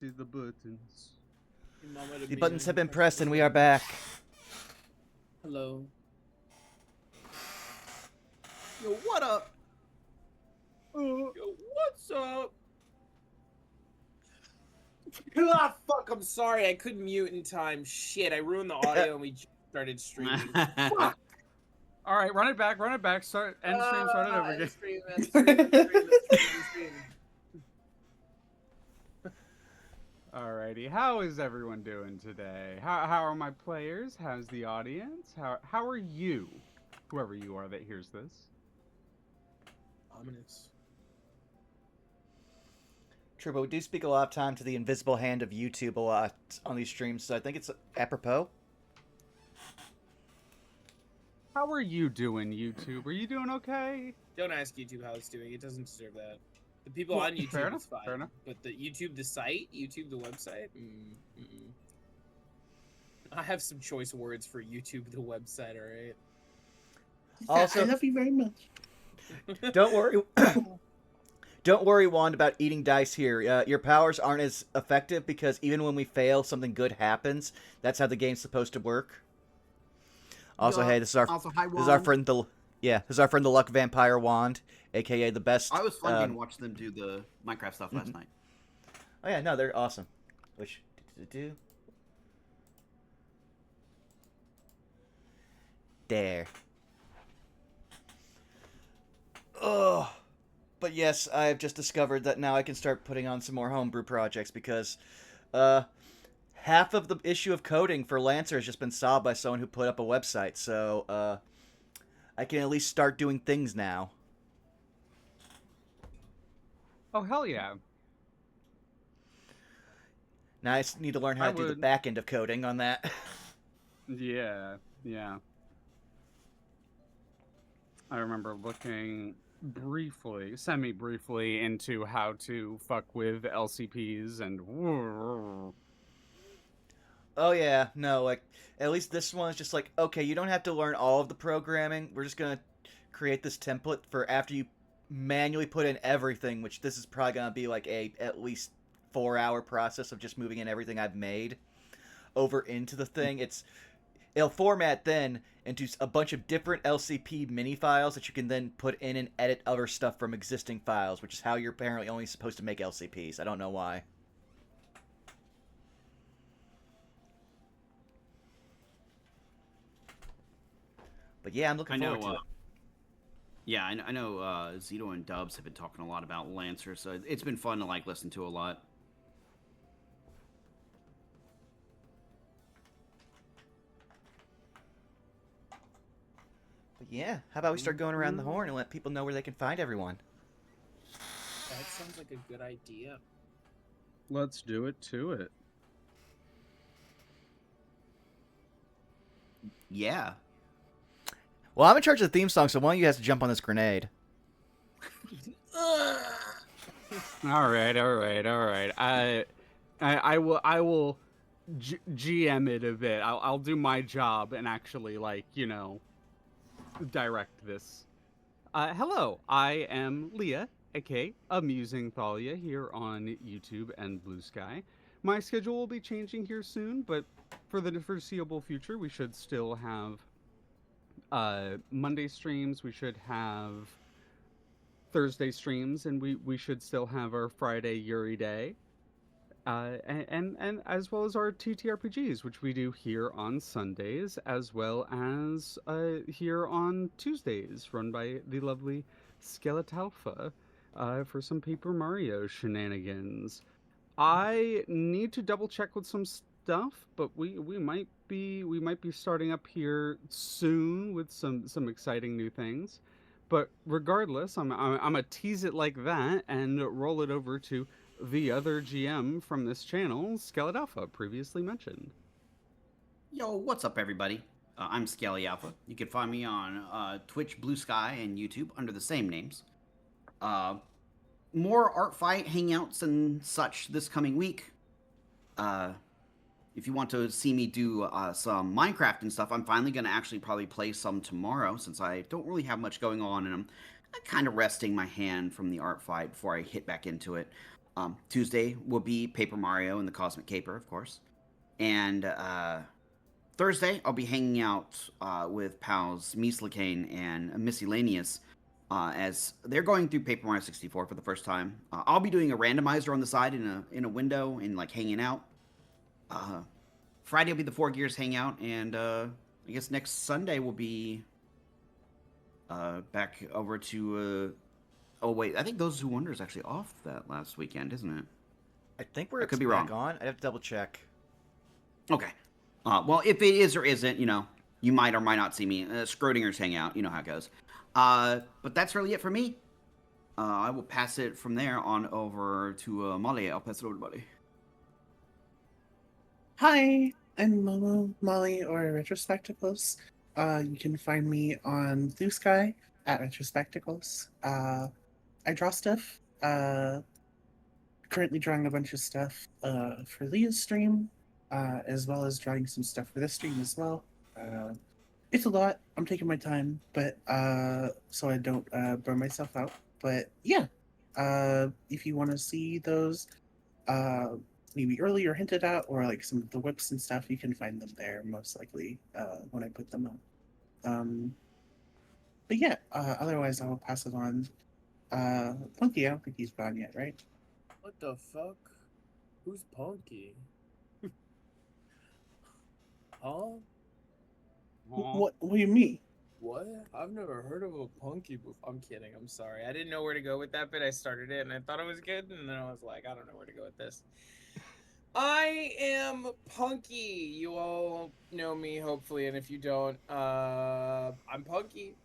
See the buttons. The buttons have been pressed and we are back. Hello. Yo, what up? Yo, what's up? Ah, fuck, I'm sorry. I couldn't mute in time. Shit, I ruined the audio and we just started streaming. Fuck. All right, run it back. Start end stream. Start it over again. End stream. Alrighty, how is everyone doing today? How are my players? How's the audience? How are you? Whoever you are that hears this. Ominous. True, but we do speak a lot of time to the invisible hand of YouTube a lot on these streams, so I think it's apropos. How are you doing, YouTube? Are you doing okay? Don't ask YouTube how it's doing. It doesn't deserve that. The people on YouTube fair enough, is fine. fair enough. But the YouTube, the site, YouTube, the website, I have some choice words for YouTube, the website, alright? Also, I love you very much. don't worry. Don't worry, Wand, about eating dice here. Your powers aren't as effective because even when we fail, something good happens. That's how the game's supposed to work. Also, hey, this is our friend the Luck Vampire Wand, aka the best. I was fun to watch them do the Minecraft stuff last night. Oh yeah, no, they're awesome. Which there. Oh. But yes, I have just discovered that now I can start putting on some more homebrew projects because half of the issue of coding for Lancer has just been solved by someone who put up a website. So I can at least start doing things now. Oh, hell yeah. Now I just need to learn how to do the back end of coding on that. Yeah. I remember looking semi-briefly into how to fuck with LCPs and... Oh yeah, no, like, at least this one is just like, okay, you don't have to learn all of the programming. We're just gonna create this template for after you manually put in everything, which this is probably gonna be like at least 4-hour process of just moving in everything I've made over into the thing. It'll format then into a bunch of different LCP mini files that you can then put in and edit other stuff from existing files, which is how you're apparently only supposed to make LCPs. I don't know why. But yeah, I'm looking forward to it. Yeah, I know Zito and Dubs have been talking a lot about Lancer, so it's been fun to like listen to a lot. But yeah, how about we start going around the horn and let people know where they can find everyone? That sounds like a good idea. Let's do it to it. Yeah. Well, I'm in charge of the theme song, so one of you has to jump on this grenade. All right. I will GM it a bit. I'll do my job and actually, like, direct this. Hello, I am Leah, aka Amusing Thalia, here on YouTube and Blue Sky. My schedule will be changing here soon, but for the foreseeable future, we should still have Monday streams. We should have Thursday streams, and we should still have our Friday Yuri Day. And as well as our TTRPGs, which we do here on Sundays, as well as here on Tuesdays, run by the lovely Skeletalpha, for some Paper Mario shenanigans. I need to double check with some stuff, but we might be starting up here soon with some exciting new things. But regardless, I'm gonna tease it like that and roll it over to the other GM from this channel, Skeletalpha, previously mentioned. Yo, what's up, everybody? I'm Skelly Alpha. You can find me on Twitch, Blue Sky, and YouTube under the same names. More art fight hangouts and such this coming week. If you want to see me do some Minecraft and stuff, I'm finally going to actually probably play some tomorrow, since I don't really have much going on, and I'm kind of resting my hand from the art fight before I hit back into it. Tuesday will be Paper Mario and the Cosmic Caper, of course. And Thursday, I'll be hanging out with pals Mislacane and Miscellaneous as they're going through Paper Mario 64 for the first time. I'll be doing a randomizer on the side in a window and like hanging out. Friday will be the 4 Gears hangout, and I guess next Sunday will be back over to. Oh wait, I think Those Who Wonder is actually off that last weekend, isn't it? I think we're I could be back wrong. on. I have to double check. Okay. Well, if it is or isn't, you might or might not see me. Schrodinger's hangout, you know how it goes. But that's really it for me. I will pass it from there on over to Molly. I'll pass it over to Molly. Hi, I'm Molly or Retrospectacles. You can find me on Blue Sky at Retrospectacles. I draw stuff. Currently drawing a bunch of stuff for Leah's stream, as well as drawing some stuff for this stream as well. It's a lot. I'm taking my time, but so I don't burn myself out. But yeah, if you want to see those, maybe early or hinted at, or like some of the whips and stuff, you can find them there most likely when I put them up. But yeah, otherwise I will pass it on. Punky, I don't think he's gone yet, right? What the fuck? Who's Punky? Huh? What do you mean? What? I've never heard of a Punky before. I'm kidding. I'm sorry. I didn't know where to go with that bit. I started it and I thought it was good, and then I was like, I don't know where to go with this. I am Punky. You all know me, hopefully, and if you don't, I'm Punky.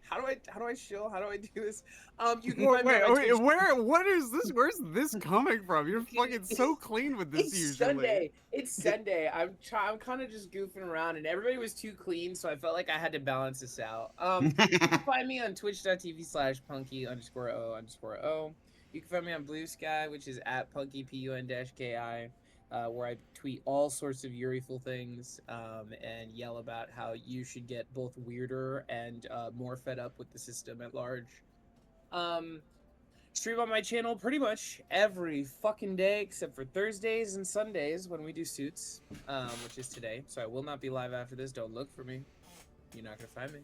How do I shill? How do I do this? You can find me on my Twitch. what is this? Where's this coming from? You're fucking so clean with this It's usually. Sunday. It's Sunday. I'm kind of just goofing around, and everybody was too clean, so I felt like I had to balance this out. You can find me on twitch.tv/punky_o_o. You can find me on Blue Sky, which is at punkypun-ki, where I tweet all sorts of Yuriful things and yell about how you should get both weirder and more fed up with the system at large. Stream on my channel pretty much every fucking day except for Thursdays and Sundays when we do suits, which is today. So I will not be live after this. Don't look for me. You're not gonna find me.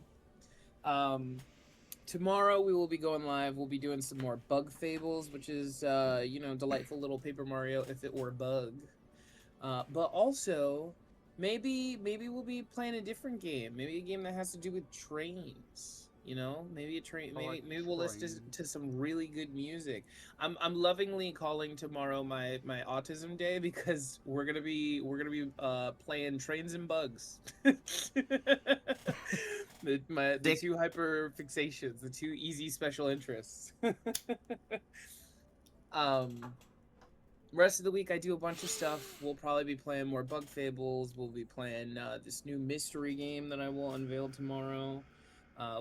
Tomorrow we will be going live. We'll be doing some more Bug Fables, which is delightful little Paper Mario if it were bug. But also maybe we'll be playing a different game. Maybe a game that has to do with trains. Maybe a train. Maybe we'll listen to some really good music. I'm lovingly calling tomorrow my autism day because we're gonna be playing Trains and Bugs. the two hyper fixations, the two easy special interests. Rest of the week I do a bunch of stuff. We'll probably be playing more Bug Fables. We'll be playing this new mystery game that I will unveil tomorrow.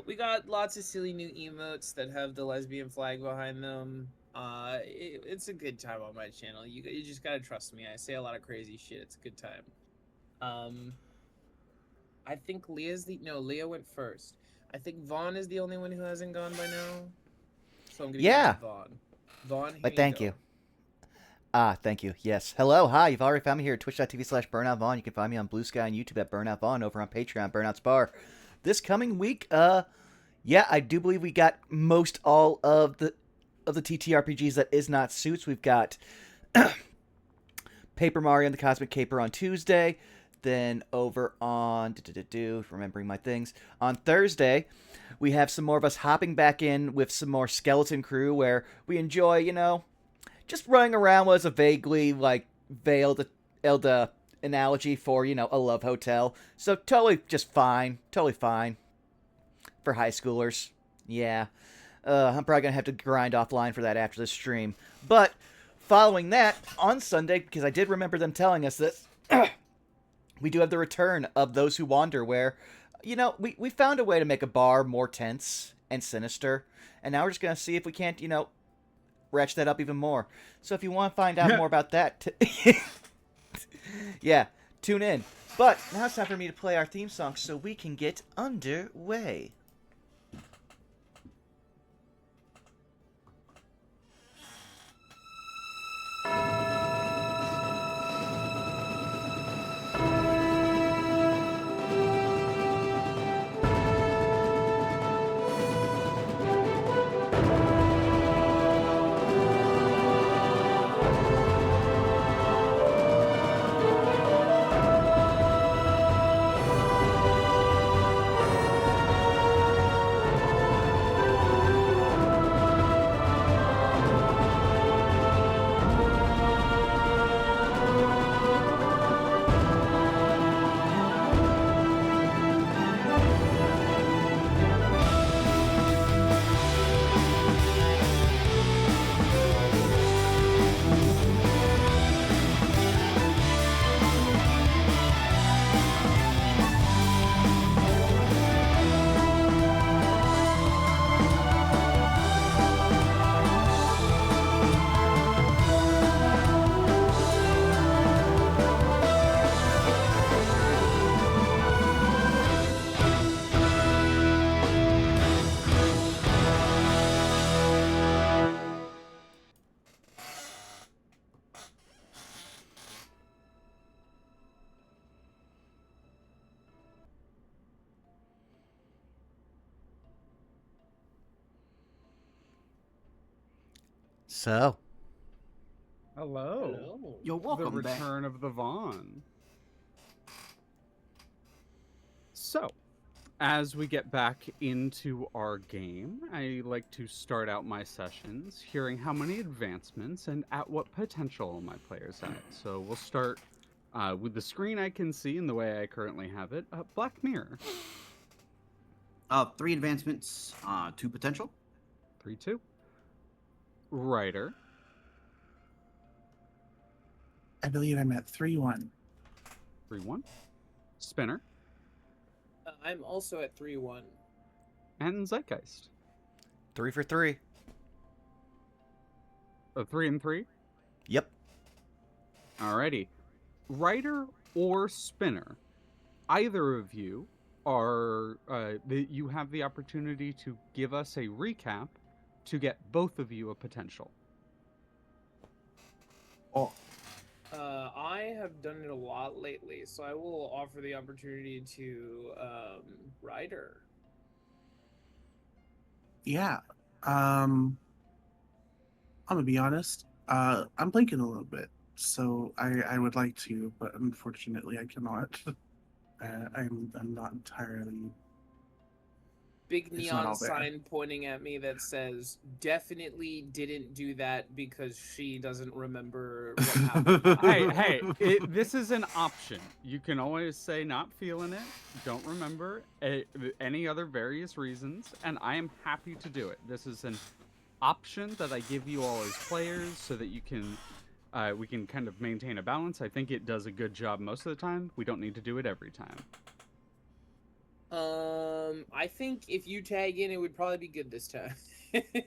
We got lots of silly new emotes that have the lesbian flag behind them. It's a good time on my channel. You just gotta trust me. I say a lot of crazy shit. It's a good time. I think Leah went first. I think Vaughn is the only one who hasn't gone by now. So I'm gonna give Vaughn. Vaughn, here Thank you. Thank you. Yes. Hello. Hi. You've already found me here at twitch.tv/BurnoutVaughn. You can find me on Blue Sky and YouTube at Burnout Vaughn, over on Patreon, Burnout's Bar. This coming week, I do believe we got most all of the TTRPGs that is not Suits. We've got Paper Mario and the Cosmic Caper on Tuesday. Then over on remembering my things, on Thursday, we have some more of us hopping back in with some more Skeleton Crew, where we enjoy, just running around was a vaguely veiled analogy for, a love hotel. So totally fine for high schoolers. Yeah. I'm probably going to have to grind offline for that after this stream. But following that, on Sunday, because I did remember them telling us this, we do have the return of Those Who Wander, where, we found a way to make a bar more tense and sinister. And now we're just going to see if we can't, ratchet that up even more. So if you want to find out more about that, yeah, tune in. But now it's time for me to play our theme song so we can get underway. So, Hello. Hello. You're The welcome back. return of the Vaughn. So, as we get back into our game, I like to start out my sessions hearing how many advancements and at what potential my players at. So we'll start with the screen I can see and the way I currently have it. Black Mirror, 3 advancements, 2 potential. 3-2. Writer, I believe I'm at 3-1. 3-1. Spinner, I'm also at 3-1. and Zeitgeist. 3 for 3. 3 and 3. Yep. Alrighty. Writer or Spinner, either of you are you have the opportunity to give us a recap to get both of you a potential. Oh, I have done it a lot lately, so I will offer the opportunity to Ryder. yeah. I'm gonna be honest. I'm blinking a little bit, so I would like to, but unfortunately I cannot. I'm not entirely. Big It's not neon all there. sign pointing at me that says definitely didn't do that because she doesn't remember what happened. This is an option. You can always say not feeling it, don't remember, any other various reasons, and I am happy to do it. This is an option that I give you all as players so that you can we can kind of maintain a balance. I think it does a good job most of the time. We don't need to do it every time. I think if you tag in, it would probably be good this time.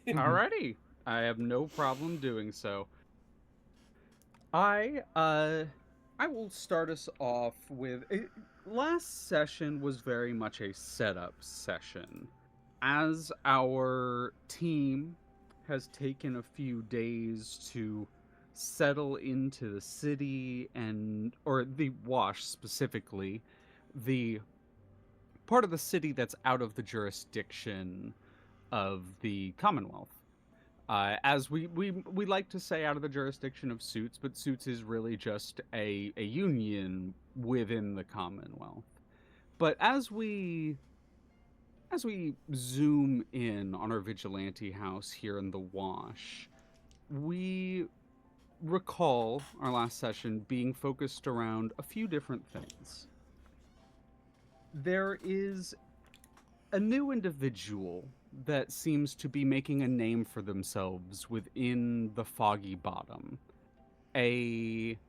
Alrighty. I have no problem doing so. I will start us off with last session was very much a setup session. As our team has taken a few days to settle into the city or the Wash specifically, the part of the city that's out of the jurisdiction of the Commonwealth. As we like to say, out of the jurisdiction of Suits, but Suits is really just a union within the Commonwealth. But as we zoom in on our Vigilante House here in the Wash, we recall our last session being focused around a few different things. There is a new individual that seems to be making a name for themselves within the Foggy Bottom. A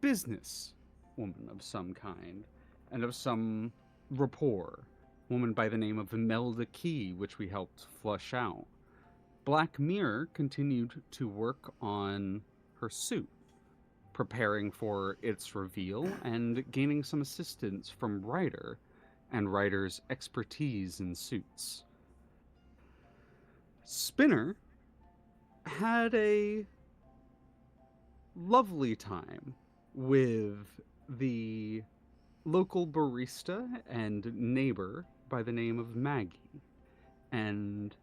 business woman of some kind and of some rapport. Woman by the name of Imelda Key, which we helped flush out. Black Mirror continued to work on her suit, preparing for its reveal and gaining some assistance from Ryder and Ryder's expertise in suits. Spinner had a lovely time with the local barista and neighbor by the name of Maggie, and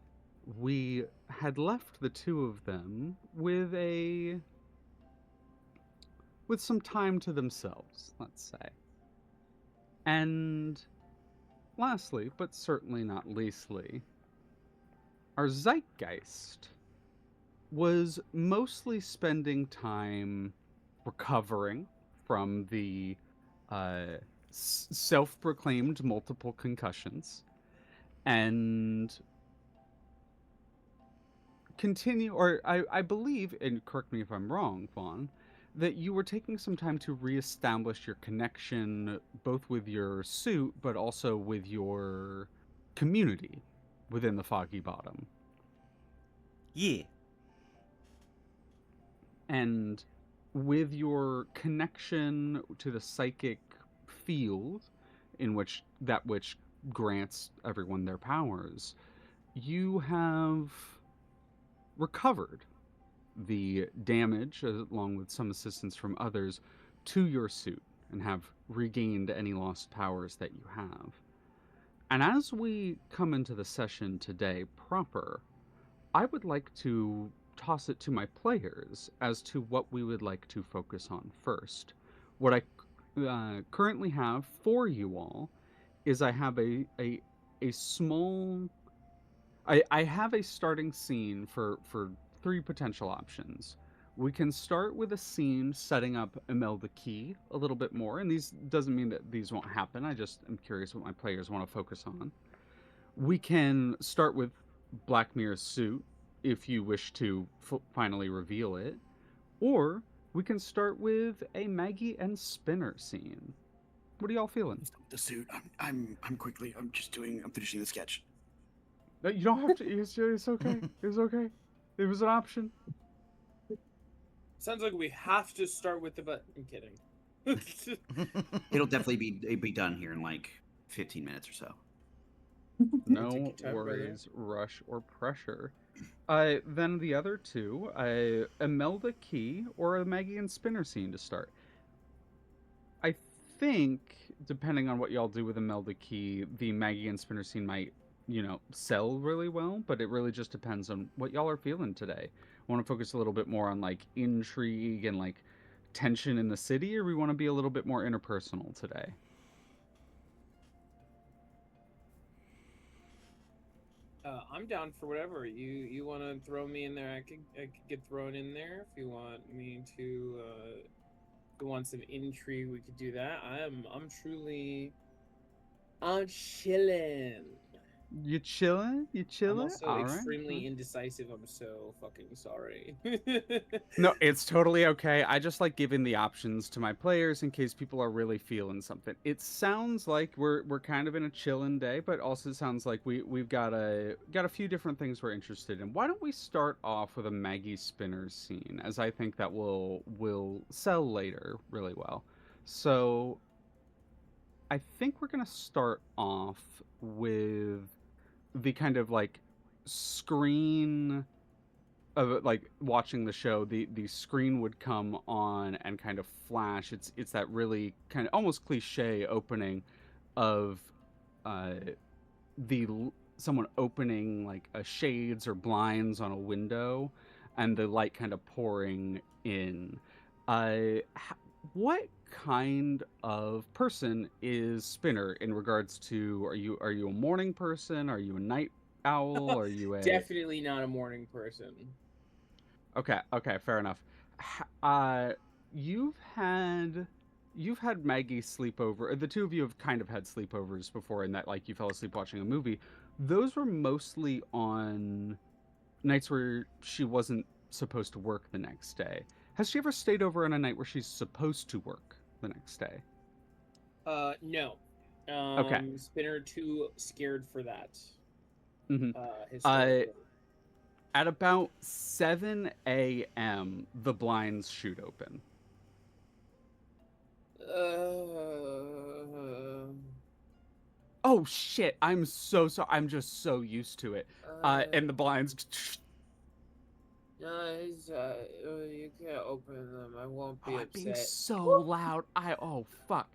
we had left the two of them with some time to themselves, let's say. And lastly, but certainly not leastly, our zeitgeist was mostly spending time recovering from the self-proclaimed multiple concussions and continue, or I believe, and correct me if I'm wrong, Vaughn, that you were taking some time to reestablish your connection both with your suit but also with your community within the Foggy Bottom. Yeah. And with your connection to the psychic field in which grants everyone their powers, you have recovered the damage, along with some assistance from others, to your suit and have regained any lost powers that you have. And as we come into the session today proper, I would like to toss it to my players as to what we would like to focus on first. What I currently have for you all is I have a small I have a starting scene for three potential options. We can start with a scene setting up Imelda Key a little bit more, and these doesn't mean that these won't happen. I just am curious what my players want to focus on. We can start with Black Mirror's suit if you wish to finally reveal it, or we can start with a Maggie and Spinner scene. What are y'all feeling? The suit. I'm quickly. I'm finishing the sketch. No, you don't have to. It's okay. It's okay. It was an option. Sounds like we have to start with the but. I'm kidding. It'll definitely be done here in like 15 minutes or so. No Take your time, brother. worries, rush, or pressure. Then the other two, Imelda Key or a Maggie and Spinner scene to start. I think, depending on what y'all do with Imelda Key, the Maggie and Spinner scene might, sell really well, but it really just depends on what y'all are feeling today. Want to focus a little bit more on like intrigue and like tension in the city, or we want to be a little bit more interpersonal today? I'm down for whatever you want to throw me in there. I could get thrown in there if you want me to. If you want some intrigue, we could do that. I'm chilling. You chilling? You I'm chilling? also All right. extremely indecisive. I'm so fucking sorry. No, it's totally okay. I just like giving the options to my players in case people are really feeling something. It sounds like we're kind of in a chilling day, but also sounds like we've got a few different things we're interested in. Why don't we start off with a Maggie Spinners scene, as I think that will sell later really well. So I think we're gonna start off with the kind of like screen of like watching the show, the screen would come on and kind of flash. It's that really kind of almost cliche opening of uh someone opening like a shades or blinds on a window and the light kind of pouring in. What kind of person is Spinner in regards to, are you a morning person? Are you a night owl? Are you a Definitely not a morning person. Okay, fair enough. Uh, you've had you've had Maggie sleepover. The two of you have kind of had sleepovers before, in that like you fell asleep watching a movie. Those were mostly on nights where she wasn't supposed to work the next day. Has she ever stayed over on a night where she's supposed to work the next day? No. Okay. Spinner too scared for that. hmm Uh, Historically. at about 7 a.m., the blinds shoot open. Uh, Oh shit! I'm so sorry. I'm just so used to it. And the blinds. Guys, you can't open them. I won't Oh, be I'm being upset. so loud. Oh fuck.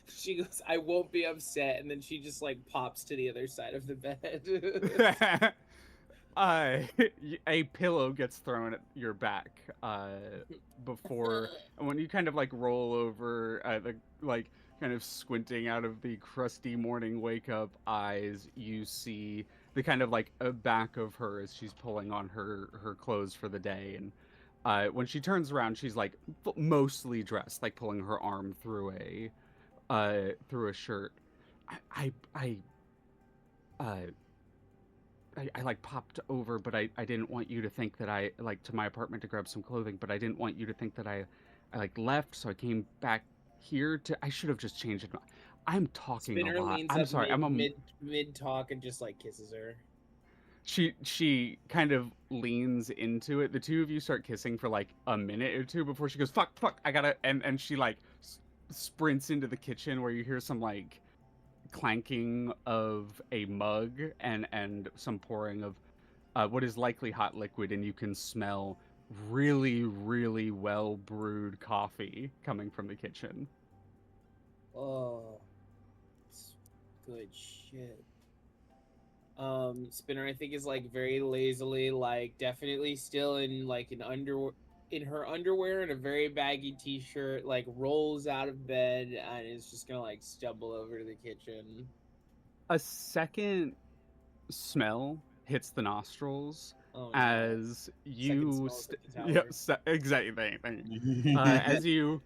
She goes, I won't be upset, and then she just like pops to the other side of the bed. uh, a pillow gets thrown at your back. Before and when you kind of like roll over, the like kind of squinting out of the crusty morning wake up eyes, you see the kind of like a back of her as she's pulling on her clothes for the day. And when she turns around, she's like mostly dressed, like pulling her arm through a shirt. I uh I like popped over, but I didn't want you to think that I like to my apartment to grab some clothing, but I didn't want you to think that I like left, so I came back here to. I should have just changed it. I'm talking a Spinner lot. leans I'm up sorry. I'm a. mid talk and just like kisses her. She kind of leans into it. The two of you start kissing for like a minute or two before she goes fuck I gotta, and she like sprints into the kitchen where you hear some like clanking of a mug and some pouring of what is likely hot liquid, and you can smell really well brewed coffee coming from the kitchen. Oh, it's good shit. Spinner, I think, is like very lazily, like definitely still in like in her underwear and a very baggy t-shirt, like rolls out of bed and is just gonna like stumble over to the kitchen. A second smell hits the nostrils Oh no. as Second you smells at the yeah, tower. exactly thank you. As you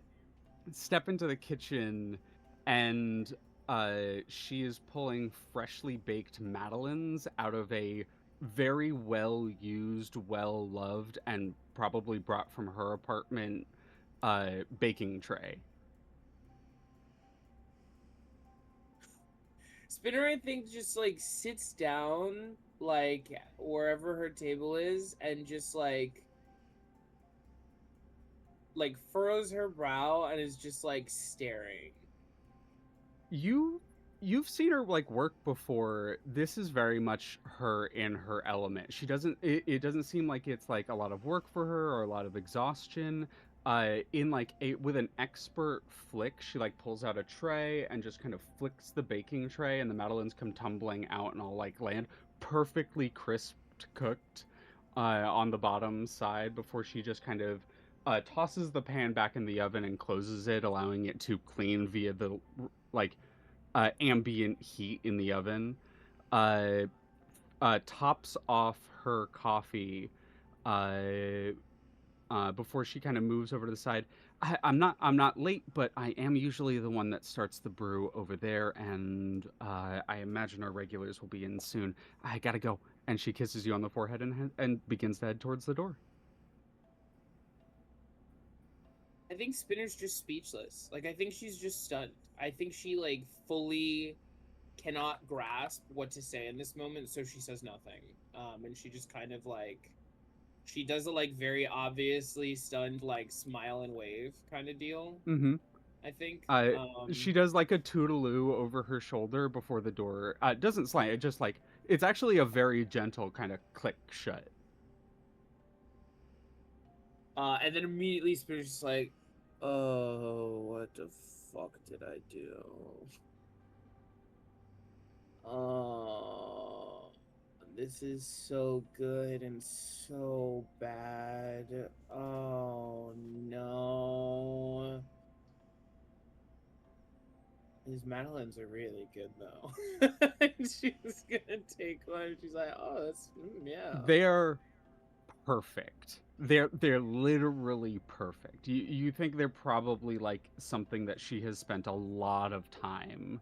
step into the kitchen and she is pulling freshly baked madeleines out of a very well used, well loved, and probably brought from her apartment baking tray. Spinner, I think, just like sits down like wherever her table is and just like furrows her brow and is just like staring. you you've seen her like work before. This is very much her in her element. She doesn't it doesn't seem like it's like a lot of work for her or a lot of exhaustion. In like a with an expert flick, she like pulls out a tray and just kind of flicks the baking tray, and the madeleines come tumbling out and all like land perfectly crisped cooked on the bottom side before she just kind of tosses the pan back in the oven and closes it, allowing it to clean via the like ambient heat in the oven. Uh, Tops off her coffee uh, before she kind of moves over to the side. I'm not late, but I am usually the one that starts the brew over there, and I imagine our regulars will be in soon. I gotta go. And she kisses you on the forehead and begins to head towards the door. I think Spinner's just speechless. Like I think she's just stunned. I think she like fully cannot grasp what to say in this moment, so she says nothing. And she just kind of like she does a like very obviously stunned like smile and wave kind of deal. Mm-hmm. I think. Uh, she does like a toodaloo over her shoulder before the door. Doesn't slam. It just like it's actually a very gentle kind of click shut. And then immediately Spinner's just like, oh, what the fuck did I do? Oh, this is so good and so bad. Oh no. These madeleines are really good though. She's gonna take one. She's like, oh, that's yeah. They're perfect. They're literally perfect. You think they're probably like something that she has spent a lot of time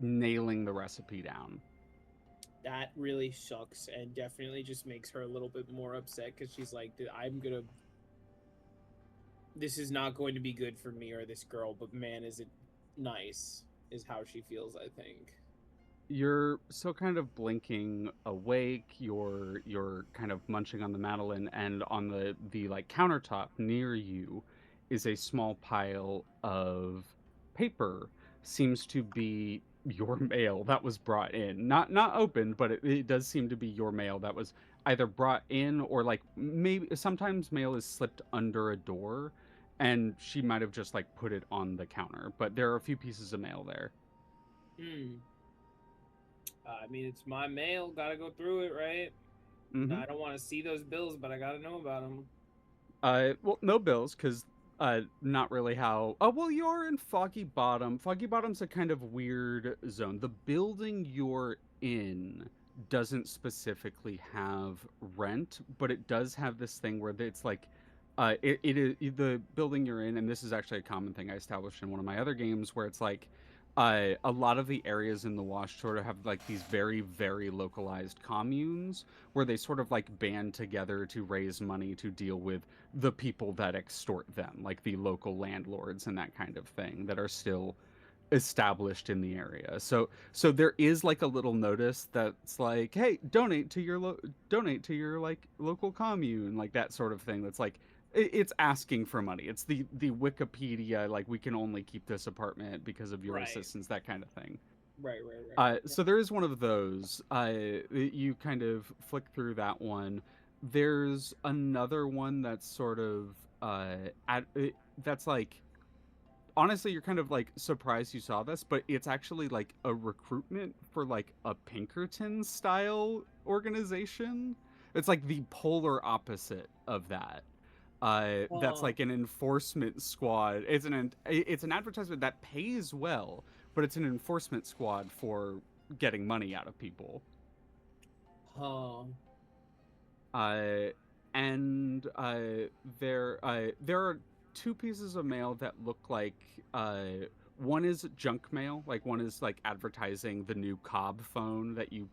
nailing the recipe down. That really sucks and definitely just makes her a little bit more upset because she's like, I'm gonna. This is not going to be good for me or this girl, but man, is it nice, is how she feels, I think. You're still kind of blinking awake. You're kind of munching on the Madeline, and on the like countertop near you is a small pile of paper. Seems to be your mail that was brought in, not opened, but it does seem to be your mail that was either brought in or like maybe sometimes mail is slipped under a door, and she might have just like put it on the counter. But there are a few pieces of mail there. Hmm. I mean, it's my mail. Gotta go through it, right? Mm-hmm. I don't want to see those bills, but I gotta know about them. Well, no bills, because not really how. Oh, well, you're in Foggy Bottom. Foggy Bottom's a kind of weird zone. The building you're in doesn't specifically have rent, but it does have this thing where it's like, it is the building you're in, and this is actually a common thing I established in one of my other games, where it's like, a lot of the areas in the Wash sort of have like these very, very localized communes where they sort of like band together to raise money to deal with the people that extort them, like the local landlords and that kind of thing that are still established in the area. So there is like a little notice that's like, hey, donate to your like local commune, like that sort of thing. That's like it's asking for money. It's the Wikipedia like we can only keep this apartment because of your Right. assistance, that kind of thing. Right, right, right. So there is one of those. You kind of flick through that one. There's another one that's sort of that's like honestly, you're kind of like surprised you saw this, but it's actually like a recruitment for like a Pinkerton style organization. It's like the polar opposite of that. That's Oh, like an enforcement squad. It's an advertisement that pays well, but it's an enforcement squad for getting money out of people. oh, Uh, and there are two pieces of mail that look like one is junk mail, like one is like advertising the new Cobb phone that you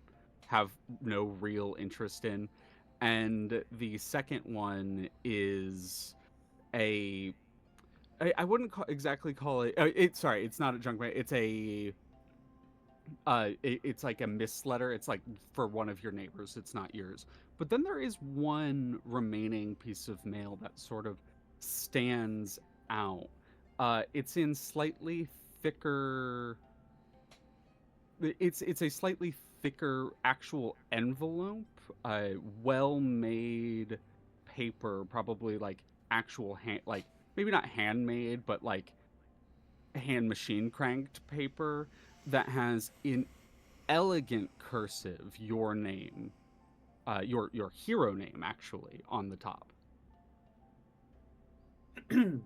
have no real interest in, and the second one is a I wouldn't exactly call it. Sorry, it's not a junk mail. It's like a misletter. It's like for one of your neighbors. It's not yours. But then there is one remaining piece of mail that sort of stands out. It's in slightly thicker. It's a slightly thicker actual envelope. Well made paper, probably like actual hand, like maybe not handmade, but like hand machine cranked paper that has in elegant cursive your name, your hero name actually on the top.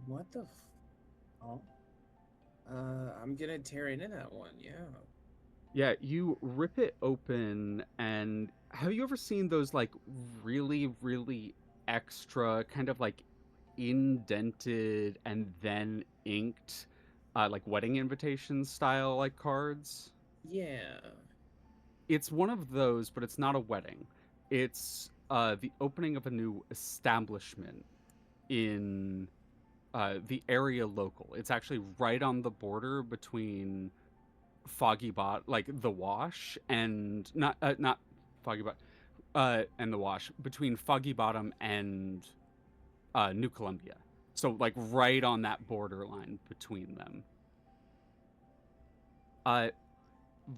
what the? Oh, I'm gonna tear into that one. Yeah. Yeah, you rip it open, and have you ever seen those like really, really extra kind of like indented and then inked, like wedding invitation style like cards? Yeah. It's one of those, but it's not a wedding. It's the opening of a new establishment in the area local. It's actually right on the border between like the Wash, and not Foggy Bottom, and the Wash, between Foggy Bottom and New Columbia. So like right on that borderline between them. Uh,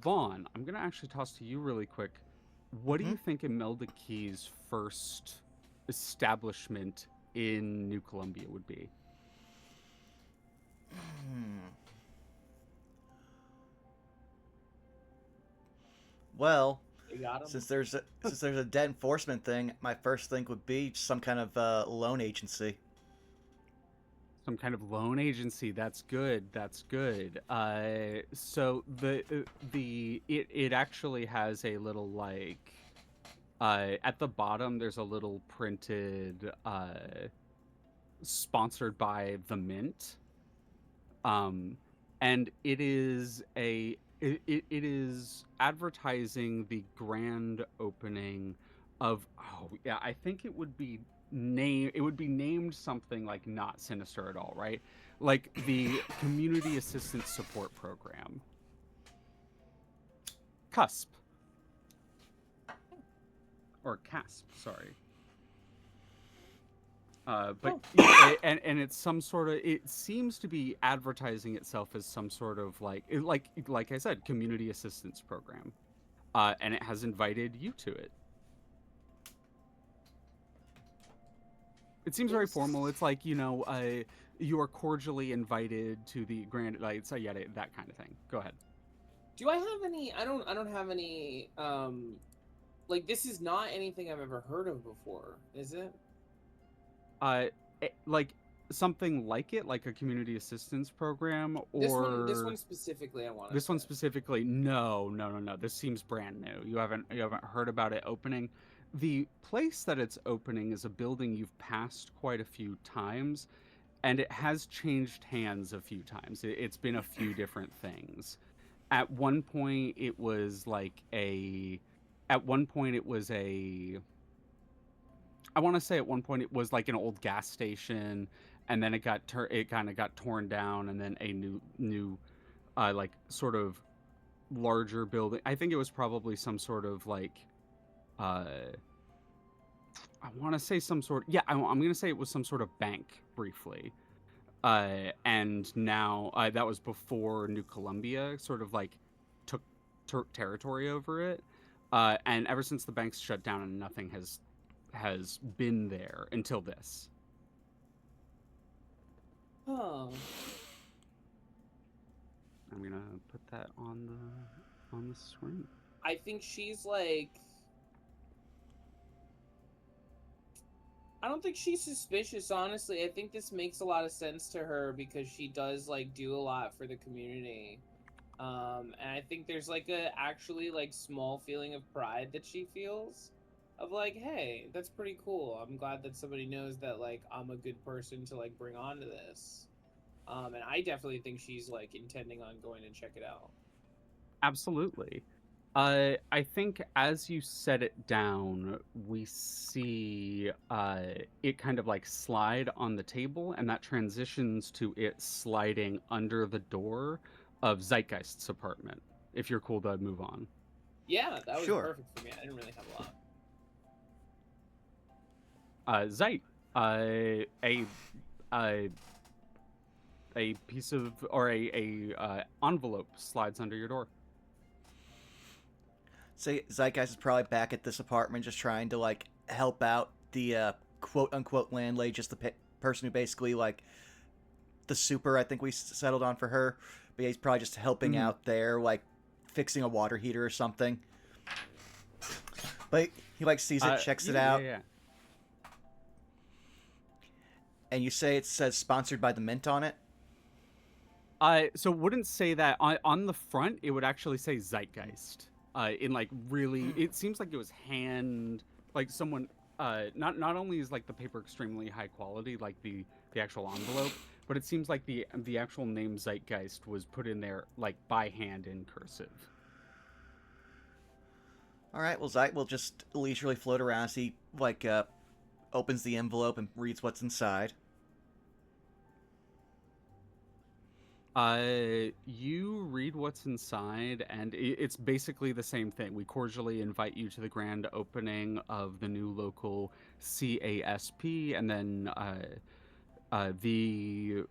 Vaughn, I'm gonna actually toss to you really quick. What do Hmm. you think Imelda Key's first establishment in New Columbia would be? Well, They got him. since there's a debt enforcement thing, my first thing would be some kind of loan agency. Some kind of loan agency. That's good. That's good. So it actually has a little like at the bottom. There's a little printed sponsored by the Mint. Um, and it is advertising the grand opening of, oh yeah, I think it would be named something like not sinister at all, right? Like the Community Assistance Support Program. CUSP, or CASP, sorry. But Oh, yeah, and it's some sort of, it seems to be advertising itself as some sort of like I said, community assistance program, and it has invited you to it. It seems very formal. yes. It's like, you are cordially invited to the grand, like, so yeah, that kind of thing. Go ahead. Do I have any? I don't have any. Like this is not anything I've ever heard of before, is it? uh like something like it, like a community assistance program, This or one specifically, I want to this one say. specifically, no, no, no, no. This seems brand new. You haven't heard about it opening. The place that it's opening is a building you've passed quite a few times, and it has changed hands a few times. It's been a few different things. At one point, it was like a. At one point, it was a. I want to say at one point it was like an old gas station, and then it kind of got torn down, and then a new like sort of larger building. I think it was probably some sort of like uh I want to say some sort. Yeah, I'm gonna say it was some sort of bank briefly. And now that was before New Columbia sort of like took territory over it. And ever since the banks shut down and nothing has been there until this. Oh, I'm gonna put that on the screen. I think she's like. I don't think she's suspicious, honestly. I think this makes a lot of sense to her because she does like do a lot for the community. And I think there's like a actually like small feeling of pride that she feels of like, hey, that's pretty cool. I'm glad that somebody knows that like I'm a good person to like bring onto this. And I definitely think she's like intending on going and check it out. Absolutely. I think as you set it down, we see it kind of like slide on the table, and that transitions to it sliding under the door of Zeitgeist's apartment. If you're cool to move on. Yeah, that was Sure. perfect for me. I didn't really have a lot. Zeit, a uh, a piece of or a envelope slides under your door. Say Zeitgeist is probably back at this apartment just trying to like help out the quote unquote landlady, just the person who basically like the super I think we settled on for her. But yeah, he's probably just helping Mhm. out there, like fixing a water heater or something. But he like sees it, checks it Yeah, out, yeah. and you say it says sponsored by the Mint on it. So wouldn't say that on the front. It would actually say Zeitgeist. In like really, it seems like it was hand like someone. Not only is like the paper extremely high quality, like the actual envelope, but it seems like the actual name Zeitgeist was put in there like by hand in cursive. All right, well Zeit will just leisurely float around as he like opens the envelope and reads what's inside. You read what's inside, and it's basically the same thing. We cordially invite you to the grand opening of the new local CASP, and then the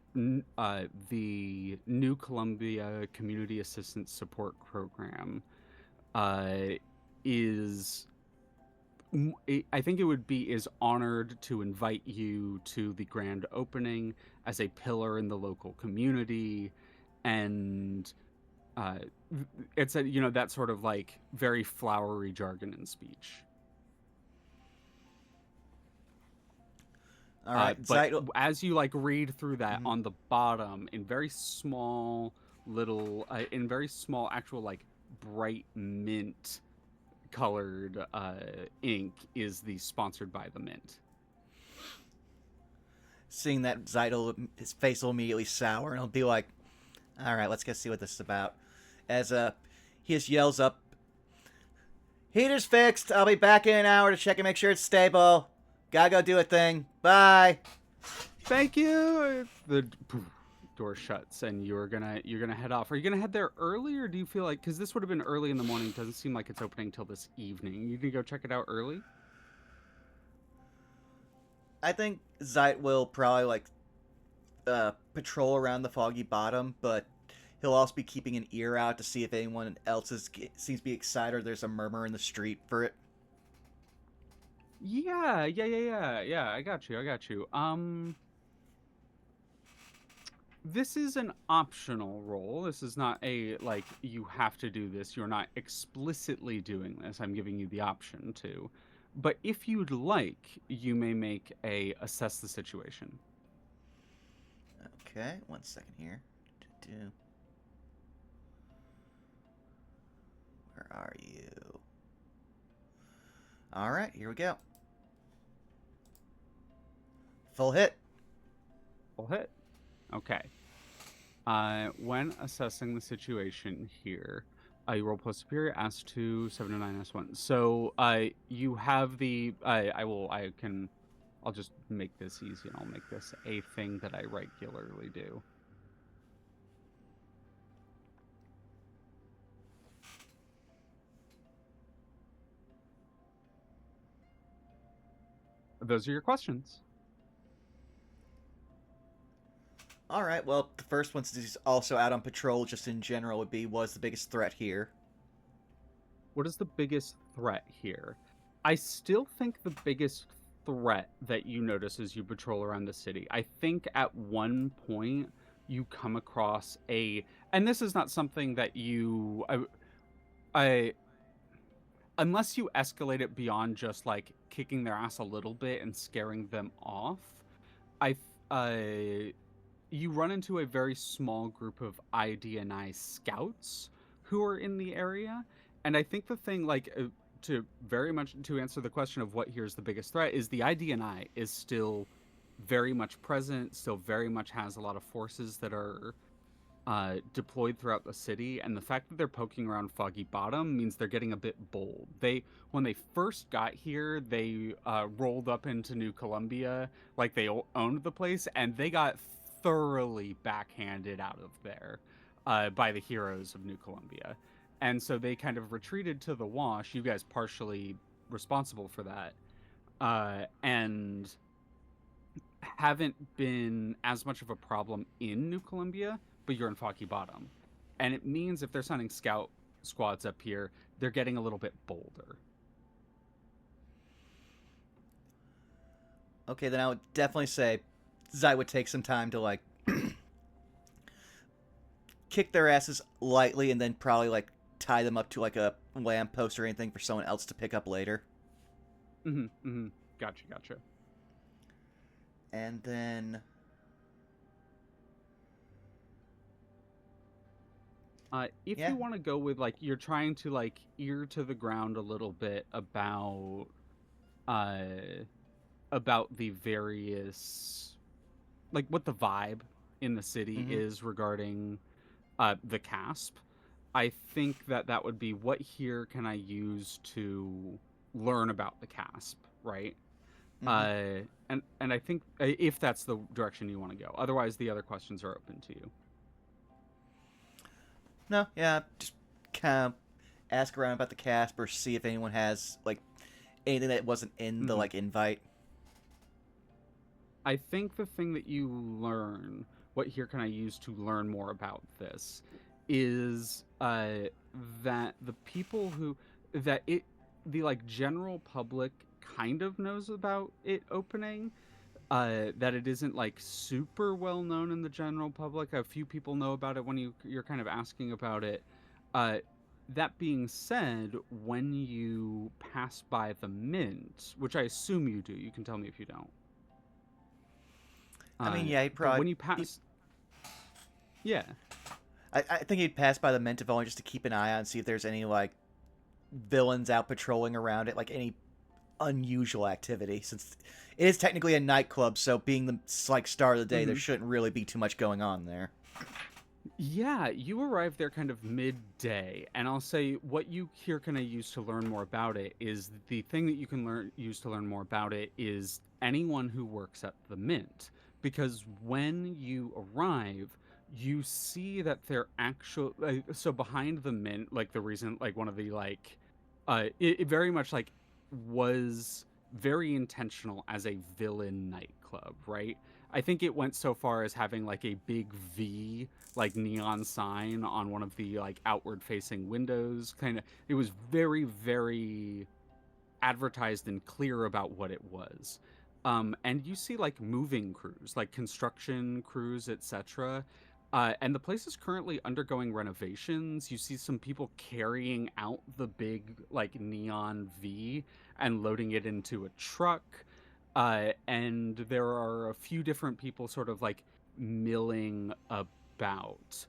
New Columbia Community Assistance Support Program uh, is. I think it would be is honored to invite you to the grand opening as a pillar in the local community, and uh, it's a that sort of like very flowery jargon in speech. All right, But Zeit. as you like read through that Mhm. on the bottom in very small little in very small actual like bright mint colored ink is the sponsored by the Mint. Seeing that, Zeit, his face will immediately sour, and he'll be like, "All right, let's go see what this is about." As he just yells up, "Heater's fixed. I'll be back in an hour to check and make sure it's stable. Gotta go do a thing. Bye." Thank you. The door shuts, and you're gonna head off. Are you gonna head there early, or do you feel like because this would have been early in the morning? It doesn't seem like it's opening till this evening. You can go check it out early. I think Zeit will probably like patrol around the Foggy Bottom, but he'll also be keeping an ear out to see if anyone else seems to be excited or there's a murmur in the street for it. Yeah. I got you. I got you. This is an optional role. This is not a like you have to do this. You're not explicitly doing this. I'm giving you the option to. But if you'd like, you may make a assess the situation. Okay, 1 second here. Where are you? All right, here we go. Full hit. Full hit. Okay. When assessing the situation here, you roll plus superior S2 7 to 9 S1. So you have the I'll just make this easy, and I'll make this a thing that I regularly do. Those are your questions. All right, well, the first one, since he's also out on patrol just in general, would be was the biggest threat here. What is the biggest threat here? I still think the biggest threat that you notice as you patrol around the city, I think at one point you come across and this is not something that I unless you escalate it beyond just like kicking their ass a little bit and scaring them off, I you run into a very small group of IDNI scouts who are in the area, and I think the thing to very much to answer the question of what here's the biggest threat is the IDNI is still very much present, still very much has a lot of forces that are deployed throughout the city, and the fact that they're poking around Foggy Bottom means they're getting a bit bold. When they first got here, they rolled up into New Columbia like they owned the place, and they got thoroughly backhanded out of there by the heroes of New Columbia. And so they kind of retreated to the Wash. You guys partially responsible for that, and haven't been as much of a problem in New Columbia, but you're in Foggy Bottom. And it means if they're sending scout squads up here, they're getting a little bit bolder. Okay, then I would definitely say Zai would take some time to like kick their asses lightly and then probably like tie them up to like a lamppost or anything for someone else to pick up later. Gotcha. And then if Yeah. you want to go with like you're trying to like ear to the ground a little bit uh about the various like what the vibe in the city Mhm. is regarding the CASP, I think that would be what here can I use to learn about the CASP, right? Mhm. And I think if that's the direction you want to go. Otherwise, the other questions are open to you. No, yeah, just kind of ask around about the cast or see if anyone has like anything that wasn't in the Mhm. like invite. I think the thing that you learn, what here can I use to learn more about this, is that the people who that it the like general public kind of knows about it opening. That it isn't like super well known in the general public. A few people know about it when you're kind of asking about it. Uh, that being said, when you pass by the mint, which I assume you do, you can tell me if you don't. I mean, yeah, But when you pass, yeah, I think he'd pass by the mint if only just to keep an eye on, see if there's any like villains out patrolling around it, like any unusual activity. Since it is technically a nightclub, so being the like star of the day, there hmm shouldn't really be too much going on there. yeah, you arrive there kind of midday, and I'll say what you here can I use to learn more about it is the thing that you can use to learn more about it is anyone who works at the mint, because when you arrive, you see that they're actual so behind the mint, like the reason, like one of the like, it very much like was very intentional as a villain nightclub, right? I think it went so far as having like a big V like neon sign on one of the like outward facing windows. Kind of it was very advertised and clear about what it was. And you see like moving crews, like construction crews, etc. And the place is currently undergoing renovations. You see some people carrying out the big like neon V and loading it into a truck. And there are a few different people sort of like milling about.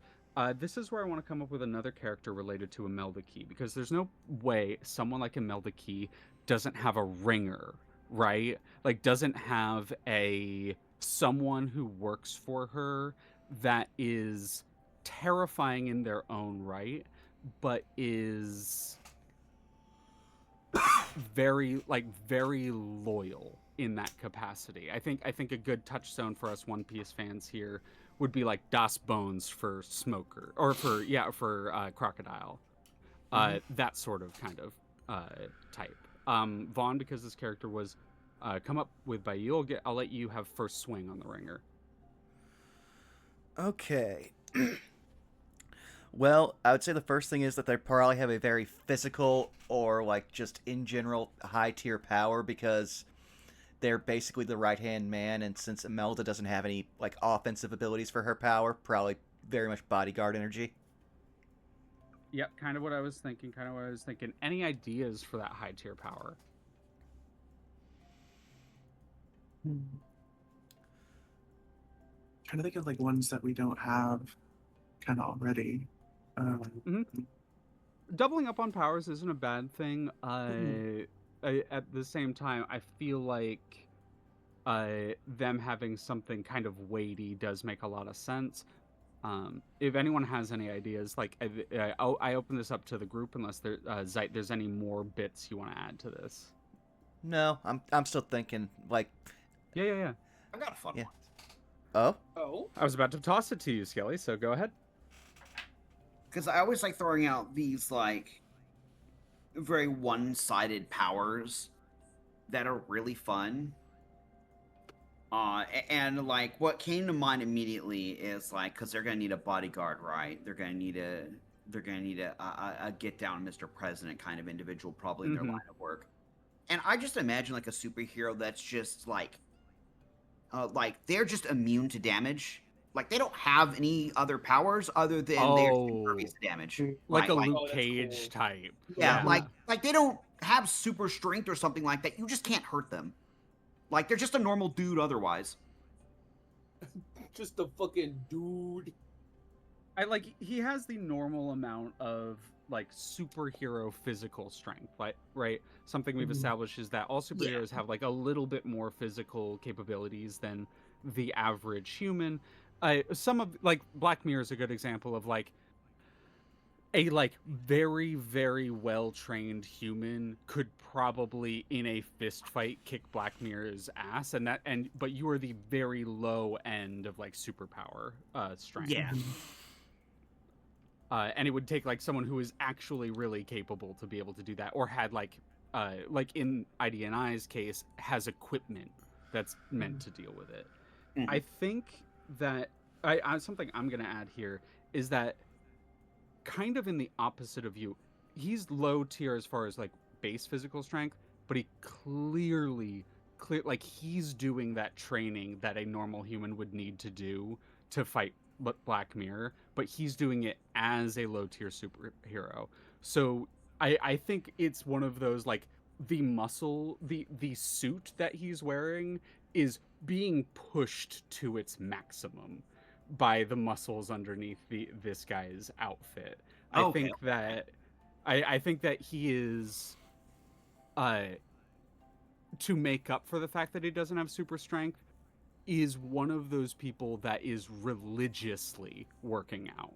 This is where I want to come up with another character related to Imelda Key, because there's no way someone like Imelda Key doesn't have a ringer, right? Like doesn't have a someone who works for her that is terrifying in their own right, but is very loyal in that capacity. I think a good touchstone for us One Piece fans here would be like Das Bones for Smoker, or for Crocodile. Mm-hmm. That sort of kind of type. Vaughn, because this character was come up with by you, I'll let you have first swing on the ringer. Okay. Well, I would say the first thing is that they probably have a very physical or like just in general high tier power because they're basically the right hand man, and since Imelda doesn't have any like offensive abilities for her power, probably very much bodyguard energy. Yep, kind of what I was thinking. Kind of what I was thinking. Any ideas for that high tier power? Trying to think of like ones that we don't have kind of already. Doubling up on powers isn't a bad thing. Mhm. At the same time, I feel like them having something kind of weighty does make a lot of sense. If anyone has any ideas, like I open this up to the group unless there, Zeit, there's any more bits you want to add to this. No, I'm still thinking like, Yeah. I got a fun Yeah. one. oh, Oh, I was about to toss it to you, Skelly, so go ahead. Because I always like throwing out these like very one-sided powers that are really fun. And like what came to mind immediately is like because they're gonna need a bodyguard, right? They're gonna need a get down, Mr. President kind of individual, probably in their Mhm. line of work. And I just imagine like a superhero that's just like they're just immune to damage. Like they don't have any other powers other than they're just impervious to damage, Like right? a Like Luke Oh, that's Cage cool. type. yeah, like they don't have super strength or something like that. You just can't hurt them. Like they're just a normal dude otherwise. Just a fucking dude. I like he has the normal amount of like superhero physical strength, like right. Something we've Mhm. established is that all superheroes have like a little bit more physical capabilities than the average human. Some of like Black Mirror is a good example of like a like very well trained human could probably in a fist fight kick Black Mirror's ass, and but you are the very low end of like superpower strength. Yeah. And it would take like someone who is actually really capable to be able to do that, or had like in IDNI's case, has equipment that's meant to deal with it. Mhm. I think that something I'm gonna add here is that kind of in the opposite of you, he's low tier as far as like base physical strength, but he clear like he's doing that training that a normal human would need to do to fight Black Mirror, but he's doing it as a low tier superhero. So I think it's one of those like the suit that he's wearing is being pushed to its maximum by the muscles underneath this guy's outfit. I Okay. think that I think that he is uh to make up for the fact that he doesn't have super strength is one of those people that is religiously working out.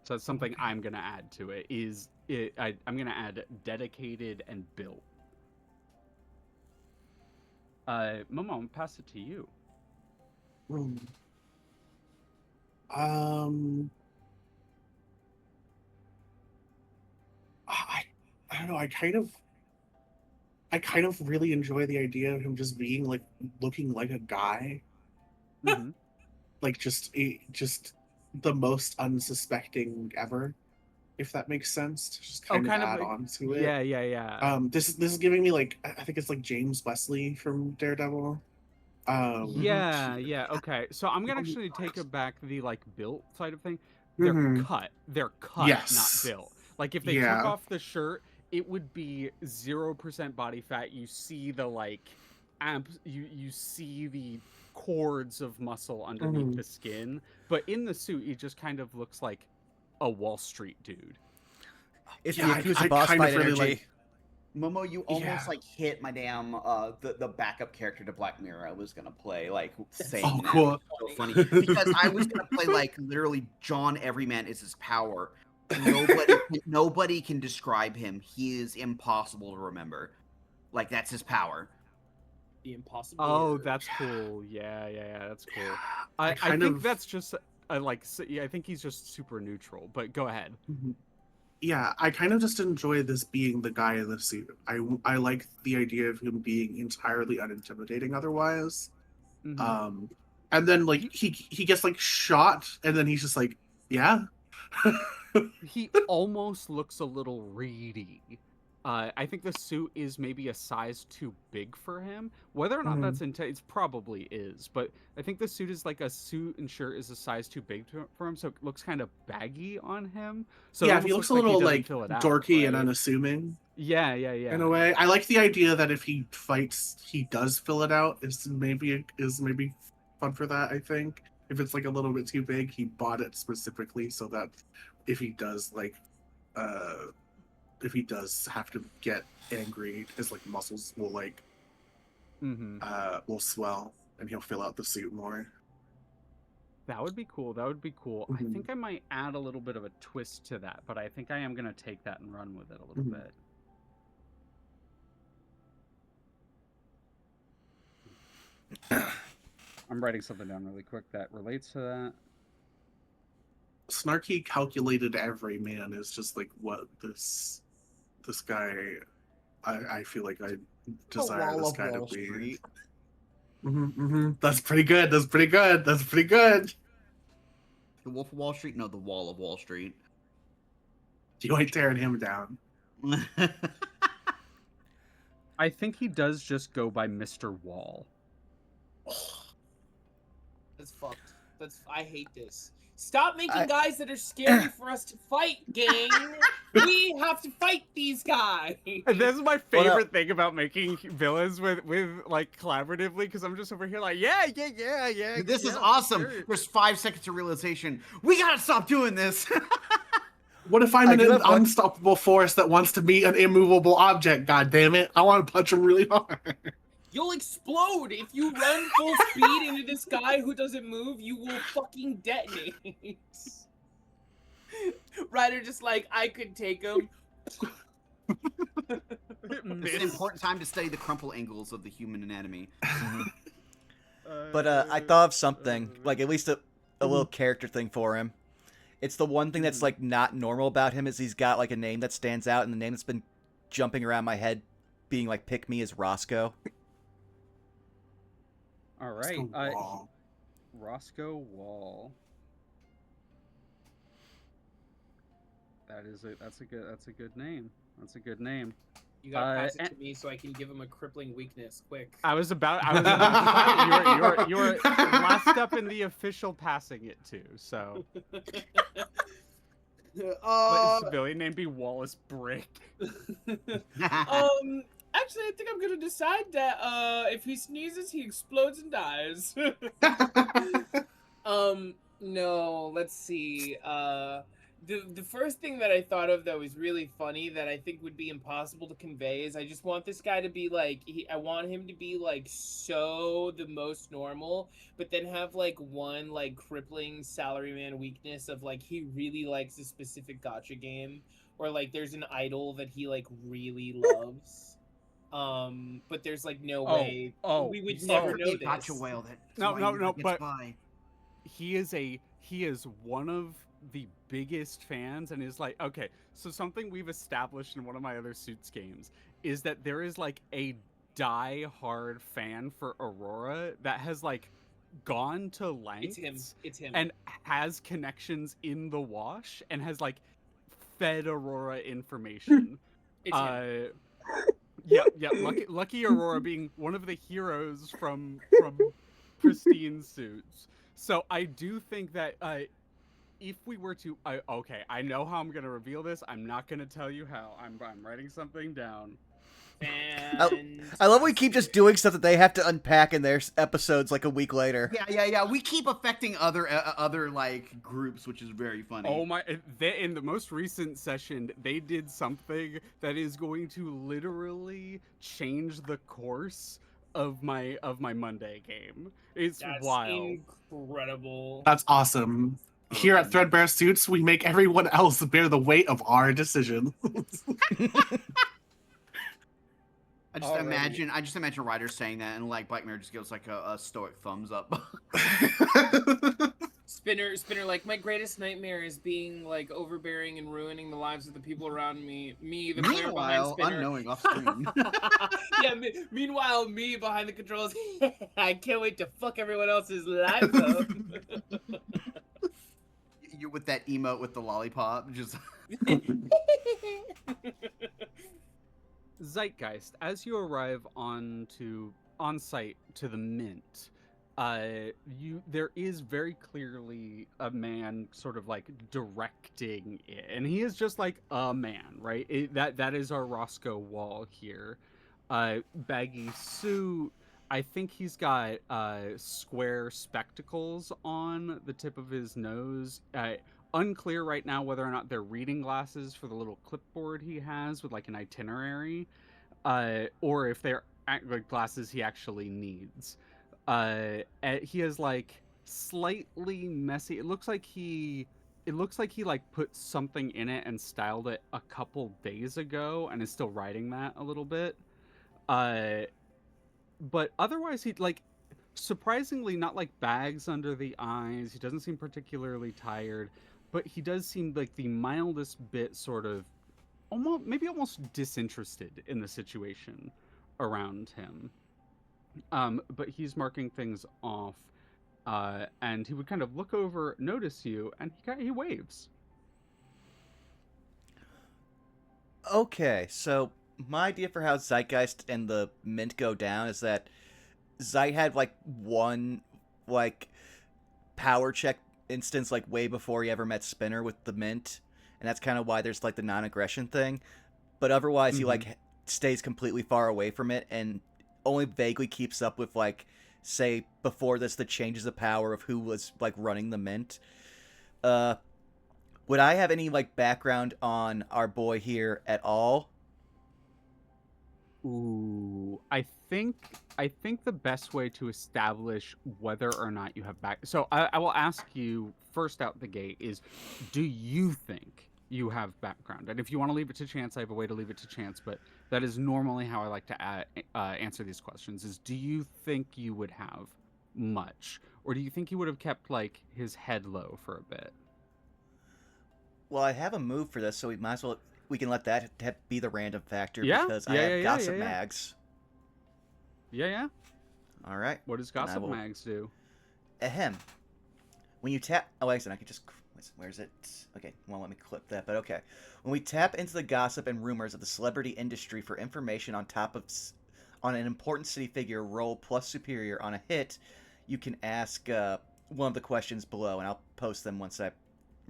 So that's something Okay. I'm gonna add to it. I'm gonna add dedicated and built. Momo, I'm pass it to you. Hmm. Um, I, I don't know. I kind of really enjoy the idea of him just being like looking like a guy, Mm-hmm. like just the most unsuspecting ever, if that makes sense. To just Oh, kind of kind of add like on to it. yeah. This is giving me like I think it's like James Wesley from Daredevil. Yeah. Okay, so I'm gonna actually take it back the like built side of thing. Mm-hmm. They're cut, not Yes. built. Like if they took Yeah. off the shirt, it would be 0% body fat. You see the like you see the cords of muscle underneath Mm-hmm. the skin, but in the suit, he just kind of looks like a Wall Street dude. it's Yeah, the I Yakuza boss kind fight of really energy. like. Momo, you Yeah. almost like hit my damn the backup character to Black Mirror I was gonna play, like saying Oh, that. cool. So funny. Because I was gonna play like literally John Everyman is his power. Nobody can describe him. He is impossible to remember. Like that's his power. The impossible. Oh, that's cool. Yeah, that's cool. Yeah, I kind think of. that's just yeah, I think he's just super neutral. But go ahead. Mhm. Yeah, I kind of just enjoy this being the guy in the suit. I like the idea of him being entirely unintimidating otherwise. Mm-hmm. Um, and then like he gets like shot, and then he's just like, yeah. He almost looks a little reedy. I think the suit is maybe a size too big for him. Whether or not Mhm. that's it probably is. But I think the suit is like a suit and shirt is a size too big for him, so it looks kind of baggy on him. So it Yeah, he almost looks looks a like he little doesn't like fill it out, dorky and right? unassuming Yeah, yeah, in yeah. a way. I like the idea that if he fights, he does fill it out. Is maybe fun for that. I think if it's like a little bit too big, he bought it specifically so that if he does uh, if he does have to get angry, his like muscles will Mm-hmm. will swell and he'll fill out the suit more. That would be cool. That would be cool. I Mhm. think I might add a little bit of a twist to that, but I think I am gonna take that and run with it a little Mhm. bit. I'm writing something down really quick that relates to that. Snarky calculated every man is just like what this guy. I feel like I The desire Wall this of guy to Wall be. Street. That's pretty good. That's pretty good. That's pretty good. The Wolf of Wall Street? No, the Wall of Wall Street. You ain't tearing him down. I think he does just go by Mr. Wall. That's fucked. I hate this. Stop making I- guys that are scary for us to fight, gang. We have to fight these guys. And this is my Well, no. favorite thing about making villains with like collaboratively, because I'm just over here like, yeah. This is yeah, awesome. sure. There's 5 seconds of realization. We gotta stop doing this. What if I'm I an do have one- unstoppable force that wants to meet an immovable object? God damn it! I want to punch him really hard. You'll explode if you run full speed into this guy who doesn't move. You will fucking detonate. Ryder just like, I could take him. It's an important time to study the crumple angles of the human anatomy. But I thought of something, like at least a little character thing for him. It's the one thing that's like not normal about him is he's got like a name that stands out, and the name that's been jumping around my head, being like pick me, is Roscoe. All Let's right, go Wall. Roscoe Wall. That's a good name. That's a good name. You gotta pass it and- to me so I can give him a crippling weakness. Quick. I was about to you were last up in the official passing it to. So let his civilian name be Wallace Brick. Actually, I think I'm gonna decide that if he sneezes, he explodes and dies. No, let's see. The first thing that I thought of that was really funny that I think would be impossible to convey is I just want this guy to be like I want him to be like so the most normal, but then have like one like crippling salaryman weakness of like he really likes a specific gacha game, or like there's an idol that he like really loves. But there's like no way we would never know this. Gotcha whale. No, but he is one of the biggest fans, and is like, okay, so something we've established in one of my other Suits games is that there is like a die-hard fan for Aurora that has like gone to lengths It's him. and has connections in the wash and has like fed Aurora information. It's him. Yeah. Lucky Aurora being one of the heroes from Pristine Suits. So I do think that if we were to, okay, I know how I'm gonna reveal this. I'm not gonna tell you how. I'm writing something down. I love we keep just doing stuff that they have to unpack in their episodes like a week later. Yeah. We keep affecting other like groups, which is very funny. Oh my! In the most recent session, they did something that is going to literally change the course of my Monday game. It's That's wild. Incredible. That's awesome. Here at Threadbare Suits, we make everyone else bear the weight of our decisions. I just imagine Ryder saying that, and like Black Mirror just gives like a stoic thumbs up. Spinner, like, my greatest nightmare is being like overbearing and ruining the lives of the people around me. Me, the player behind Meanwhile, Spinner. unknowing off screen. Yeah. Meanwhile, me behind the controls. I can't wait to fuck everyone else's life up. You're with that emote with the lollipop, just. Zeitgeist, as you arrive on site to the Mint, there is very clearly a man sort of like directing it, and he is just like a man, right? That is our Roscoe Wall here. Baggy suit. I think he's got square spectacles on the tip of his nose. Unclear right now whether or not they're reading glasses for the little clipboard he has with like an itinerary, or if they're like glasses he actually needs. He has like slightly messy. It looks like he like put something in it and styled it a couple days ago and is still writing that a little bit. Uh, but otherwise he like surprisingly not like bags under the eyes. He doesn't seem particularly tired, but he does seem like the mildest bit sort of almost disinterested in the situation around him. But he's marking things off, and he would kind of look over, notice you, and he waves. Okay, so my idea for how Zeitgeist and the Mint go down is that Zeit had like one like power check instance like way before he ever met Spinner with the Mint, and that's kind of why there's like the non-aggression thing. But otherwise, he Mm-hmm. like stays completely far away from it and only vaguely keeps up with like say before this the changes of power of who was like running the Mint. Uh, would I have any like background on our boy here at all? Ooh, I think the best way to establish whether or not you have back. So I will ask you first out the gate is, do you think you have background? And if you want to leave it to chance, I have a way to leave it to chance. But that is normally how I like to answer these questions. Is do you think you would have much, or do you think he would have kept like his head low for a bit? Well, I have a move for this, so we can let that be the random factor Yeah, because I yeah, yeah, have yeah, yeah, Gossip yeah, Mags. yeah, yeah. All right, What does and I Gossip will Mags do? ahem. When you tap, oh, wait, I can just where's it? Okay, won't let me clip that, but okay. When we tap into the gossip and rumors of the celebrity industry for information on an important city figure, roll plus superior on a hit, you can ask one of the questions below, and I'll post them once I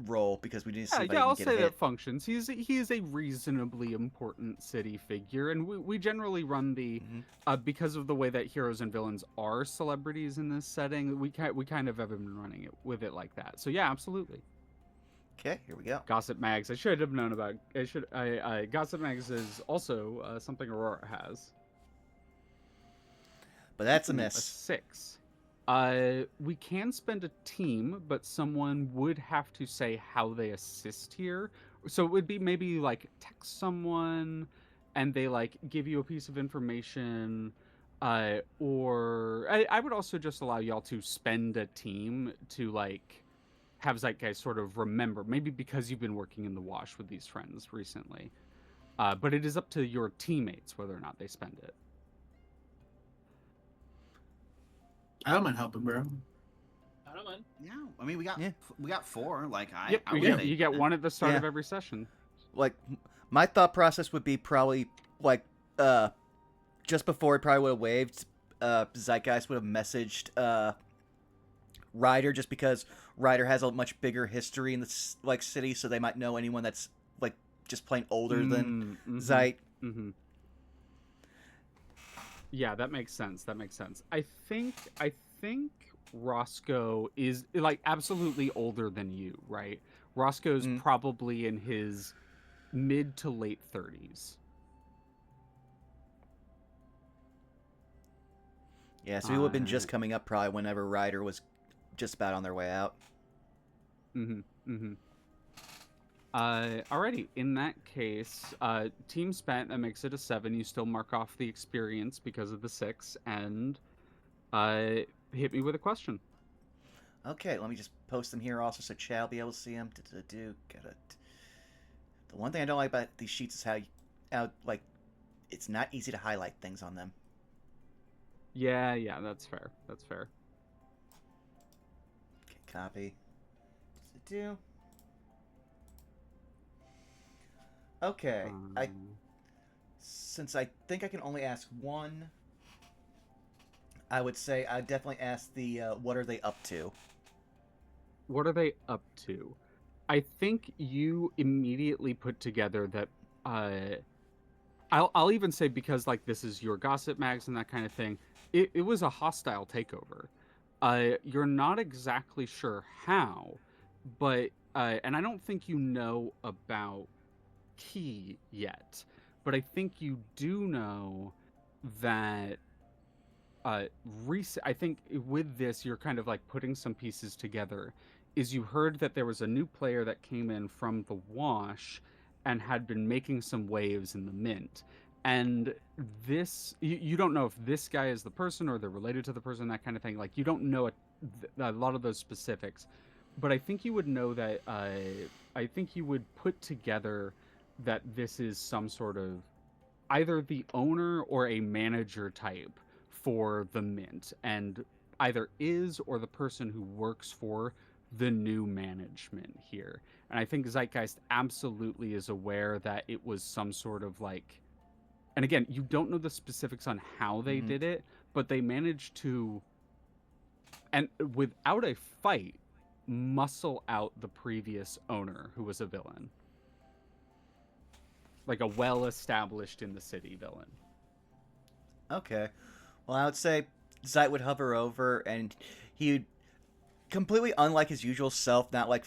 roll because we need to see Yeah, if I yeah, can I'll get a say that hit. functions. He is a reasonably important city figure, and we generally run the Hmm. because of the way that heroes and villains are celebrities in this setting. We kind of have been running it with it like that. So yeah, absolutely. Okay, here we go. Gossip Mags. I should have known about. I should. I Gossip Mags is also something Aurora has. But that's a Ooh, a miss. 6. We can spend a team, but someone would have to say how they assist here. So it would be maybe like text someone and they like give you a piece of information. Or I would also just allow y'all to spend a team to like have Zeitgeist sort of remember, maybe because you've been working in the wash with these friends recently. But it is up to your teammates whether or not they spend it. I don't mind helping, bro. I don't mind. Yeah, I mean Yeah. we got 4. Like Yep, I you would get say you get that. one at the start Yeah. of every session. Like my thought process would be probably like just before he probably would have waved, Zeitgeist would have messaged Ryder just because Ryder has a much bigger history in this like city, so they might know anyone that's like just plain older than Zeit. Mm-hmm. Yeah, that makes sense. That makes sense. I think Roscoe is like absolutely older than you, right? Roscoe's Mm. probably in his mid to late 30s. Yeah, so he would have been Uh, just coming up probably whenever Ryder was just about on their way out. mm-hmm, mm-hmm. Alrighty. In that case, team spent. That makes it a 7. You still mark off the experience because of the 6, and uh, hit me with a question. Okay, let me just post them here also so Chad will be able to see them. Got it. The one thing I don't like about these sheets is how like it's not easy to highlight things on them. Yeah, yeah, that's fair. That's fair. Okay, copy. Do. Okay, I Um, Since I think I can only ask one, I would say I'd definitely ask the what are they up to? What are they up to? I think you immediately put together that uh I'll even say, because like this is your gossip mags and that kind of thing, it was a hostile takeover. You're not exactly sure how, but and I don't think you know about Key yet, but I think you do know that I think with this you're kind of like putting some pieces together. Is you heard that there was a new player that came in from the wash and had been making some waves in the mint, and you don't know if this guy is the person or they're related to the person, that kind of thing. Like you don't know a lot of those specifics, but I think you would know that I think you would put together that this is some sort of either the owner or a manager type for the mint, and either is or the person who works for the new management here. And I think Zeitgeist absolutely is aware that it was some sort of like, and again, you don't know the specifics on how they Mm-hmm. did it, but they managed to, and without a fight, muscle out the previous owner who was a villain, like a well established in the city villain. Okay. Well, I would say Zeit would hover over and he'd completely unlike his usual self, not like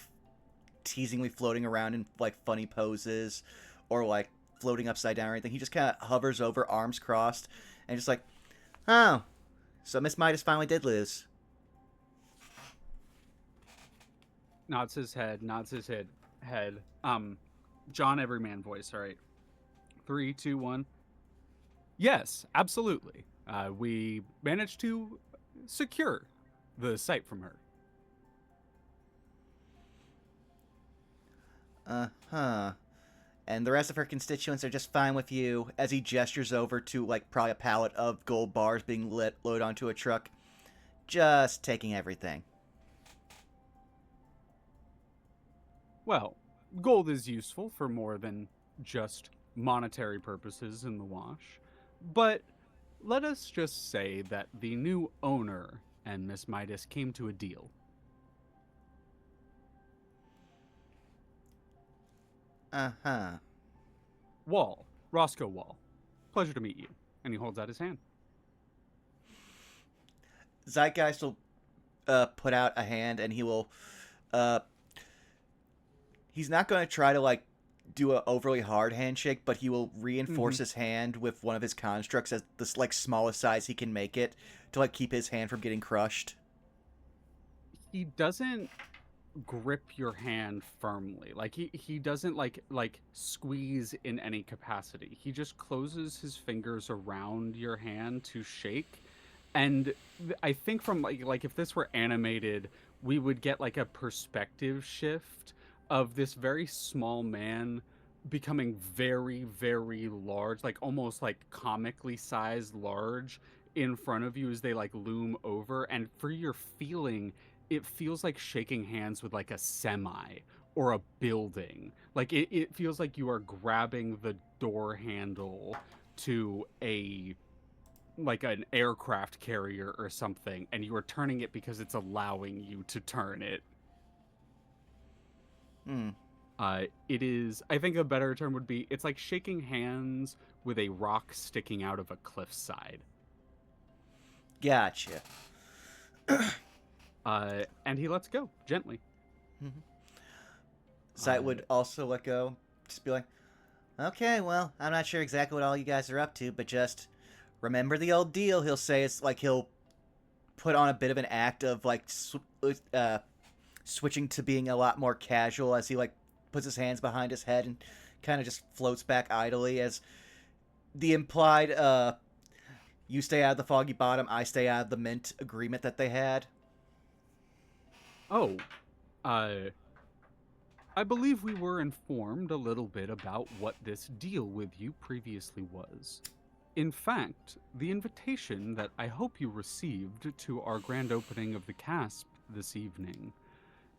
teasingly floating around in like funny poses or like floating upside down or anything. He just kind of hovers over, arms crossed, and just like, oh, so Miss Midas finally did lose. Nods his head. John Everyman voice. All right, 3, 2, 1. Yes, absolutely. We managed to secure the site from her. Huh. And the rest of her constituents are just fine with you as he gestures over to like probably a pallet of gold bars being loaded onto a truck. Just taking everything. Well, gold is useful for more than just monetary purposes in the wash, but let us just say that the new owner and Miss Midas came to a deal. Uh-huh. Wall, Roscoe Wall, pleasure to meet you. And he holds out his hand. Zeitgeist will put out a hand and he will uh, he's not going to try to like do a overly hard handshake, but he will reinforce Mm-hmm. his hand with one of his constructs as the like smallest size he can make it to like keep his hand from getting crushed. He doesn't grip your hand firmly. Like he doesn't like squeeze in any capacity. He just closes his fingers around your hand to shake. And I think from like if this were animated, we would get like a perspective shift of this very small man becoming very very large, like almost like comically sized large in front of you as they like loom over, and for your feeling it feels like shaking hands with like a semi or a building. Like it feels like you are grabbing the door handle to a like an aircraft carrier or something, and you are turning it because it's allowing you to turn it. Hmm. It is, I think a better term would be, it's like shaking hands with a rock sticking out of a cliffside. Gotcha. And he lets go gently. Mm-hmm. Sight Uh, would also let go. Just be like, okay, well, I'm not sure exactly what all you guys are up to, but just remember the old deal. He'll say it's like he'll put on a bit of an act of like switching to being a lot more casual as he like puts his hands behind his head and kind of just floats back idly as the implied you stay out of the foggy bottom, I stay out of the mint agreement that they had. oh, uh, I believe we were informed a little bit about what this deal with you previously was. In fact, the invitation that I hope you received to our grand opening of the CASP this evening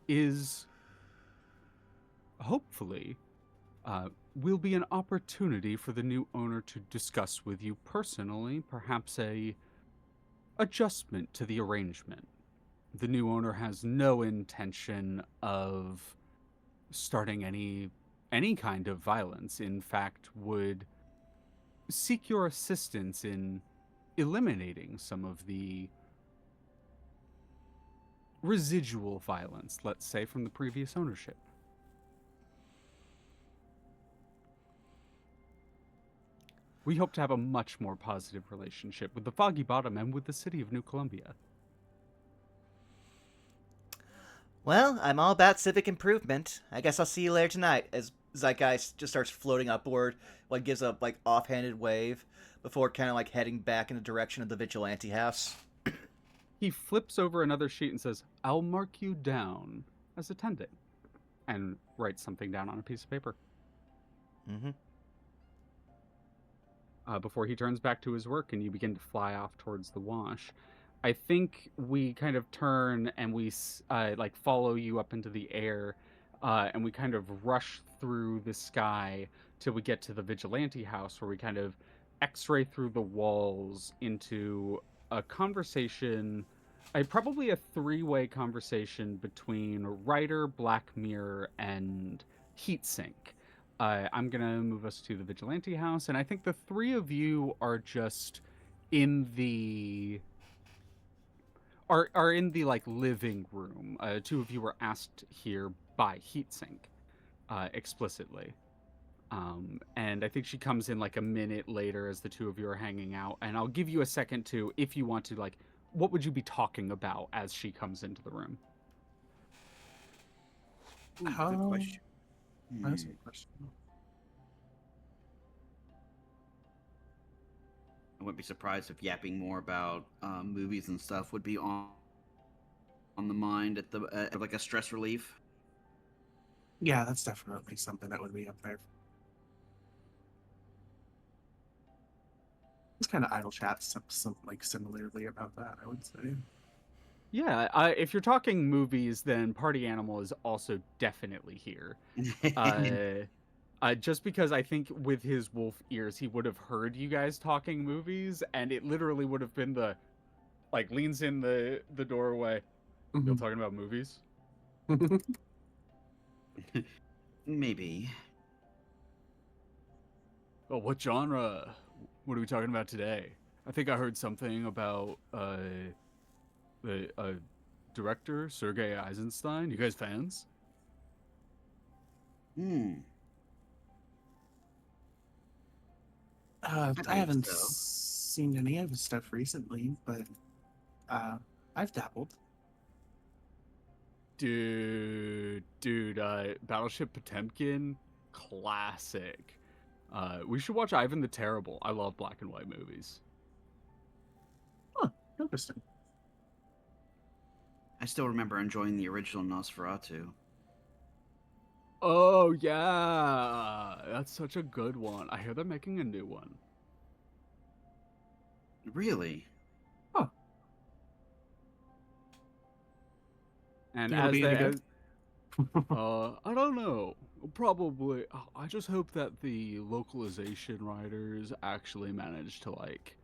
is hopefully will be an opportunity for the new owner to discuss with you personally, perhaps a adjustment to the arrangement. The new owner has no intention of starting any kind of violence. In fact, would seek your assistance in eliminating some of the residual violence, let's say, from the previous ownership. We hope to have a much more positive relationship with the Foggy Bottom and with the city of New Columbia. Well, I'm all about civic improvement. I guess I'll see you later tonight. As Zeitgeist just starts floating upward, like gives a like offhanded wave before kind of like heading back in the direction of the Vigilante House. He flips over another sheet and says, "I'll mark you down as attending," and writes something down on a piece of paper. Mm-hmm. Before he turns back to his work and you begin to fly off towards the wash. I think we kind of turn and we like follow you up into the air, and we kind of rush through the sky till we get to the Vigilante House, where we kind of X-ray through the walls into a conversation, probably a three-way conversation between Ryder, Black Mirror, and Heatsink. I'm gonna move us to the Vigilante House, and I think the three of you are just in the are in the like living room. Two of you were asked here by Heatsink explicitly, and I think she comes in like a minute later as the two of you are hanging out. And I'll give you a second to, if you want to, like, what would you be talking about as she comes into the room? Ooh, good How- question. That's a good question. I wouldn't be surprised if yapping more about movies and stuff would be on the mind at the like a stress relief. Yeah, that's definitely something that would be up there. It's kind of idle chat, some like similarly about that, I would say. Yeah, if you're talking movies, then Party Animal is also definitely here. Just because I think with his wolf ears, he would have heard you guys talking movies, and it literally would have been the, like, leans in the doorway. You're talking about movies? Maybe. Oh, what genre? What are we talking about today? I think I heard something about the director Sergei Eisenstein. You guys fans? Hmm. I think haven't so. seen any of his stuff recently, but I've dabbled. Dude, Battleship Potemkin, classic. We should watch Ivan the Terrible. I love black and white movies. Huh, interesting. I still remember enjoying the original Nosferatu. Oh yeah, that's such a good one. I hear they're making a new one. Really? And Think it'll as be any they, good? I don't know. Probably. I just hope that the localization writers actually manage to like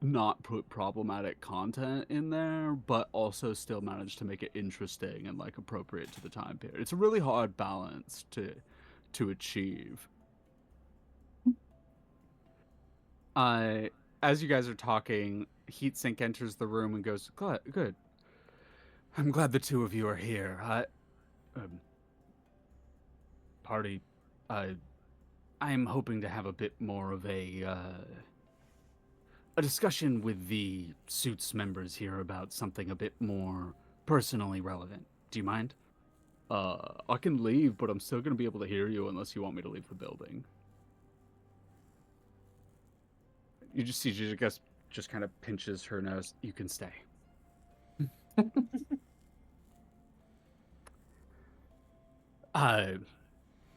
not put problematic content in there, but also still manage to make it interesting and like appropriate to the time period. It's a really hard balance to achieve. As you guys are talking, Heatsink enters the room and goes, "Good. I'm glad the two of you are here. Party, I'm hoping to have a bit more of a discussion with the Suits members here about something a bit more personally relevant. Do you mind? I can leave, but I'm still gonna be able to hear you unless you want me to leave the building." You just see, she just kind of pinches her nose. "You can stay." I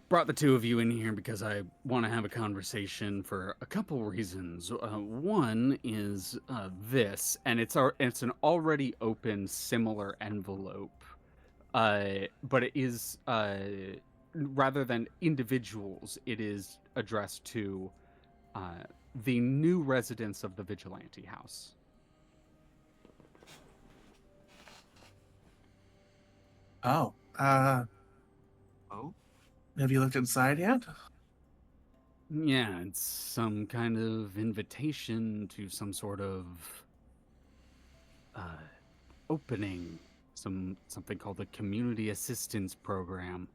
brought the two of you in here because I want to have a conversation for a couple reasons. One is this, and it's an already open similar envelope, but it is rather than individuals, it is addressed to uh, the new residents of the Vigilante House. Oh, Oh, have you looked inside yet? Yeah, it's some kind of invitation to some sort of uh, opening, something called the Community Assistance Program.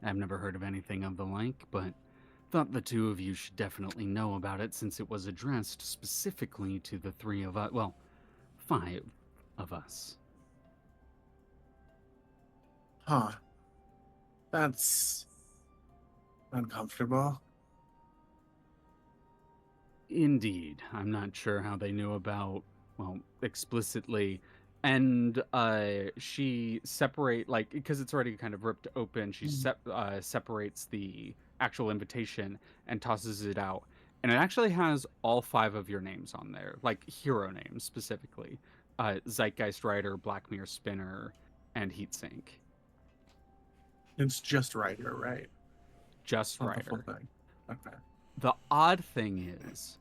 I've never heard of anything of the like, but thought the two of you should definitely know about it since it was addressed specifically to the three of us. Well, 5 of us. Huh. That's uncomfortable. Indeed. I'm not sure how they knew about, well, explicitly. And she separate, like, because it's already kind of ripped open, she Mm. separates the actual invitation and tosses it out. And it actually has all 5 of your names on there, like hero names specifically. Zeitgeist Rider, Blackmere Spinner, and Heatsink. It's just Ryder, right? Just Not the full Rider. thing. Okay. The odd thing is,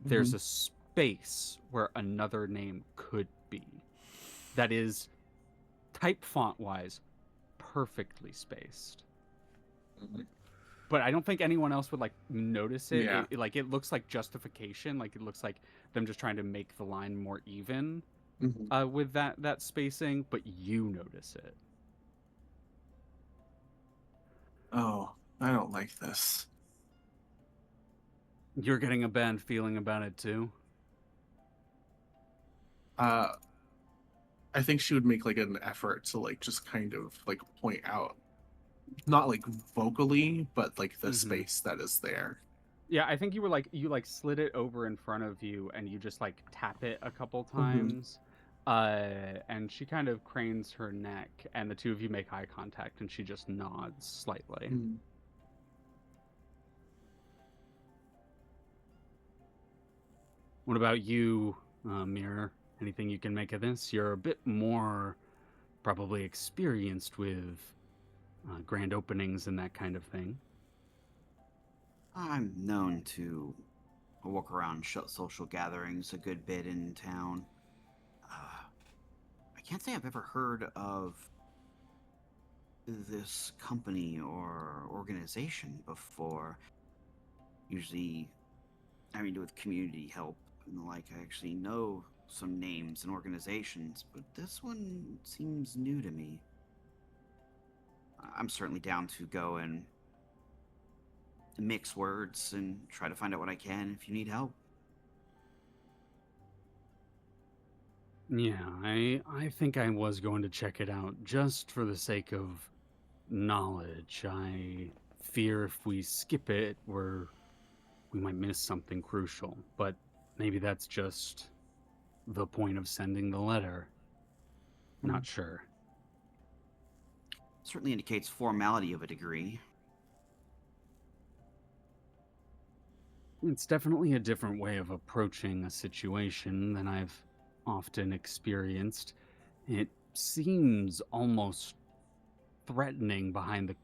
there's Mhm. a space where another name could be. That is, type font wise, perfectly spaced. But I don't think anyone else would like notice it. Yeah. It looks like justification. Like it looks like them just trying to make the line more even Mhm. with that spacing. But you notice it. Oh, I don't like this. You're getting a bad feeling about it too. Uh, I think she would make like an effort to like just kind of like point out, not like vocally, but like the Mm-hmm. space that is there. Yeah, I think you like slid it over in front of you and you just like tap it a couple Mhm. times. And she kind of cranes her neck and the two of you make eye contact and she just nods slightly. Mm. What about you, Mirror? Anything you can make of this? You're a bit more probably experienced with grand openings and that kind of thing. I'm known to walk around social gatherings a good bit in town. I can't say I've ever heard of this company or organization before. Usually, having to do with community help and the like, I actually know some names and organizations, but this one seems new to me. I'm certainly down to go and mix words and try to find out what I can if you need help. Yeah, I think I was going to check it out just for the sake of knowledge. I fear if we skip it, we might miss something crucial. But maybe that's just the point of sending the letter. Not sure. Certainly indicates formality of a degree. It's definitely a different way of approaching a situation than I've often experienced. It seems almost threatening behind the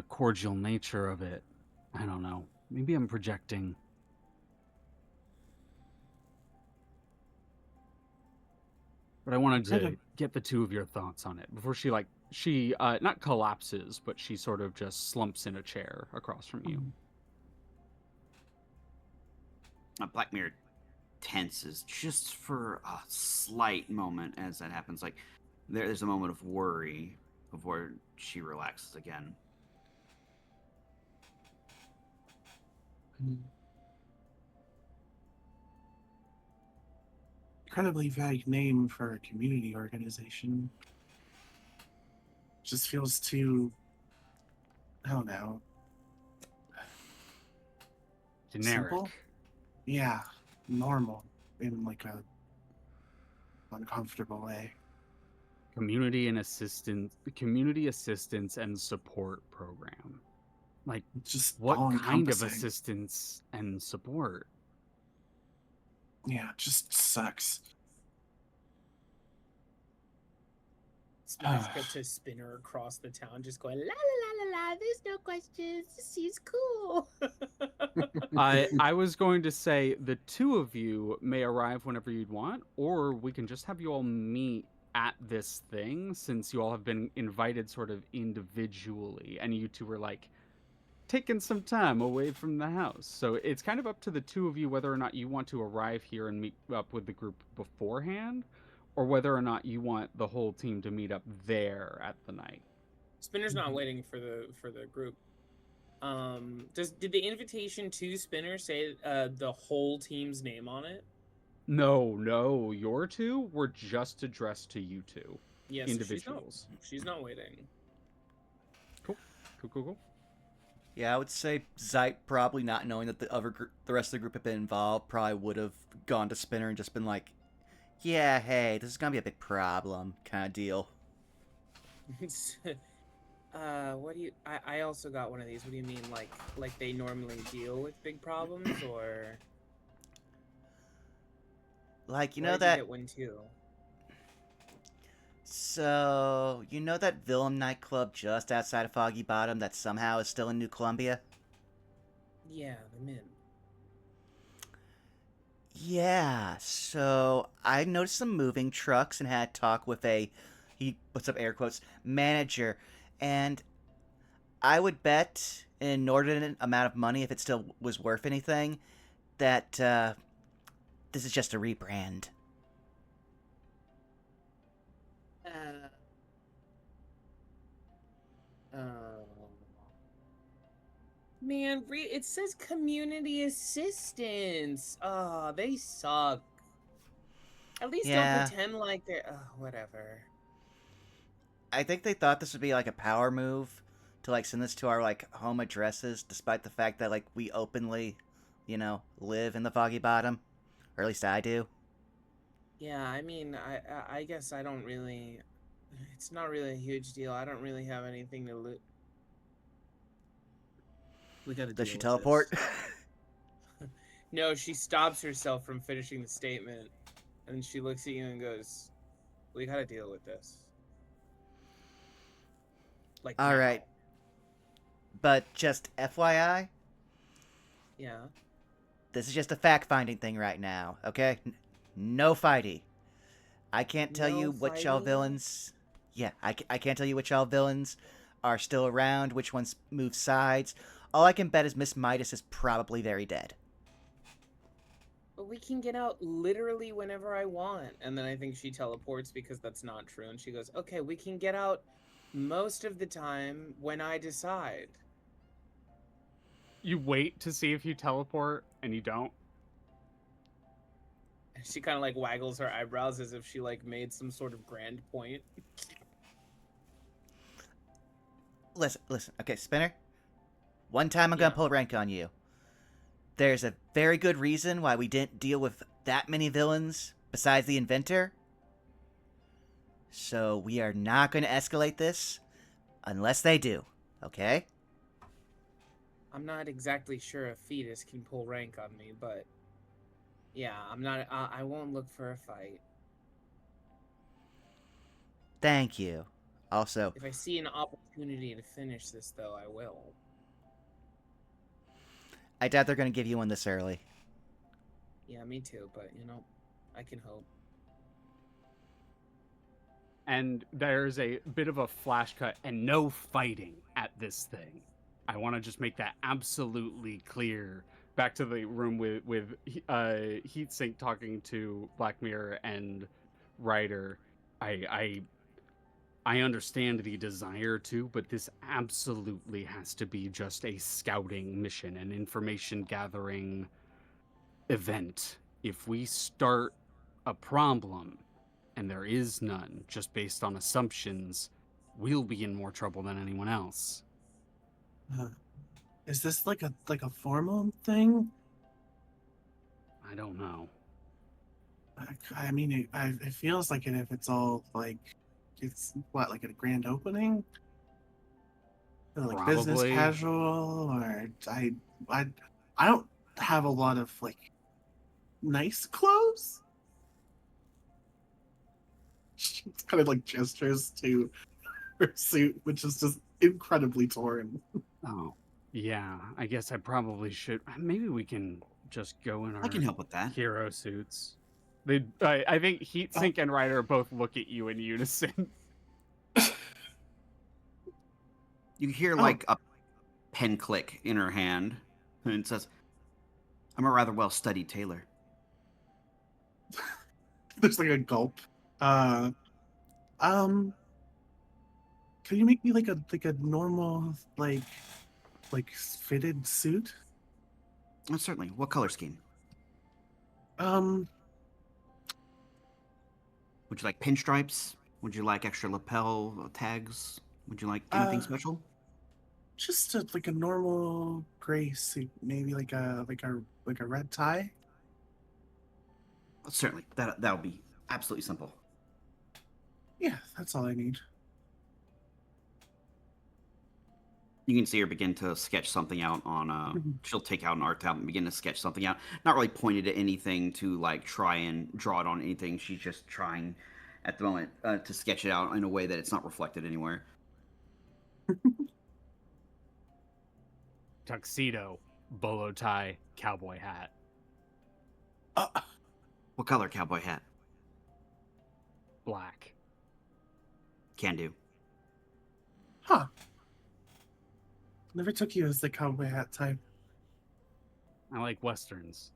cordial nature of it. I don't know. Maybe I'm projecting. But I wanted Kind of. to get the two of your thoughts on it before she not collapses, but she sort of just slumps in a chair across from you. Blackmere tenses just for a slight moment as that happens. Like there's a moment of worry before she relaxes again. Incredibly vague name for a community organization. Just feels too, I don't know, Generic. simple. Yeah, normal in like a uncomfortable way. Community assistance and support program. Like, Just what all kind of encompassing. assistance and support? Yeah, just sucks. Spinners cut to Spinner across the town, just going la la la la la. There's no questions. She's cool. I was going to say the two of you may arrive whenever you'd want, or we can just have you all meet at this thing since you all have been invited sort of individually, and you two were like taking some time away from the house. So it's kind of up to the two of you whether or not you want to arrive here and meet up with the group beforehand, or whether or not you want the whole team to meet up there at the night. Spinner's not waiting for the group. Did the invitation to Spinner say the whole team's name on it? No, your two were just addressed to you two. Yes, individuals. She's not waiting. Cool. Yeah, I would say Zeit, probably not knowing that the rest of the group had been involved, probably would have gone to Spinner and just been like, "Yeah, hey, this is gonna be a big problem," kind of deal. What do you? I also got one of these. What do you mean, like they normally deal with big problems, or Like, you why know did that. you get one too? So, you know that Villain nightclub just outside of Foggy Bottom that somehow is still in New Columbia? Yeah, the Mint. Yeah, so I noticed some moving trucks and had talk with he puts up air quotes, manager, and I would bet an inordinate amount of money, if it still was worth anything, that this is just a rebrand. Oh. Man, it says community assistance. Oh, they suck. At least Yeah. don't pretend like they're. Whatever. I think they thought this would be like a power move to like send this to our like home addresses, despite the fact that like we openly, live in the Foggy Bottom, or at least I do. Yeah, I mean, I guess I don't really. It's not really a huge deal. I don't really have anything to loot. We gotta Does deal she with teleport? this. No, she stops herself from finishing the statement, and she looks at you and goes, "We gotta deal with this." Like, All now. right. But just FYI, Yeah. this is just a fact-finding thing right now, okay? No fighty. I can't tell you No which y'all fighting? villains. Yeah, I can't tell you which y'all villains are still around, which ones move sides. All I can bet is Miss Midas is probably very dead. But we can get out literally whenever I want. And then I think she teleports because that's not true. And she goes, "Okay, we can get out most of the time when I decide." You wait to see if you teleport, and you don't. And she kind of like waggles her eyebrows as if she like made some sort of grand point. Listen. Okay, Spinner. One time I'm gonna Yeah. pull rank on you. There's a very good reason why we didn't deal with that many villains besides the inventor. So we are not going to escalate this unless they do, okay? I'm not exactly sure a fetus can pull rank on me, but yeah, I'm not. I won't look for a fight. Thank you. Also, If I see an opportunity to finish this, though, I will. I doubt they're going to give you one this early. Yeah, me too, but I can hope. And there's a bit of a flash cut and no fighting at this thing. I want to just make that absolutely clear. Back to the room with Heatsink talking to Black Mirror and Ryder. I understand the desire to, but this absolutely has to be just a scouting mission, an information gathering event. If we start a problem and there is none, just based on assumptions, we'll be in more trouble than anyone else. Is this like a formal thing? I don't know. I mean, it feels like it if it's all like it's what like a grand opening, or like business Probably. casual, or I don't have a lot of like nice clothes. kind of like gestures to her suit, which is just incredibly torn. Oh, yeah. I guess I probably should. Maybe we can just go in I can our help with that. hero suits. I think Heatsink and Ryder both look at you in unison. You hear Oh. like a pen click in her hand, and it says, "I'm a rather well-studied tailor." There's like a gulp. Uh, um, can you make me like a normal like fitted suit? Oh, certainly. What color scheme? Um, Would you like pinstripes? Would you like extra lapel tags? Would you like anything special? just like a normal gray suit, maybe like a red tie. Certainly. That'll be absolutely simple. Yeah, that's all I need. You can see her begin to sketch something out on she'll take out an art tablet and begin to sketch something out. Not really pointed at anything to like try and draw it on anything. She's just trying at the moment to sketch it out in a way that it's not reflected anywhere. Tuxedo, bolo tie, cowboy hat. What color cowboy hat? Black. Can do. Huh. Never took you as the cowboy hat type. I like westerns.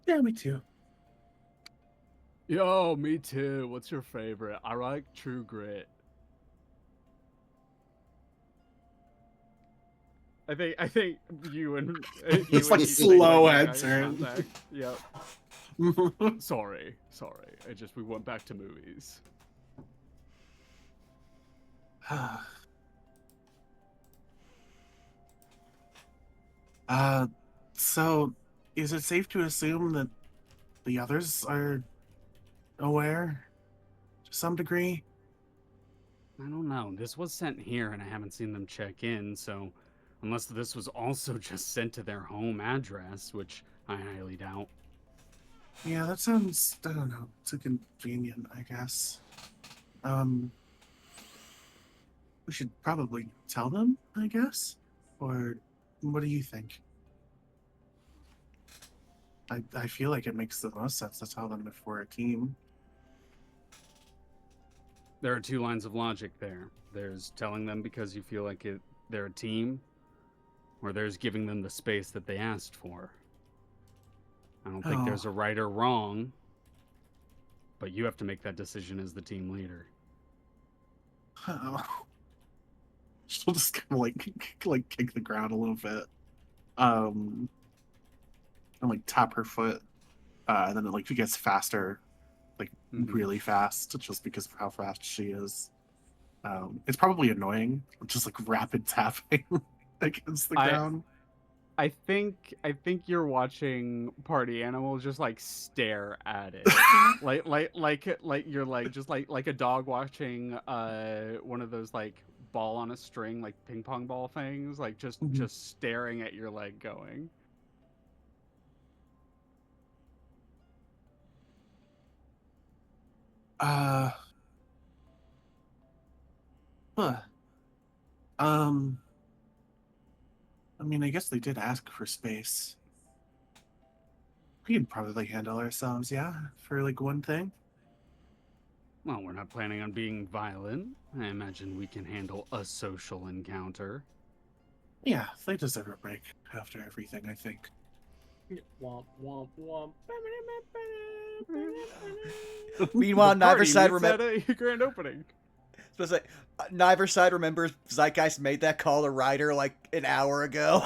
Yeah, me too. Yo, me too. What's your favorite? I like True Grit. I think you and It's you like and slow make eye answer. contact. Yep. Sorry. We went back to movies. So is it safe to assume that the others are aware to some degree? I don't know. This was sent here, and I haven't seen them check in. So, unless this was also just sent to their home address, which I highly doubt. Yeah, that sounds, I don't know, too convenient, I guess. We should probably tell them, I guess? Or what do you think? I feel like it makes the most sense to tell them if we're a team. There are two lines of logic there. There's telling them because you feel like they're a team, or there's giving them the space that they asked for. I don't think there's a right or wrong, but you have to make that decision as the team leader. Oh. She'll just kind of like kick the ground a little bit, and like tap her foot, and then it gets faster, like really fast, just because of how fast she is. It's probably annoying, just like rapid tapping against the ground. I think you're watching Party Animal just like stare at it, like you're like just like a dog watching one of those like ball on a string like ping pong ball things, like just staring at your leg going. Huh. I mean, I guess they did ask for space. We can probably handle ourselves, yeah, for like one thing. Well, we're not planning on being violent. I imagine we can handle a social encounter. Yeah, they deserve a break after everything, I think. Womp womp womp. Meanwhile, neither side remembers a grand opening. Supposed to say, neither side remembers Zeitgeist made that call to Ryder like an hour ago.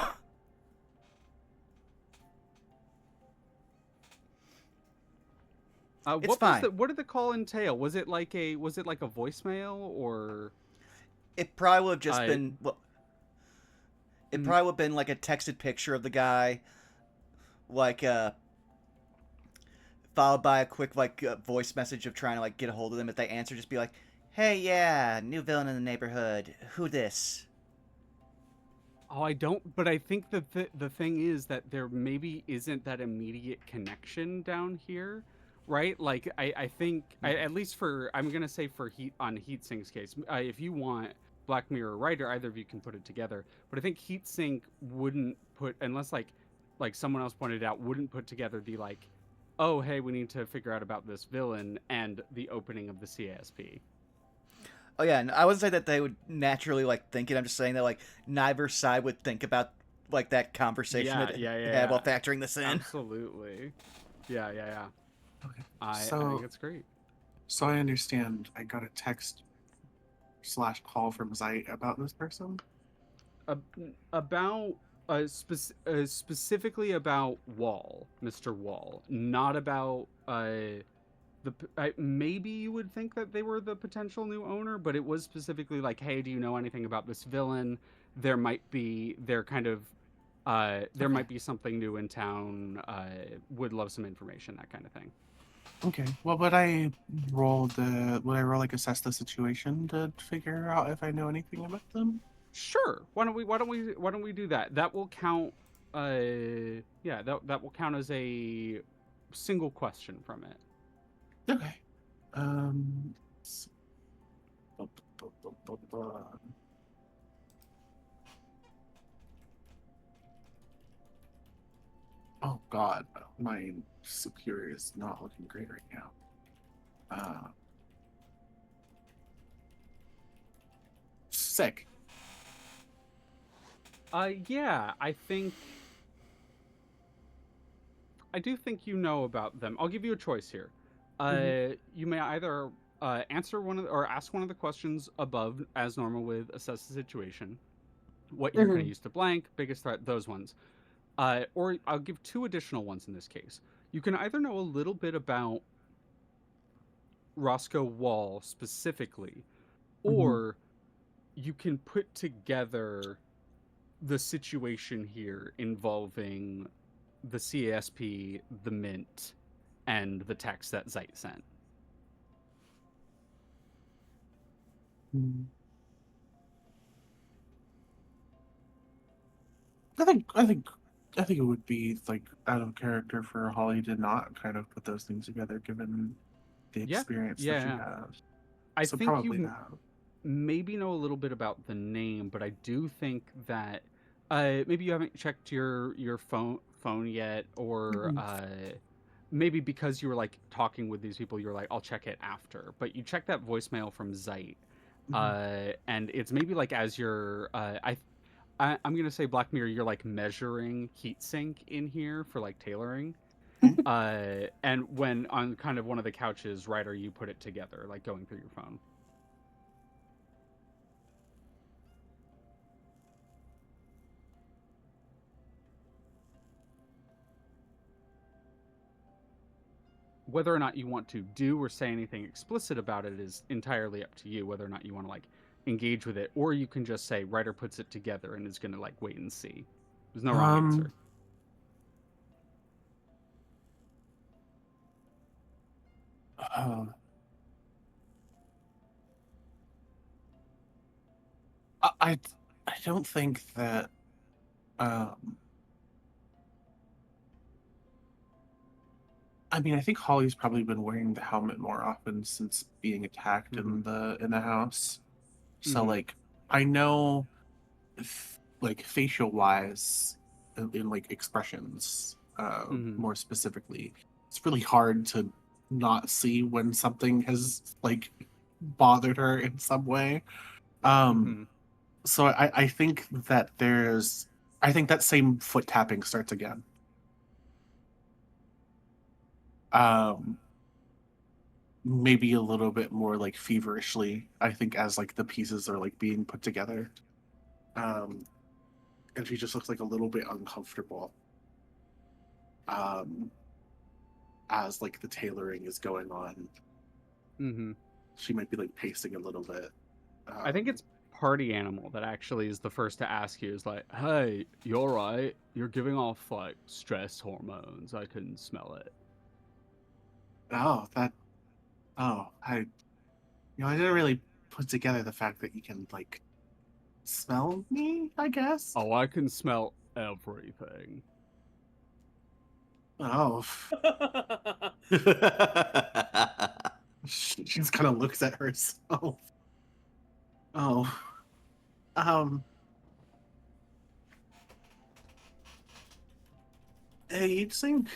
It's fine. What did the call entail? Was it like a voicemail or? It probably would have just been. Well, it probably would have been like a texted picture of the guy, like followed by a quick voice message of trying to like get a hold of them. If they answer, just be like, "Hey, yeah, new villain in the neighborhood. Who this?" Oh, I don't. But I think that the thing is that there maybe isn't that immediate connection down here. right? Like I think at least for I'm gonna say for Heatsink's case, if you want Black Mirror writer, either of you can put it together. But I think Heatsink wouldn't put unless like someone else pointed out wouldn't put together the like, oh hey we need to figure out about this villain and the opening of the CASP. Oh yeah, and I wouldn't say that they would naturally like think it. I'm just saying that like neither side would think about like that conversation Yeah, that yeah, they yeah, had while yeah. factoring this in. Absolutely. Yeah, yeah, yeah. Okay. I think it's great. So I understand. I got a text / call from Z about this person. About specifically about Wall, Mr. Wall, not about maybe you would think that they were the potential new owner, but it was specifically like, hey, do you know anything about this villain? There might be they're kind of there Okay. might be something new in town. Would love some information, that kind of thing. Okay. Well, would I roll like assess the situation to figure out if I know anything about them? Sure. Why don't we do that? That will count. Yeah, that will count as a single question from it. Okay. s- bu- bu- bu- bu- bu- Oh God, my superior is not looking great right now. Uh, Sick. Yeah, I do think you know about them. I'll give you a choice here. Mhm. You may either answer or ask one of the questions above as normal with assess the situation, what you're going to Mhm. use to blank, biggest threat, those ones. Or I'll give two additional ones in this case. You can either know a little bit about Roscoe Wall specifically, Mhm. or you can put together the situation here involving the CASP, the Mint, and the text that Zeit sent. Mhm. I think I think I think it would be like out of character for Holly to not kind of put those things together, given the Yeah, experience that yeah, she yeah. has. I So think probably you that. maybe know a little bit about the name, but I do think that maybe you haven't checked your phone yet, or Mhm. maybe because you were like talking with these people, you were like, I'll check it after. But you check that voicemail from Zeit, Mhm. and it's maybe like as you're I'm gonna say Black Mirror, you're like measuring heat sink in here for like tailoring. Mhm. And when on kind of one of the couches, right, or you put it together, like going through your phone. Whether or not you want to do or say anything explicit about it is entirely up to you. Whether or not you want to like engage with it, or you can just say writer puts it together and is gonna like wait and see. There's no wrong Um. answer. uh, I I I don't think that. Um. I mean, I think Holly's probably been wearing the helmet more often since being attacked Mm-hmm. in the house. So Mm-hmm. like, I know, like facial wise, in like expressions, Mm-hmm. more specifically, it's really hard to not see when something has like bothered her in some way. Um, Mm-hmm. so I think that I think that same foot tapping starts again. Um, Maybe a little bit more like feverishly, I think, as like the pieces are like being put together. Um, and she just looks like a little bit uncomfortable. Um, as like the tailoring is going on, Mm-hmm. she might be like pacing a little bit. I think Um, it's Party Animal that actually is the first to ask you is like, hey, you're right. You're giving off like stress hormones. I can smell it. oh, that. Oh, I didn't really put together the fact that you can like smell me. I guess. Oh, I can smell everything. Oh. She just kind of looks at herself. Oh. Um. Hey, you think,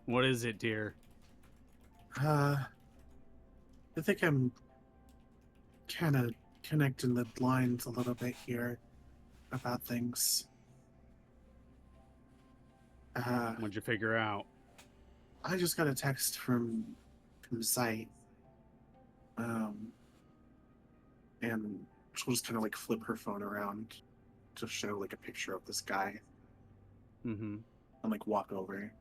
What is it, dear? uh, I think I'm kind of connecting the lines a little bit here about things. What'd you figure out? I just got a text from Sight, um, and she'll just kind of like flip her phone around to show like a picture of this guy Mm-hmm. and like walk over.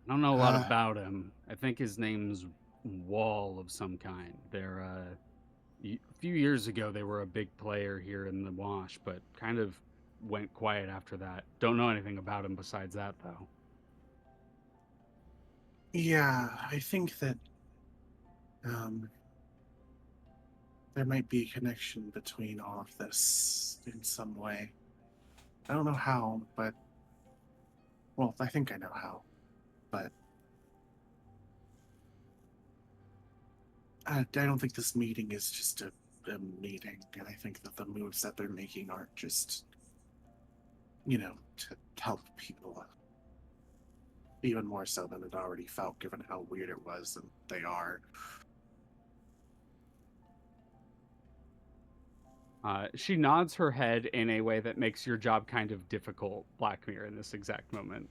I don't know a lot Uh, about him. I think his name's Wall of some kind. They're a few years ago they were a big player here in the Wash, but kind of went quiet after that. Don't know anything about him besides that though. yeah, I think that um, there might be a connection between all of this in some way. I don't know how, but well, I think I know how, but I don't think this meeting is just a meeting, and I think that the moves that they're making aren't just, to help people, even more so than it already felt, given how weird it was, and they are. She nods her head in a way that makes your job kind of difficult, Black Mirror, in this exact moment.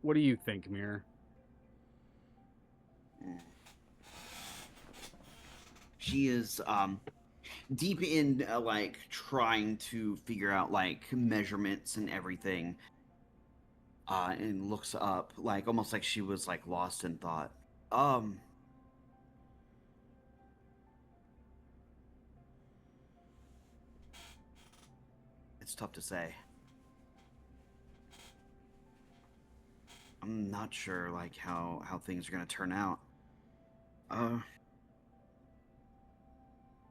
What do you think, Mirror? She is deep in like trying to figure out like measurements and everything, and looks up like almost like she was like lost in thought. Um, it's tough to say. I'm not sure like how things are gonna turn out. Uh,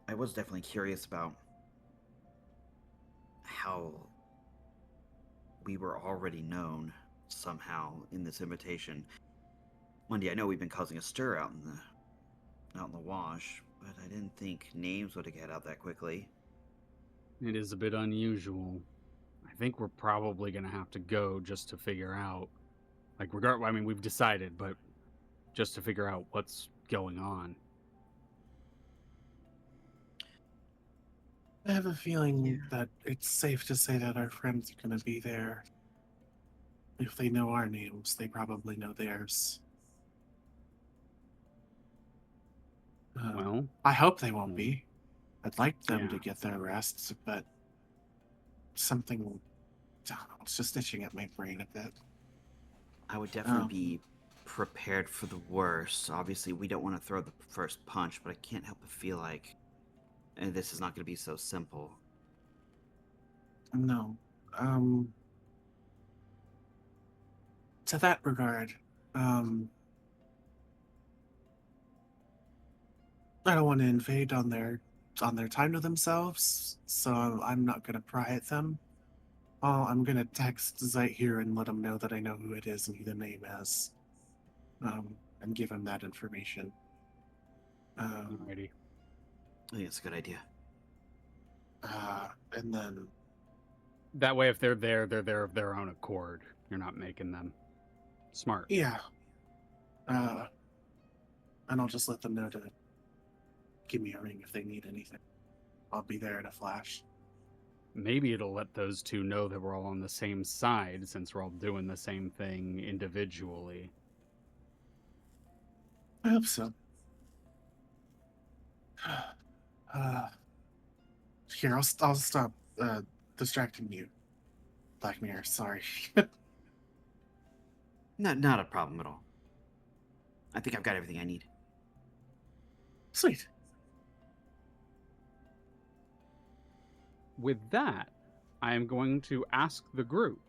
I was definitely curious about how we were already known somehow in this invitation. Monday, I know we've been causing a stir out in the wash, but I didn't think names would get out that quickly. It is a bit unusual. I think we're probably gonna have to go just to figure out, like, I mean, we've decided, but just to figure out what's going on. I have a feeling that it's safe to say that our friends are going to be there. If they know our names, they probably know theirs. Well, I hope they won't mm, be. I'd like them yeah. to get their rests, but something, I don't know, it's just itching at my brain a bit. I would definitely Um, be prepared for the worst. Obviously, we don't want to throw the first punch, but I can't help but feel like this is not going to be so simple. no. Um, to that regard, I don't want to invade on their time to themselves, so I'm not gonna pry at them. I'm gonna text Zeit here and let him know that I know who it is and who the name is, and give him that information. Um, Alrighty. I think it's a good idea. and then That way, if they're there of their own accord. You're not making them. Smart. yeah, uh, and I'll just let them know to give me a ring if they need anything. I'll be there in a flash. Maybe it'll let those two know that we're all on the same side since we're all doing the same thing individually. I hope so. Uh, Here, I'll stop distracting you, Black Mirror. Sorry. Not a problem at all. I think I've got everything I need. Sweet. With that, I am going to ask the group,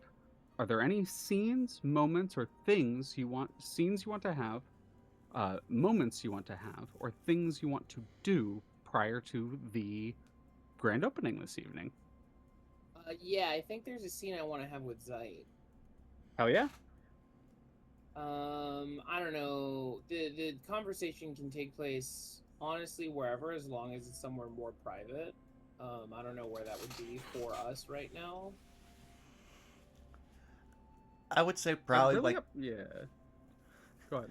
are there any scenes, moments, or scenes you want to have moments you want to have or things you want to do prior to the grand opening this evening. Yeah, I think there's a scene I want to have with Zeit. Hell yeah. I don't know. The conversation can take place honestly wherever, as long as it's somewhere more private. I don't know where that would be for us right now. I would say probably Really like up. Yeah. Go ahead.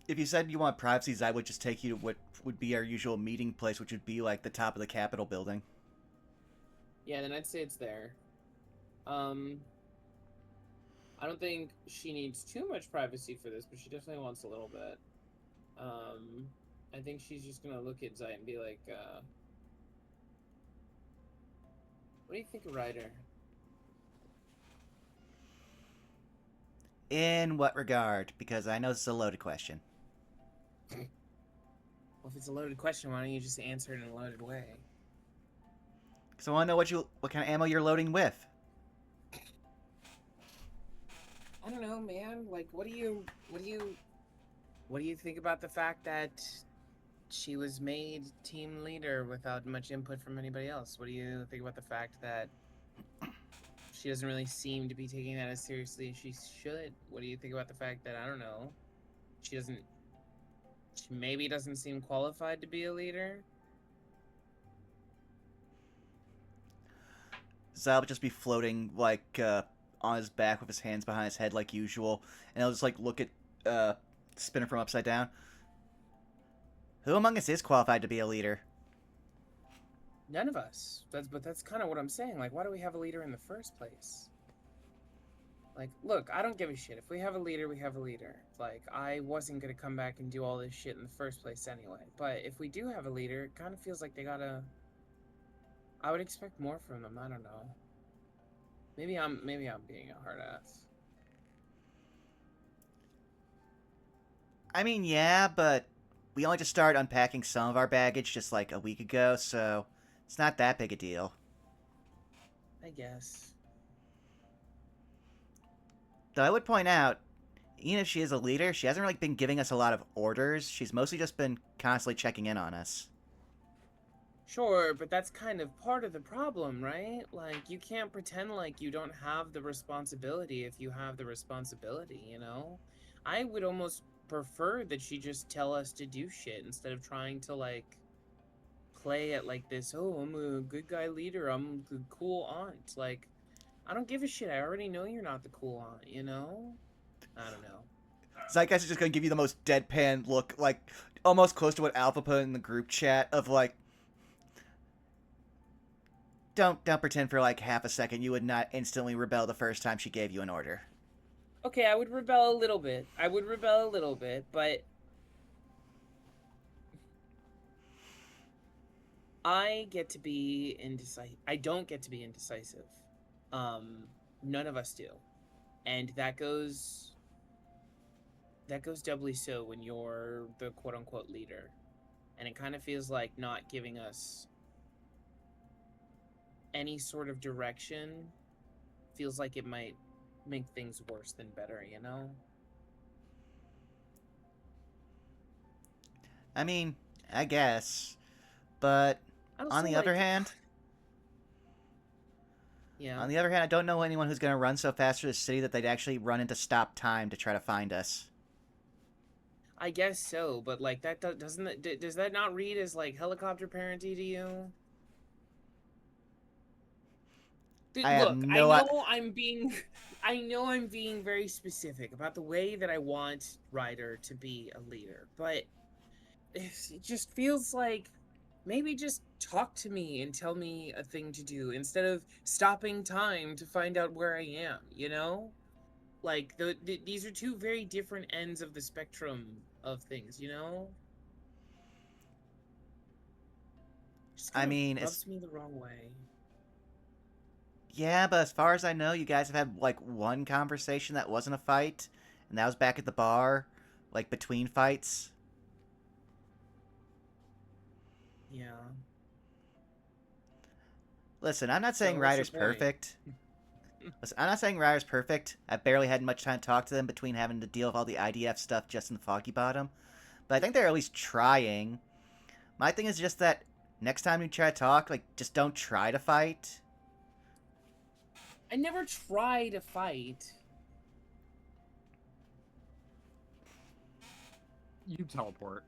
if you said you want privacy, I would just take you to what would be our usual meeting place, which would be like the top of the Capitol building. Yeah, then I'd say it's there. Um, I don't think she needs too much privacy for this, but she definitely wants a little bit. Um, I think she's just gonna look at Zeit and be like, "What do you think of Ryder?" In what regard? Because I know this is a loaded question. Well, if it's a loaded question, why don't you just answer it in a loaded way? Because I want to know what kind of ammo you're loading with. I don't know, man. Like, what do you think about the fact that she was made team leader without much input from anybody else? What do you think about the fact that she doesn't really seem to be taking that as seriously as she should? What do you think about the fact that, I don't know, she maybe doesn't seem qualified to be a leader? Zal would just be floating like on his back with his hands behind his head like usual, and he'll just like look at Spinner from upside down. Who among us is qualified to be a leader? None of us. That's kind of what I'm saying. Like, why do we have a leader in the first place? Like, look, I don't give a shit. If we have a leader, we have a leader. Like, I wasn't gonna come back and do all this shit in the first place anyway. But if we do have a leader, it kind of feels like they gotta. I would expect more from them. I don't know. Maybe I'm being a hard ass. I mean, yeah, but we only just started unpacking some of our baggage just like a week ago, so it's not that big a deal. I guess. Though I would point out, even if she is a leader, she hasn't really been giving us a lot of orders. She's mostly just been constantly checking in on us. Sure, but that's kind of part of the problem, right? Like, you can't pretend like you don't have the responsibility if you have the responsibility, you know? I would almost prefer that she just tell us to do shit instead of trying to, like, play at, like, this, oh, I'm a good guy leader, I'm the cool aunt. Like, I don't give a shit. I already know you're not the cool aunt, you know? I don't know. Zeitgeist is just gonna give you the most deadpan look, like almost close to what Alpha put in the group chat of like, don't pretend for like half a second you would not instantly rebel the first time she gave you an order. Okay, I would rebel a little bit. But I get to be indecisive. I don't get to be indecisive. None of us do. And that goes doubly so when you're the quote unquote leader. And it kind of feels like not giving us any sort of direction feels like it might make things worse than better, you know? I mean, I guess, but on the other hand, yeah. on the other hand, I don't know anyone who's gonna run so fast through the city that they'd actually run into stop time to try to find us. I guess so, but like that does that not read as like helicopter parenting to you? I have Look, no I know I'm being very specific about the way that I want Ryder to be a leader, but it just feels like maybe just talk to me and tell me a thing to do instead of stopping time to find out where I am, you know? Like these are two very different ends of the spectrum of things, you know? Just I kind of mean, rubs me the wrong way. yeah, but as far as I know, you guys have had like one conversation that wasn't a fight, and that was back at the bar, like between fights. Yeah. Listen, I'm not saying So what's your Ryder's point? perfect. Listen, I'm not saying Ryder's perfect. I barely had much time to talk to them between having to deal with all the IDF stuff just in the Foggy Bottom. But I think they're at least trying. My thing is just that next time you try to talk, like, just don't try to fight. I never try to fight. You teleport.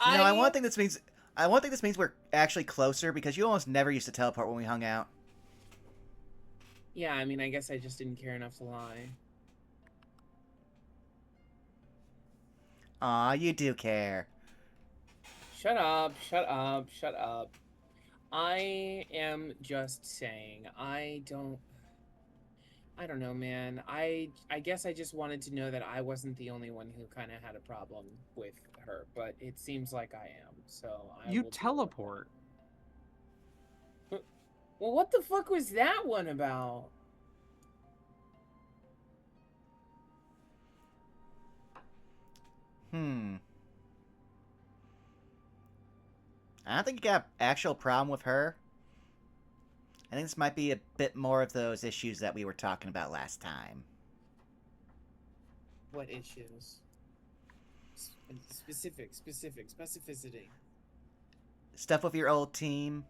You know, I want to think this means. I want to think this means we're actually closer because you almost never used to teleport when we hung out. Yeah, I mean, I guess I just didn't care enough to lie. Aw, you do care. Shut up, shut up, shut up. I am just saying, I don't know, man. I guess I just wanted to know that I wasn't the only one who kind of had a problem with her, but it seems like I am. So I You will deal with teleport. that. Well, what the fuck was that one about? I don't think you got an actual problem with her. I think this might be a bit more of those issues that we were talking about last time. What issues? Specificity. Stuff with your old team,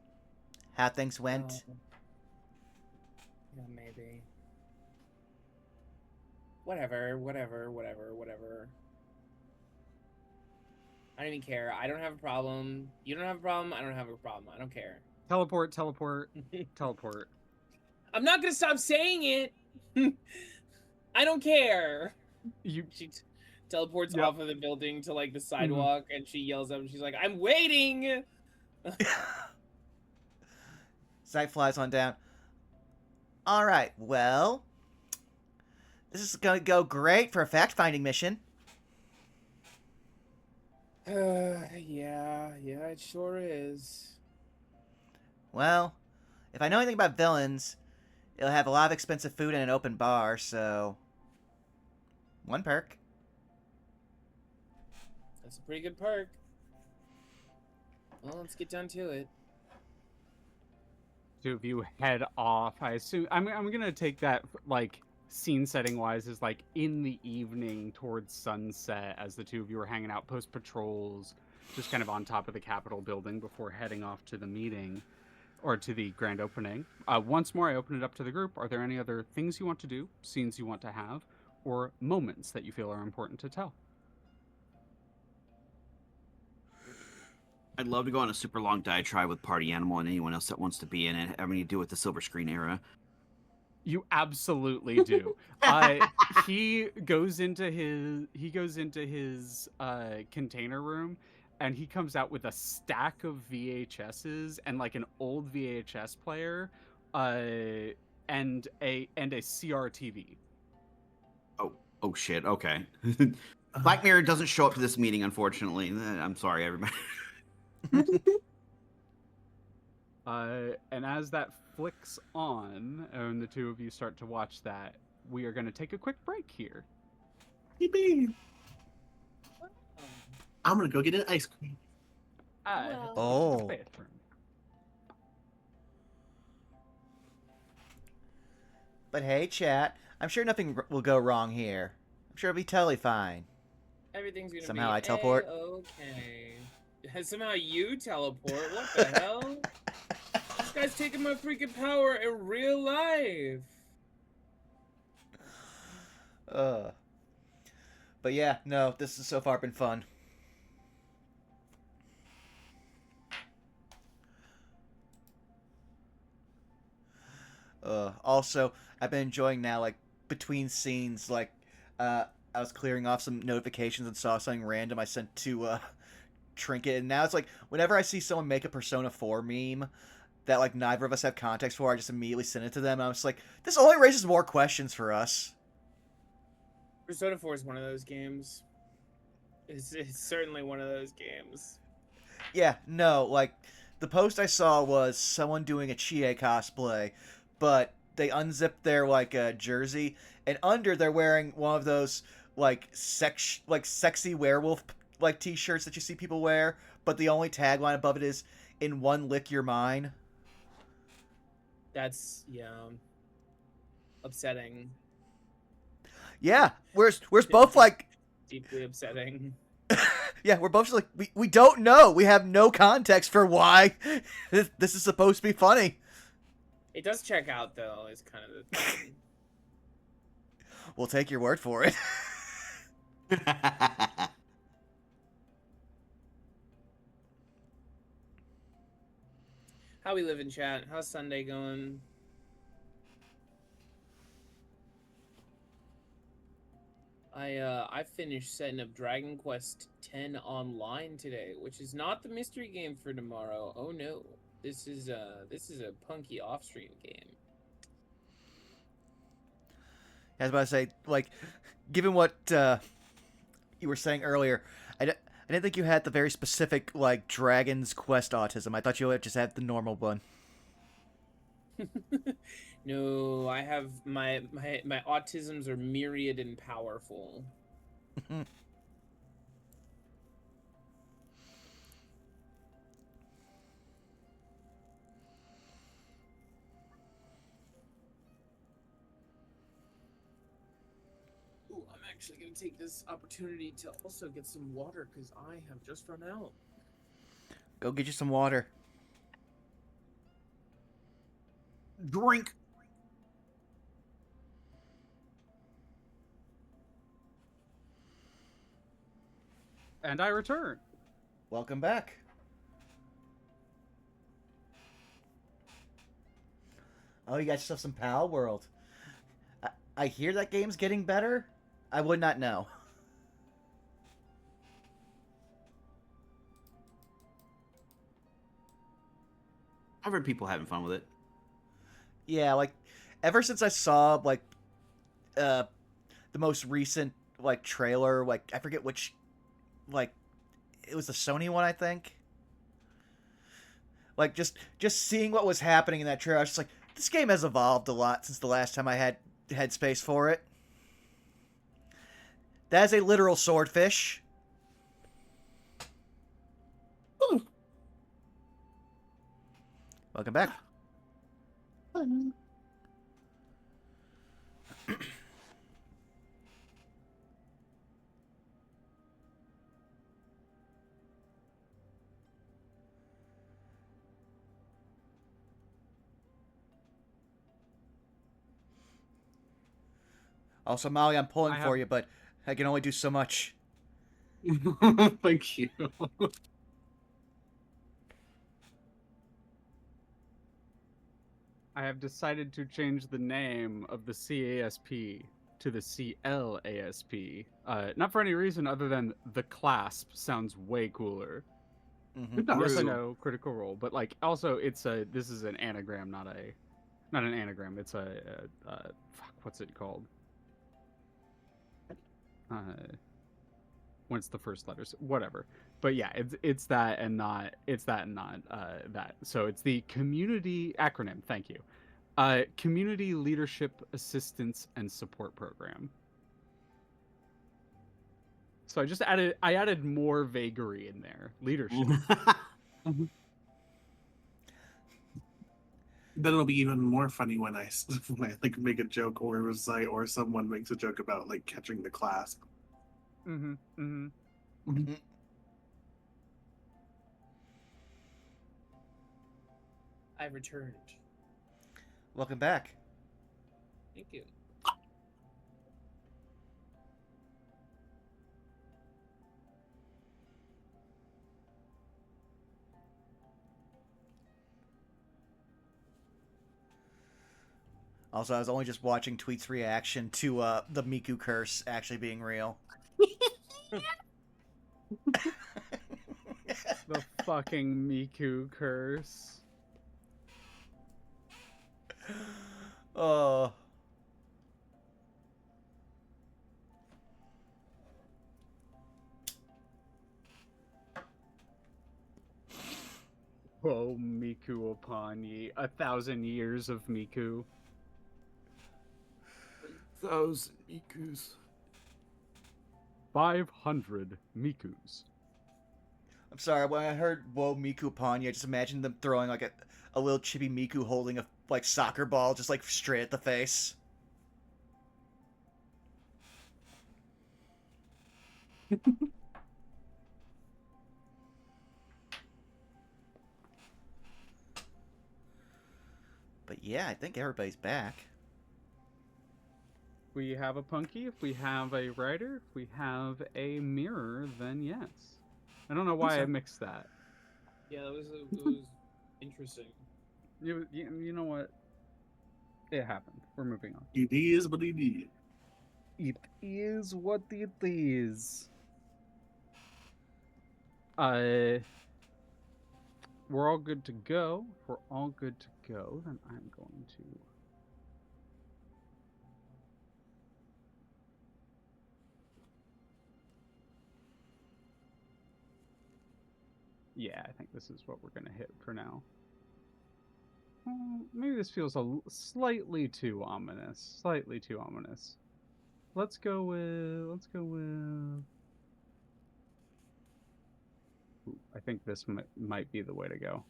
how things went. Yeah, maybe. Whatever. I don't even care. I don't have a problem. You don't have a problem. I don't have a problem. I don't care. Teleport, teleport, teleport. I'm not gonna stop saying it. I don't care. She teleports off of the building to like the sidewalk, and she yells up, and she's like, "I'm waiting." Sight flies on down. All right, well, this is gonna go great for a fact-finding mission. Yeah, it sure is. Well, if I know anything about villains, it'll have a lot of expensive food and an open bar, so one perk. That's a pretty good perk. Well, let's get down to it. Two of you head off. I assume I'm gonna take that like scene setting wise is like in the evening towards sunset as the two of you are hanging out post patrols, just kind of on top of the Capitol building before heading off to the meeting or to the grand opening. Once more, I open it up to the group. Are there any other things you want to do, scenes you want to have, or moments that you feel are important to tell? I'd love to go on a super long diatribe with Party Animal and anyone else that wants to be in it, having to do with the silver screen era. You absolutely do. He goes into his container room, and he comes out with a stack of VHSs and like an old VHS player, and a CRTV. Oh shit. Okay. Black Mirror doesn't show up to this meeting, unfortunately. I'm sorry, everybody. And as that flicks on, and the two of you start to watch that, we are going to take a quick break here. Yippee. I'm gonna go get an ice cream. Oh. Bathroom. But hey, chat, I'm sure nothing will go wrong here. I'm sure it'll be totally fine. Everything's gonna Somehow be I teleport. okay. Somehow you teleport. What the hell? This guy's taking my freaking power in real life. But yeah, no, this has so far been fun. Also, I've been enjoying now, like, between scenes, like, I was clearing off some notifications and saw something random I sent to, Trinket, and now it's like, whenever I see someone make a Persona 4 meme that, like, neither of us have context for, I just immediately send it to them, and I'm just like, this only raises more questions for us. Persona 4 is one of those games. It's certainly one of those games. Yeah, no, like, the post I saw was someone doing a Chie cosplay, but they unzipped their, like, jersey, and under they're wearing one of those, like, sexy werewolf, like, t-shirts that you see people wear, but the only tagline above it is, in one lick your mine. That's upsetting. Yeah, we're both Just like, deeply upsetting. yeah, we're both just like we don't know. We have no context for why this is supposed to be funny. It does check out though. Is kind of the thing. We'll take your word for it. How we live in chat? How's Sunday going? I finished setting up Dragon Quest X online today, which is not the mystery game for tomorrow. Oh no, this is a punky off-stream game. I was about to say, like, given what you were saying earlier, I didn't think you had the very specific like Dragon's Quest autism. I thought you just had the normal one. No, I have my autisms are myriad and powerful. Ooh, I'm actually gonna take this opportunity to also get some water because I have just run out. Go get you some water. Drink. And I return. Welcome back. Oh, you got yourself some Pal World. I hear that game's getting better. I would not know. I've heard people having fun with it. Yeah, like ever since I saw like the most recent like trailer, like I forget which, like it was the Sony one, I think. Like just seeing what was happening in that trailer, I was just like, this game has evolved a lot since the last time I had headspace for it. That is a literal swordfish. Ooh. Welcome back. Also, Molly, I'm pulling for you, but I can only do so much. Thank you. I have decided to change the name of the CASP to the CLASP. Not for any reason other than the clasp sounds way cooler. Mm-hmm. Yes, I True. know, Critical Role, but like also this is an anagram, not an anagram. It's fuck, what's it called? When it's the first letters, whatever. But yeah, it's that and not that. So it's the community acronym. Thank you. Community Leadership Assistance and Support Program. So I added more vagary in there. Leadership. Then it'll be even more funny when I like make a joke or recite or someone makes a joke about like catching the clasp. Mm-hmm. Mm-hmm. Mm-hmm. I returned. Welcome back. Thank you. Also, I was only just watching Tweet's reaction to the Miku curse actually being real. The fucking Miku curse. Oh. Oh, Miku upon ye. 1,000 years of Miku. 1,000 Mikus. 500 Mikus. I'm sorry, when I heard "Whoa Miku Panya," I just imagined them throwing like a little chibi Miku holding a like soccer ball just like straight at the face. But yeah, I think everybody's back. If we have a punky, if we have a rider, if we have a mirror, then yes. I don't know why I mixed that. Yeah, it was interesting. You know what? It happened. We're moving on. It is what it is. It is what it is. We're all good to go. If we're all good to go, then I'm going to. Yeah, I think this is what we're gonna hit for now. Maybe this feels slightly too ominous. Slightly too ominous. Let's go with. Ooh, I think this might be the way to go.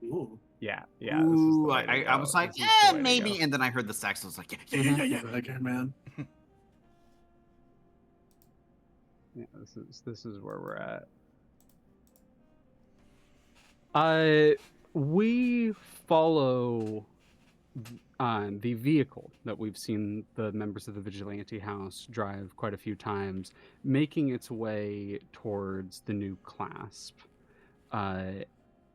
Ooh. Yeah. Ooh, This is the way to I go. was like, This is the way to maybe, go. and then I heard the sax. I was like, Yeah. Okay, man. Yeah, this is where we're at. We follow the vehicle that we've seen the members of the Vigilante House drive quite a few times, making its way towards the new clasp.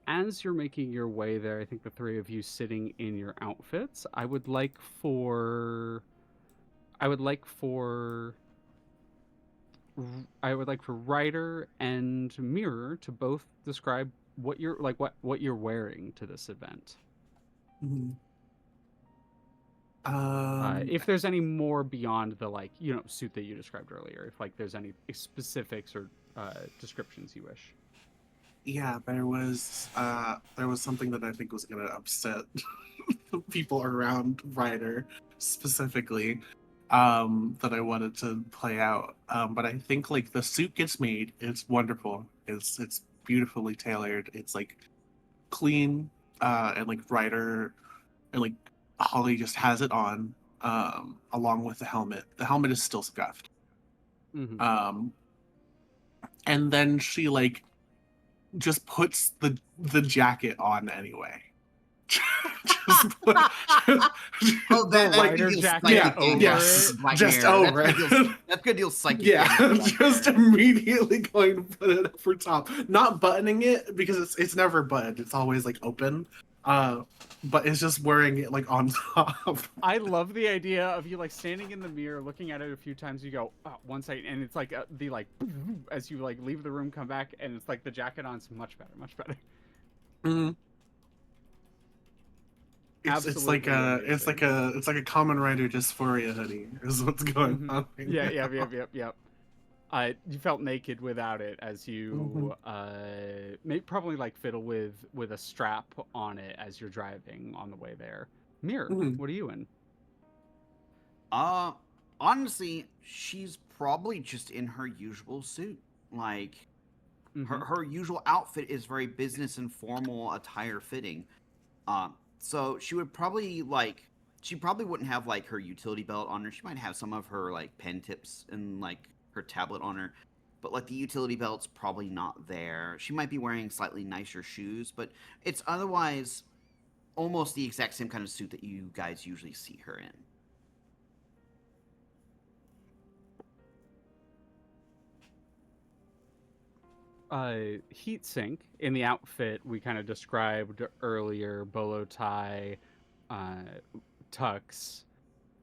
As you're making your way there, I think the three of you sitting in your outfits, I would like for Ryder and Mirror to both describe what you're like what you're wearing to this event. Mhm. If there's any more beyond the suit that you described earlier, if like there's any specifics or descriptions you wish. Yeah, there was something that I think was gonna upset the people around Ryder specifically, that I wanted to play out. But I think like the suit gets made, it's wonderful. It's beautifully tailored. It's like clean, and like Ryder and like Holly just has it on, along with the helmet. The helmet is still scuffed. Mm-hmm. And then she like just puts the jacket on anyway. just put, oh, that Rider good deal jacket psychic over damage. it? Black Just Mirror. over it. That's good deal psychic Yeah, damage. just immediately going to put it over top, not buttoning it because it's never buttoned. It's always like open. But it's just wearing it like on top. I love the idea of you like standing in the mirror, looking at it a few times. You go, oh, one second, and it's like the like as you like leave the room, come back, and it's like the jacket on. It's much better, much better. Mm-hmm. It's like a Common Rider Dysphoria hoodie is what's going on. Right Yep. You felt naked without it as you probably like fiddle with a strap on it as you're driving on the way there. Mirror, what are you in? Honestly, she's probably just in her usual suit. Like her usual outfit is very business and formal attire fitting. So she would probably she probably wouldn't have like her utility belt on her. She might have some of her like pen tips and like her tablet on her, but like the utility belt's probably not there. She might be wearing slightly nicer shoes, but it's otherwise almost the exact same kind of suit that you guys usually see her in. Heat sink in the outfit we kind of described earlier, bolo tie, tux,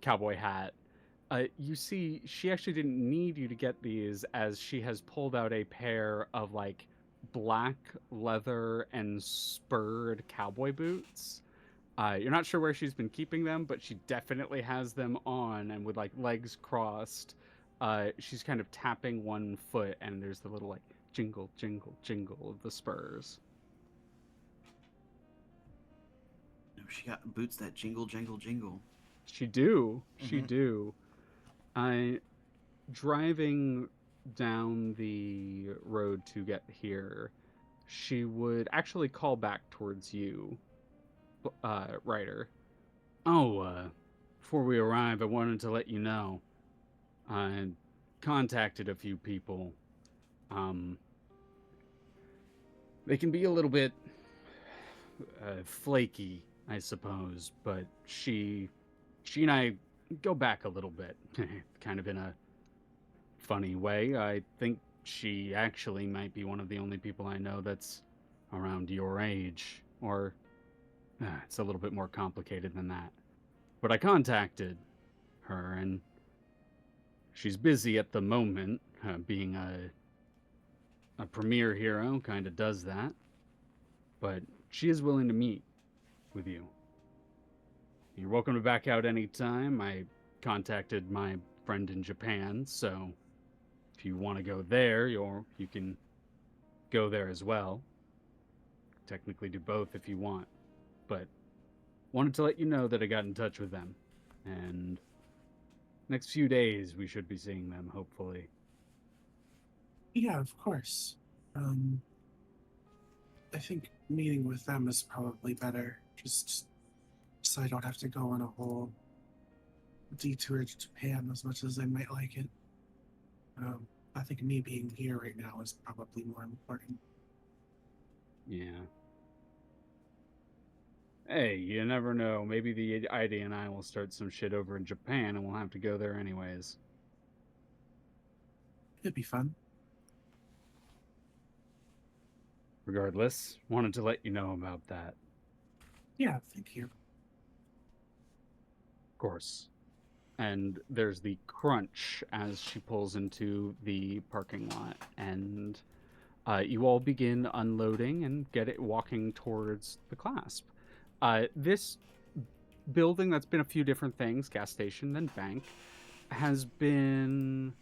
cowboy hat. You see, she actually didn't need you to get these as she has pulled out a pair of like black leather and spurred cowboy boots. You're not sure where she's been keeping them, but she definitely has them on and with like legs crossed. she's kind of tapping one foot, and there's the little like jingle, jingle, jingle of the spurs. No, she got boots that jingle, jangle, jingle. She do, she Mm-hmm. do. I driving down the road to get here. She would actually call back towards you, Ryder. Oh, before we arrive, I wanted to let you know I contacted a few people. Um, they can be a little bit flaky, I suppose, but she and I go back a little bit, kind of in a funny way. I think she actually might be one of the only people I know that's around your age, or it's a little bit more complicated than that. But I contacted her, and she's busy at the moment, being a premier hero kind of does that, but she is willing to meet with you. You're welcome to back out anytime. I contacted my friend in Japan, so if you want to go there, you can go there as well. Technically do both if you want, but wanted to let you know that I got in touch with them, and next few days we should be seeing them, hopefully. Yeah, of course. I think meeting with them is probably better, just so I don't have to go on a whole detour to Japan as much as I might like it. I think me being here right now is probably more important. Yeah. Hey, you never know. Maybe the ID and I will start some shit over in Japan, and we'll have to go there anyways. It'd be fun. Regardless, wanted to let you know about that. Yeah, thank you. Of course. And there's the crunch as she pulls into the parking lot, and you all begin unloading and get it walking towards the clasp. This building that's been a few different things, gas station, then bank, has been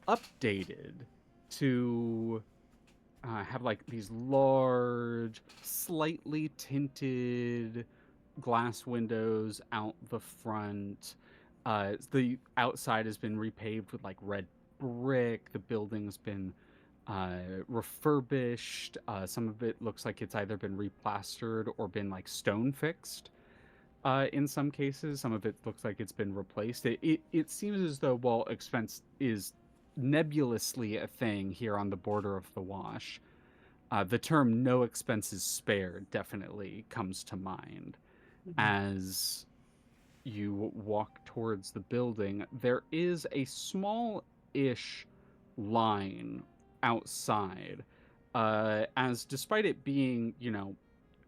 updated to have like these large, slightly tinted glass windows out the front. The outside has been repaved with like red brick. The building's been refurbished. Some of it looks like it's either been replastered or been like stone fixed. In some cases, some of it looks like it's been replaced. It seems as though while expense is nebulously a thing here on the border of the wash, the term "no expenses spared" definitely comes to mind as you walk towards the building. There is a small-ish line outside, as despite it being,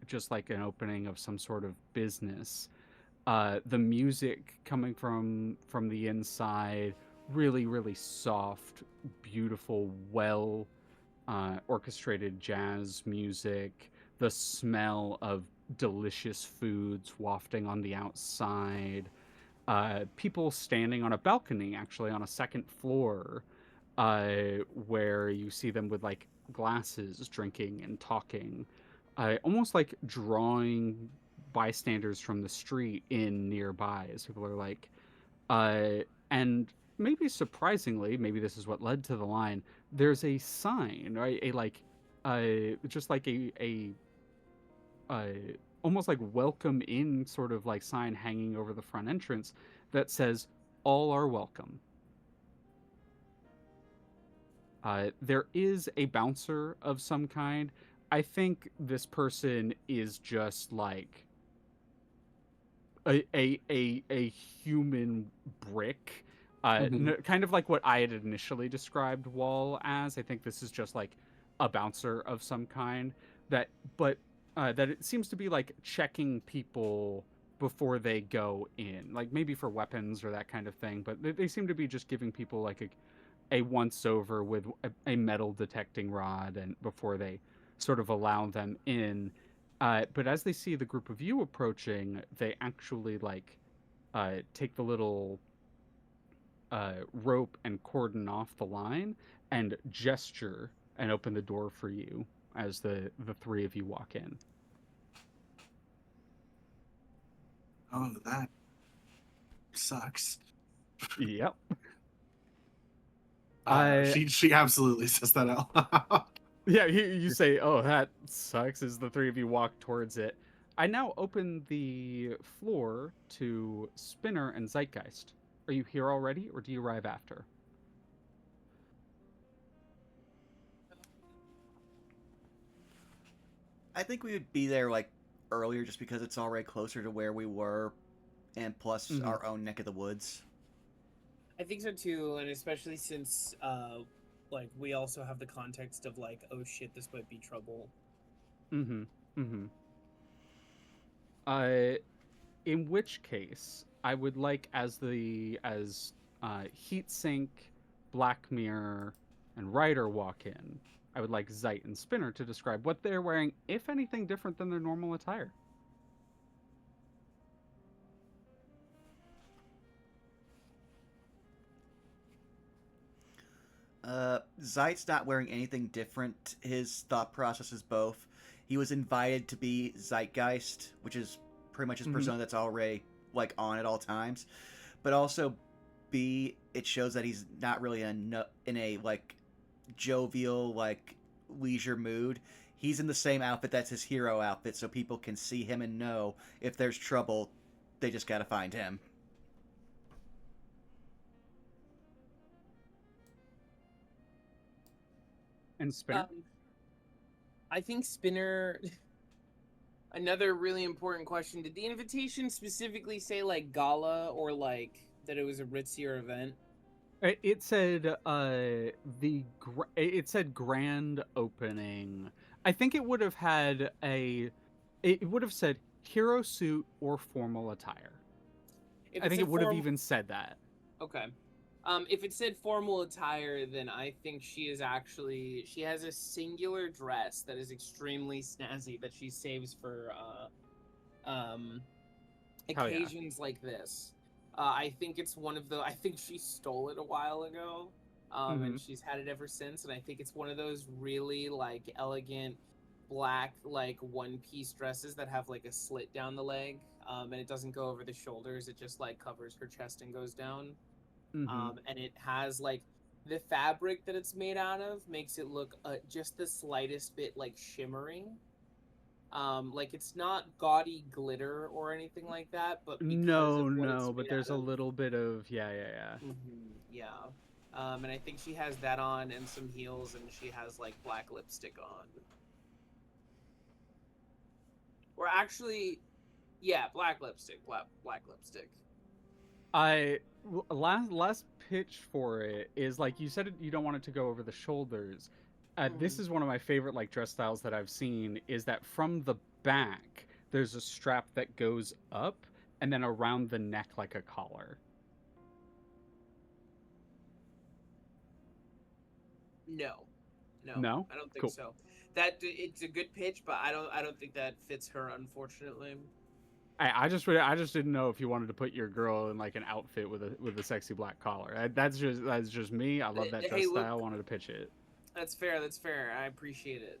just like an opening of some sort of business, the music coming from the inside, really, really soft, beautiful, well orchestrated jazz music, the smell of delicious foods wafting on the outside, people standing on a balcony, actually on a second floor, where you see them with like glasses, drinking and talking, almost like drawing bystanders from the street in nearby as people are like, and maybe surprisingly, maybe this is what led to the line. There's a sign, right? A like, just like uh, almost like welcome in sort of like sign hanging over the front entrance that says all are welcome. There is a bouncer of some kind. I think this person is just like a human brick, kind of like what I had initially described Wall as. I think this is just like a bouncer of some kind that, but that it seems to be like checking people before they go in, like maybe for weapons or that kind of thing. But they seem to be just giving people like a once over with a metal detecting rod, and before they sort of allow them in. But as they see the group of you approaching, they actually like take the little rope and cordon off the line and gesture and open the door for you as the three of you walk in. Oh, that sucks. Yep. She absolutely says that out loud. Yeah, you say, "Oh, that sucks," as the three of you walk towards it. I now open the floor to Spinner and Zeitgeist. Are you here already, or do you arrive after? I think we would be there like earlier just because it's already closer to where we were, and plus Mm-hmm. our own neck of the woods. I think so too, and especially since like we also have the context of like, oh shit, this might be trouble. Mm-hmm. Mm-hmm. Uh, in which case, I would like as Heatsink, Black Mirror, and Ryder walk in. I would like Zeit and Spinner to describe what they're wearing, if anything different than their normal attire. Zeit's not wearing anything different. His thought process is both. He was invited to be Zeitgeist, which is pretty much his Mm-hmm. persona that's already like on at all times. But also, B, it shows that he's not really in a like jovial like leisure mood. He's in the same outfit that's his hero outfit, so people can see him and know if there's trouble, they just gotta find him. And Spinner? I think Spinner. Another really important question: did the invitation specifically say like gala or like that it was a ritzier event? It said it said grand opening. I think it would have had it would have said hero suit or formal attire. If I it think it said would have form, even said that. okay. If it said formal attire, then I think she has a singular dress that is extremely snazzy that she saves for Hell yeah. occasions like this. I think it's one of the. I think she stole it a while ago, Mm-hmm. and she's had it ever since. And I think it's one of those really like elegant black like one piece dresses that have like a slit down the leg, and it doesn't go over the shoulders. It just like covers her chest and goes down. Mm-hmm. And it has like the fabric that it's made out of makes it look just the slightest bit like shimmery. Like it's not gaudy glitter or anything like that, but because of No, what it's no, but made there's out a of, little bit of yeah. yeah. And I think she has that on and some heels, and she has like black lipstick on. Or actually, yeah, black lipstick. Last pitch for it is like you said you don't want it to go over the shoulders. This Mm. is one of my favorite like dress styles that I've seen. Is that from the back there's a strap that goes up and then around the neck like a collar. No, no, No, I don't think cool. so. That it's a good pitch, but I don't think that fits her, unfortunately. I just didn't know if you wanted to put your girl in like an outfit with a sexy black collar. That's just me. I love that Hey, dress look, style. Wanted to pitch it. that's fair. That's fair. I appreciate it.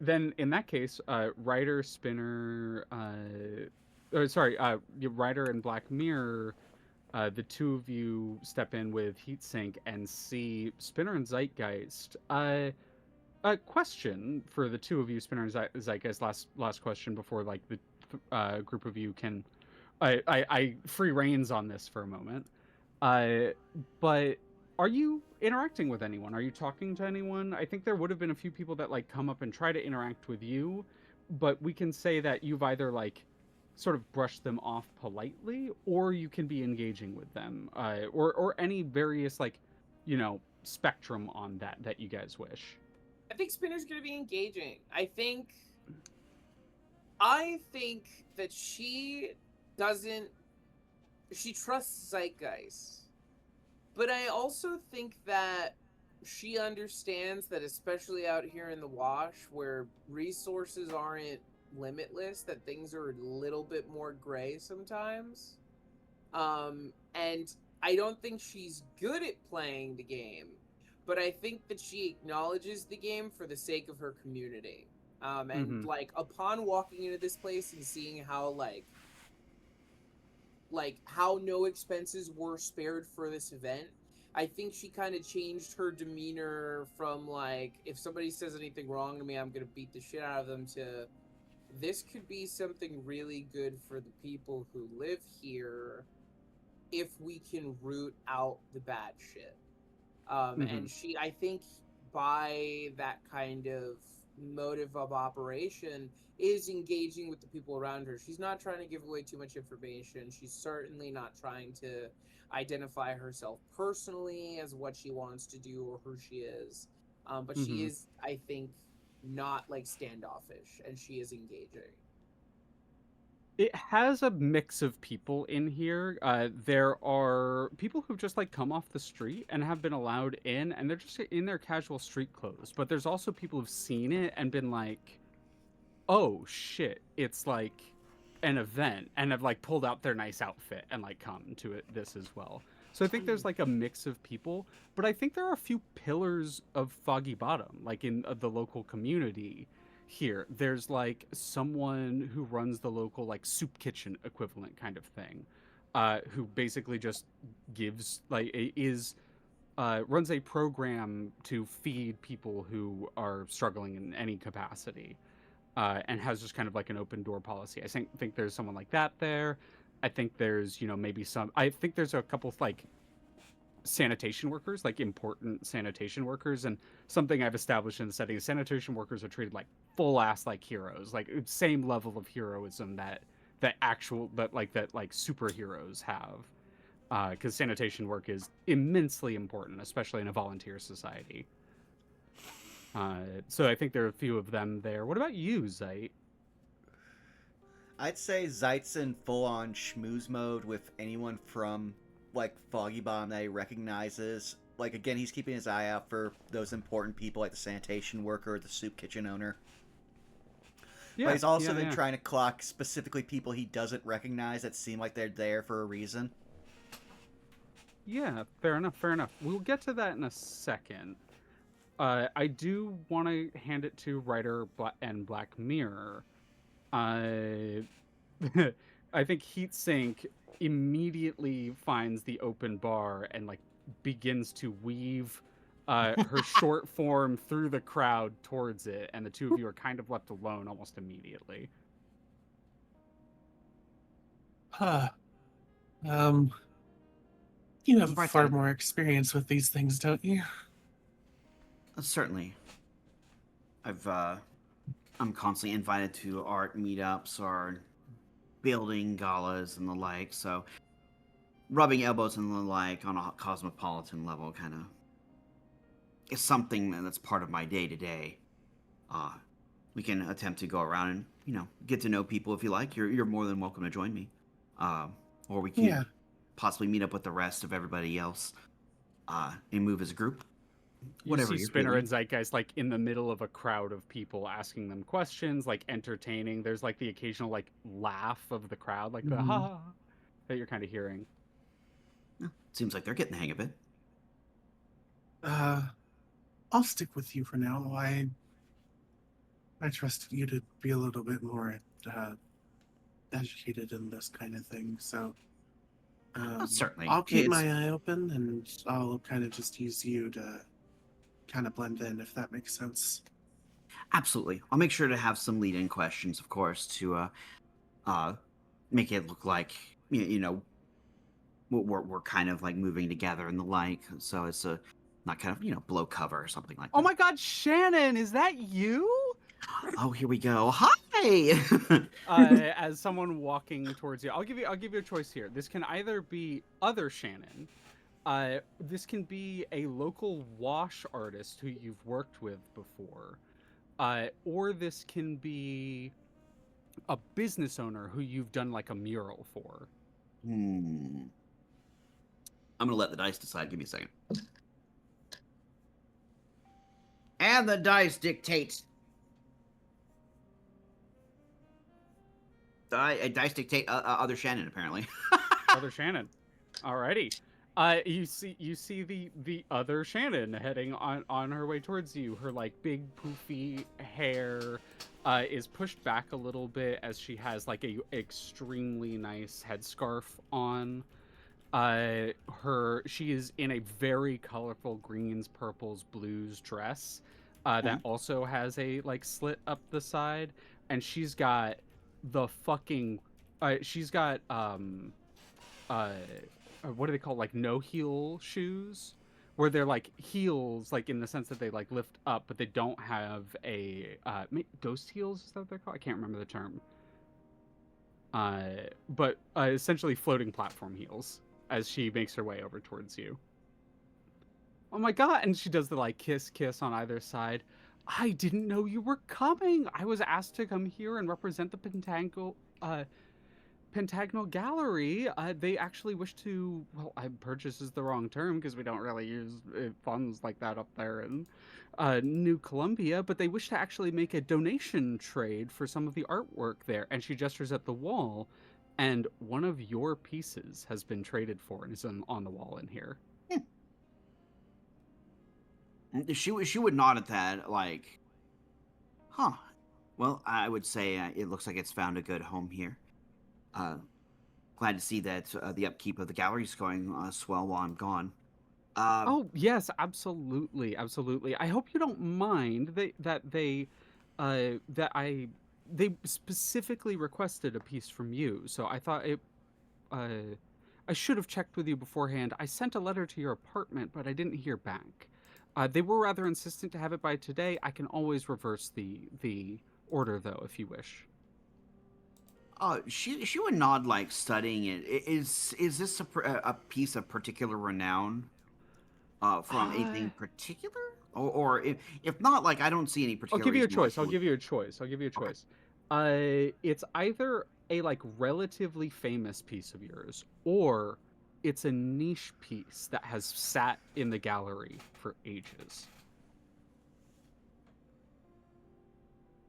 Then in that case, Ryder, Spinner, sorry, Ryder and Black Mirror, the two of you step in with Heatsink and see Spinner and Zeitgeist. A question for the two of you, Spinner and Zeitgeist. Last question before like the group of you can, I free reins on this for a moment. Uh, but are you interacting with anyone? Are you talking to anyone? I think there would have been a few people that like come up and try to interact with you, but we can say that you've either like sort of brushed them off politely, or you can be engaging with them, or any various like, spectrum on that you guys wish. I think Spinner's gonna be engaging. I think that doesn't. She trusts Zeitgeist, but I also think that she understands that, especially out here in the wash, where resources aren't limitless, that things are a little bit more gray sometimes. And I don't think she's good at playing the game, but I think that she acknowledges the game for the sake of her community. And Mm-hmm. like upon walking into this place and seeing how how no expenses were spared for this event, I think she kind of changed her demeanor from like, if somebody says anything wrong to me, I'm gonna beat the shit out of them, to this could be something really good for the people who live here if we can root out the bad shit. Mm-hmm. And she, I think, by that kind of motive of operation, is engaging with the people around her. She's not trying to give away too much information. She's certainly not trying to identify herself personally as what she wants to do or who she is. But she Mm-hmm. is, I think, not like standoffish, and she is engaging. It has a mix of people in here. There are people who've just like come off the street and have been allowed in, and they're just in their casual street clothes. But there's also people who've seen it and been like, "Oh shit, it's like an event," and have like pulled out their nice outfit and like come to this as well. So I think there's like a mix of people, but I think there are a few pillars of Foggy Bottom, like in the local community here. There's like someone who runs the local like soup kitchen equivalent kind of thing, who basically just gives like is runs a program to feed people who are struggling in any capacity, and has just kind of like an open door policy. I think there's someone like that there. I think there's maybe some. I think there's a couple of like sanitation workers, like important sanitation workers, and something I've established in the setting is sanitation workers are treated like full ass like heroes, like same level of heroism that like superheroes have. Because sanitation work is immensely important, especially in a volunteer society. So I think there are a few of them there. What about you, Zeit? I'd say Zeit's in full on schmooze mode with anyone from like Foggy Bomb that he recognizes. Like again, he's keeping his eye out for those important people like the sanitation worker or the soup kitchen owner. But Yeah, he's also yeah, been yeah. trying to clock specifically people he doesn't recognize that seem like they're there for a reason. Yeah, fair enough, fair enough. We'll get to that in a second. I do want to hand it to writer and Black Mirror. Uh, I think Heatsink immediately finds the open bar and like begins to weave her short form through the crowd towards it, and the two of you are kind of left alone almost immediately. Huh. Um, you have Bright far side. more experience with these things, don't you? Certainly. I'm constantly invited to art meetups or building galas and the like, so rubbing elbows and the like on a cosmopolitan level kind of is something that's part of my day to day. We can attempt to go around and get to know people if you like. You're more than welcome to join me, or we could Yeah. possibly meet up with the rest of everybody else and move as a group. You Whatever see you're Spinner feeling. and Zeitgeist like in the middle of a crowd of people asking them questions, like entertaining. There's like the occasional like laugh of the crowd, like the ha Mhm. ha ha that you're kind of hearing. Yeah, seems like they're getting the hang of it. Uh, I'll stick with you for now. I trusted you to be a little bit more educated in this kind of thing, so Certainly, I'll keep it's my eye open, and I'll kind of just use you to kind of blend in, if that makes sense. absolutely. I'll make sure to have some lead-in questions, of course, to uh, make it look like we're kind of like moving together and the like. So it's a not kind of blow cover or something like Oh that. my God, Shannon, is that you? Oh, here we go. Hi. As someone walking towards you, I'll give you a choice here. This can either be other Shannon. This can be a local wash artist who you've worked with before. Or this can be a business owner who you've done like a mural for. I'm gonna let the dice decide. Give me a second. And the dice dictate. Dice dictate other Shannon apparently. Other Shannon. Alrighty. You see the other Shannon heading on her way towards you. Her like big poofy hair is pushed back a little bit as she has like a extremely nice headscarf on. She is in a very colorful greens, purples, blues dress that Mhm. also has a like slit up the side, and the fucking she's got uh what do they call, like, no heel shoes, where they're like heels, like in the sense that they like lift up, but they don't have a ghost heels, is that what they're called? I can't remember the term. uh but essentially floating platform heels as she makes her way over towards you. Oh my god, and she does the like kiss on either side. I didn't know you were coming. I was asked to come here and represent the Pentagonal Gallery. They actually wish to. Well, I purchase is the wrong term because we don't really use funds like that up there in New Columbia. But they wish to actually make a donation trade for some of the artwork there. And she gestures at the wall, and one of your pieces has been traded for and is on the wall in here. She would nod at that, like, huh. Well, I would say it looks like it's found a good home here. Uh, Glad to see that the upkeep of the gallery is going swell while I'm gone. Uh, Oh yes, absolutely, absolutely. I hope you don't mind that they specifically requested a piece from you. So I thought uh I should have checked with you beforehand. I sent a letter to your apartment, but I didn't hear back. They were rather insistent to have it by today. I can always reverse the order though if you wish. she would nod, like studying it. Is this a piece of particular renown? From Uh anything particular? Or if not, like I don't see any I'll particular give you a reason why choice. she I'll would. give you a choice. I'll give you a Okay. choice. It's either a like relatively famous piece of yours, or it's a niche piece that has sat in the gallery for ages.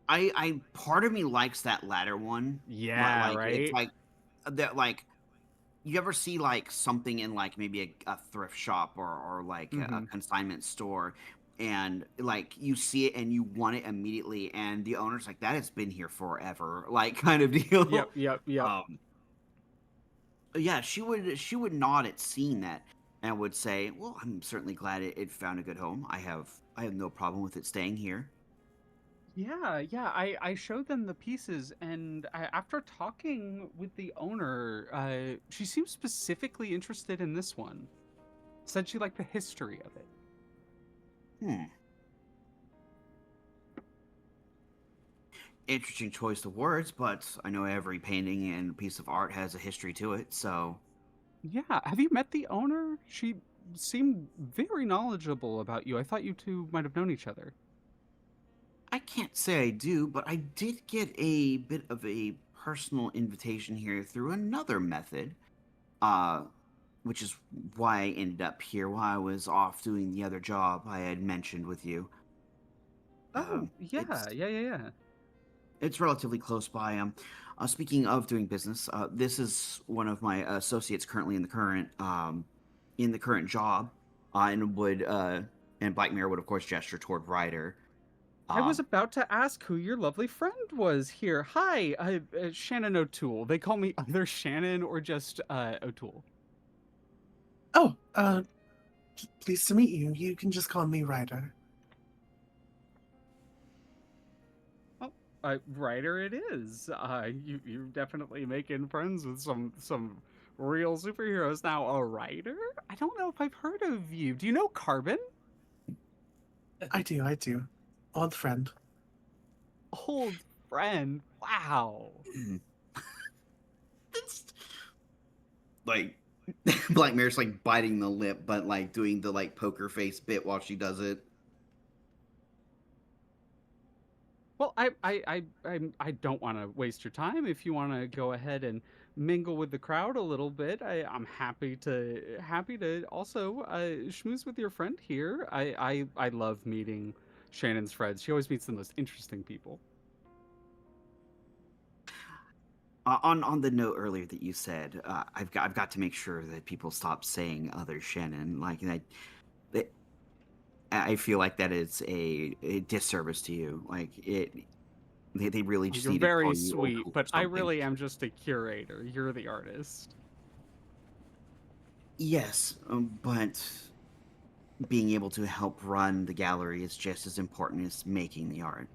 I part of me likes that latter one. Yeah, Like it's right? like that. Like you ever see like something in like maybe a thrift shop or like a Mm-hmm. consignment store, and like you see it and you want it immediately, and the owner's like, that has been here forever, like kind of Yep, deal. yep, yep. um yeah, she would nod at seeing that and would say, well, I'm certainly glad it found a good home. I have no problem with it staying here. Yeah, yeah. I showed them the pieces, and after talking with the owner, she seems specifically interested in this one. Said she liked the history of it. Hmm. Interesting choice of words, but I know every painting and piece of art has a history to it, so Yeah, have you met the owner? She seemed very knowledgeable about you. I thought you two might have known each other. I can't say I do, but I did get a bit of a personal invitation here through another method, uh, which is why I ended up here while I was off doing the other job I had mentioned with you. Oh, yeah, It's yeah, yeah, yeah. it's relatively close by. Speaking of doing business, this is one of my associates currently in the current job, and would and Black Mirror would of course gesture toward Ryder. I was Um, about to ask who your lovely friend was here. Hi, Shannon O'Toole. They call me either Shannon or just O'Toole. Oh, pleased to meet you. You can just call me Ryder. Oh, writer it is. You're definitely making friends with some real superheroes now. A writer? I don't know if I've heard of you. Do you know Carbon? I do, I do. Old friend. Old friend. Wow. it's like Black Mirror's like biting the lip, but like doing the like poker face bit while she does it. Well, I don't want to waste your time. If you want to go ahead and mingle with the crowd a little bit, I'm happy to also schmooze with your friend here. I love meeting Shannon's friends. She always meets the most interesting people. On the note earlier that you said, I've got to make sure that people stop saying other Shannon. Like that, I feel like that is a disservice to you. Like they really just You're need to very call you old sweet, school or but I something. really am just a curator. You're the artist. Yes, but being able to help run the gallery is just as important as making the art.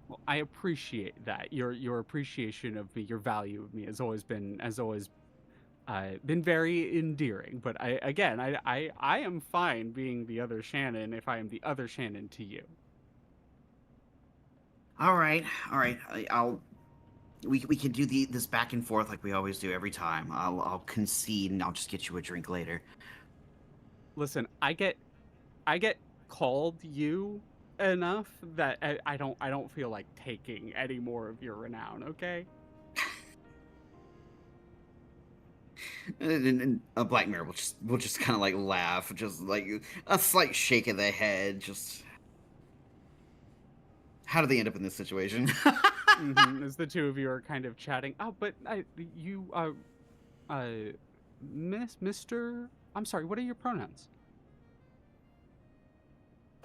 Well, I appreciate that. Your appreciation of me, your value of me has always been very endearing. But I am fine being the other Shannon if I am the other Shannon to you. All right, all right. I'll we can do this back and forth like we always do every time. I'll concede and I'll just get you a drink later. Listen, I get called you enough that I don't feel like taking any more of your renown. Okay. And a Black Mirror will just kind of like laugh, just like a slight shake of the head. Just how do they end up in this situation? As the two of you are kind of chatting. Oh, but uh, Mister. I'm sorry. What are your pronouns?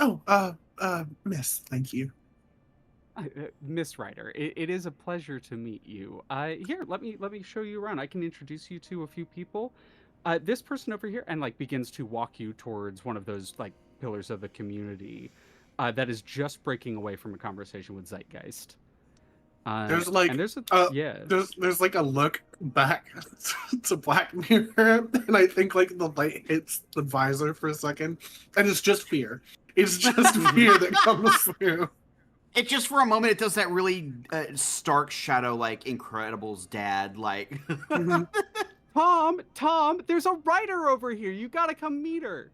Oh, miss, thank you. Miss Ryder. It is a pleasure to meet you. Here, let me show you around. I can introduce you to a few people. This person over here, and like begins to walk you towards one of those like pillars of the community, that is just breaking away from a conversation with Zeitgeist. There's And like there's a uh yeah. there's like a look back to Black Mirror, and I think like the light hits the visor for a second, and it's just fear. It's just fear that comes through. It just for a moment it does that really stark shadow like Incredibles dad like. Mhm. Tom, there's a writer over here. You gotta come meet her.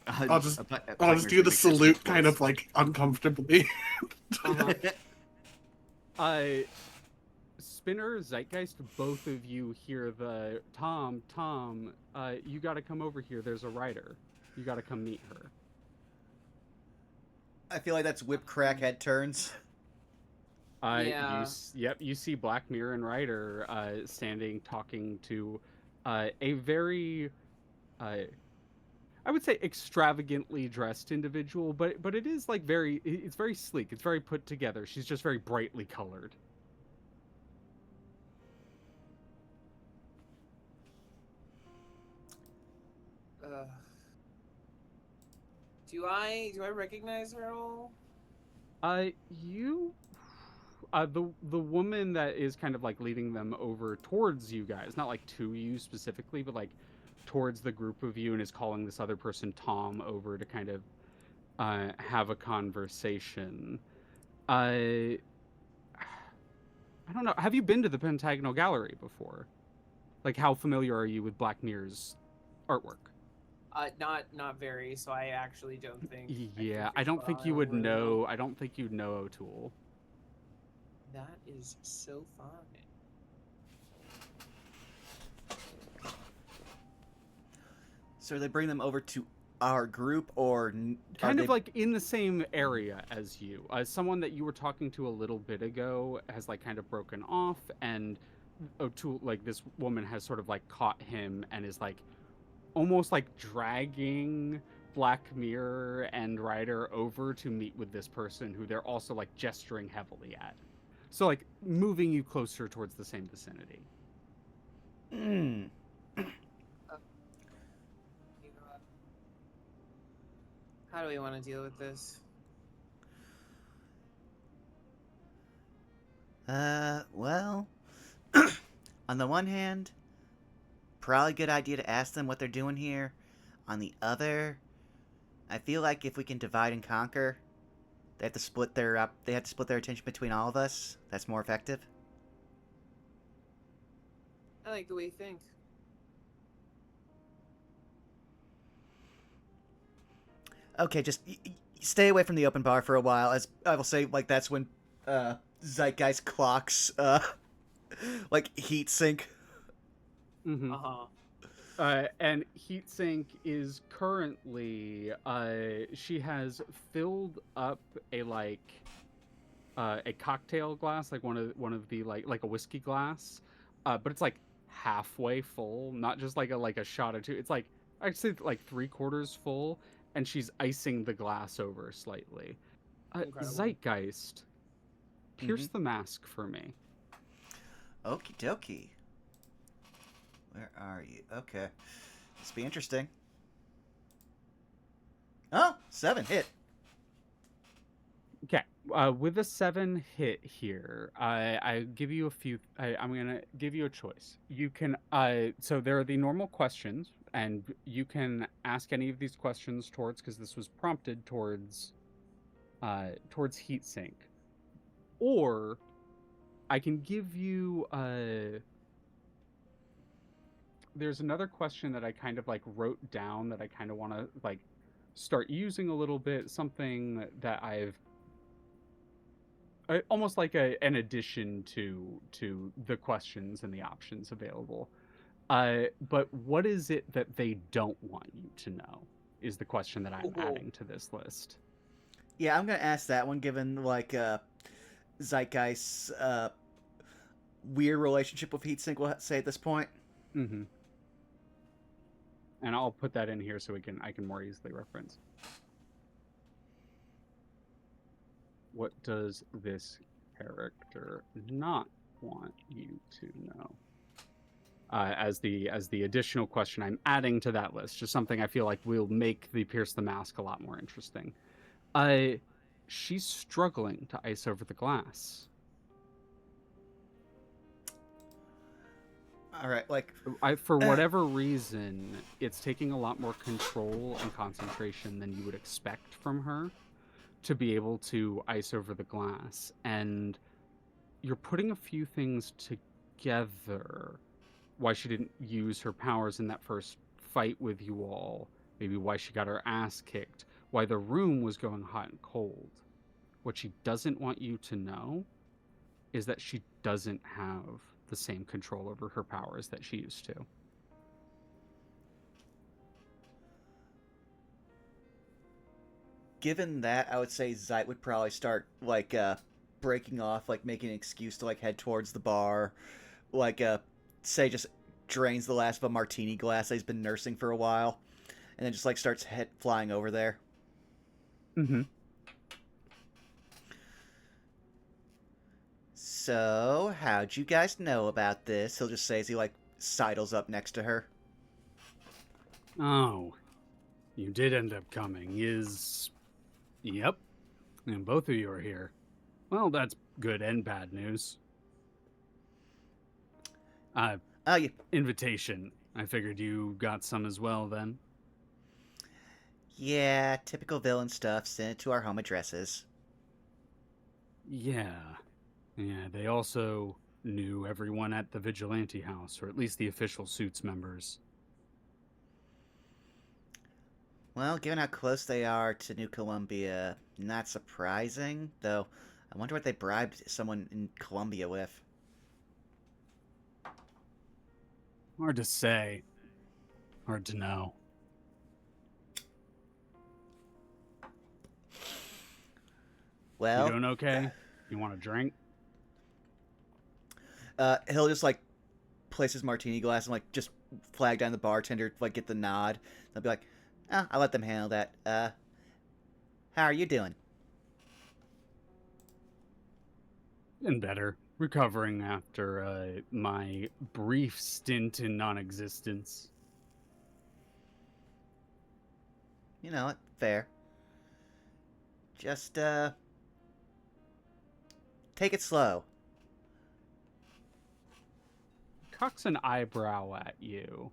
I'll just Black I'll just Mirror's do gonna the make sure it's salute close. kind of like uncomfortably. Uh-huh. Spinner, Zeitgeist, both of you hear the Tom, you gotta come over here. There's a writer. You gotta come meet her. I feel like that's whip crackhead turns. Yeah. Yep, you see Black Mirror and Ryder standing talking to a very I would say extravagantly dressed individual, but it is like it's very sleek. It's very put together. She's just very brightly colored. Uh, do I recognize her at all? You the woman that is kind of like leading them over towards you guys, not like to you specifically, but like towards the group of you, and is calling this other person Tom over to kind of have a conversation. I I don't know. Have you been to the Pentagonal Gallery before? Like, how familiar are you with Black Mirror's artwork? Not very. So I actually don't think. Yeah, your I don't think you style would really- know. I don't think you'd know O'Toole. That is so fine. So they bring them over to our group, or Kind of like in the same area as you. Someone that you were talking to a little bit ago has like kind of broken off, and O'Toole, like this woman has sort of like caught him and is like almost like dragging Black Mirror and Ryder over to meet with this person who they're also like gesturing heavily at. So like moving you closer towards the same vicinity. Mm. How do we want to deal with this? Well, on the one hand, probably a good idea to ask them what they're doing here. On the other, I feel like if we can divide and conquer, they have to split their attention between all of us. That's more effective. I like the way you think. Okay, just stay away from the open bar for a while. As I will say, like that's when Zeitgeist clocks like heat sink. Mm-hmm. And Heatsink is currently she has filled up a like a cocktail glass, like one of the like a whiskey glass, but it's like halfway full, not just like a shot or two. It's like I'd say like 3/4 full, and she's icing the glass over slightly. Incredible. Zeitgeist, Mm-hmm. pierce the mask for me. Okie dokie. Where are you? Okay. This be interesting. Oh, 7 hit. Okay, with a 7 hit here, I give you a few. I'm gonna give you a choice. You can. So there are the normal questions, and you can ask any of these questions towards because this was prompted towards heatsink, or I can give you. There's another question that I kind of like wrote down that I kind of want to like start using a little bit. Something that I've almost like an addition to the questions and the options available. But what is it that they don't want you to know? Is the question that I'm Ooh. adding to this list. Yeah, I'm gonna ask that one given like Zeitgeist's weird relationship with Heatsink, we'll say at this point. Mm-hmm. And I'll put that in here so I can more easily reference. What does this character not want you to know? As the additional question I'm adding to that list, just something I feel like will make the Pierce the Mask a lot more interesting. Uh, she's struggling to ice over the glass. All right, like For whatever reason, it's taking a lot more control and concentration than you would expect from her to be able to ice over the glass. And you're putting a few things together. Why she didn't use her powers in that first fight with you all. Maybe why she got her ass kicked. Why the room was going hot and cold. What she doesn't want you to know is that she doesn't have the same control over her powers that she used to. given that, I would say Zeit would probably start like breaking off, like making an excuse to like head towards the bar, like say just drains the last of a martini glass that he's been nursing for a while, and then just like starts head flying over there. Mm-hmm. So, how'd you guys know about this? He'll just say as he like sidles up next to her. Oh, you did end up coming. Yep. And both of you are here. Well, that's good and bad news. Oh, you. Invitation. I figured you got some as well then. Yeah, typical villain stuff. Sent it to our home addresses. Yeah. Yeah, they also knew everyone at the Vigilante House, or at least the official Suits members. Well, given how close they are to New Columbia, not surprising. Though, I wonder what they bribed someone in Columbia with. Hard to say. Hard to know. You Well, doing okay? You want a drink? he'll just like place his martini glass and like just flag down the bartender, like get the nod. They'll be like, "Oh, I'll let them handle that." How are you doing? And better. Recovering after my brief stint in non-existence. You know what? Fair. Just take it slow. Cocks an eyebrow at you.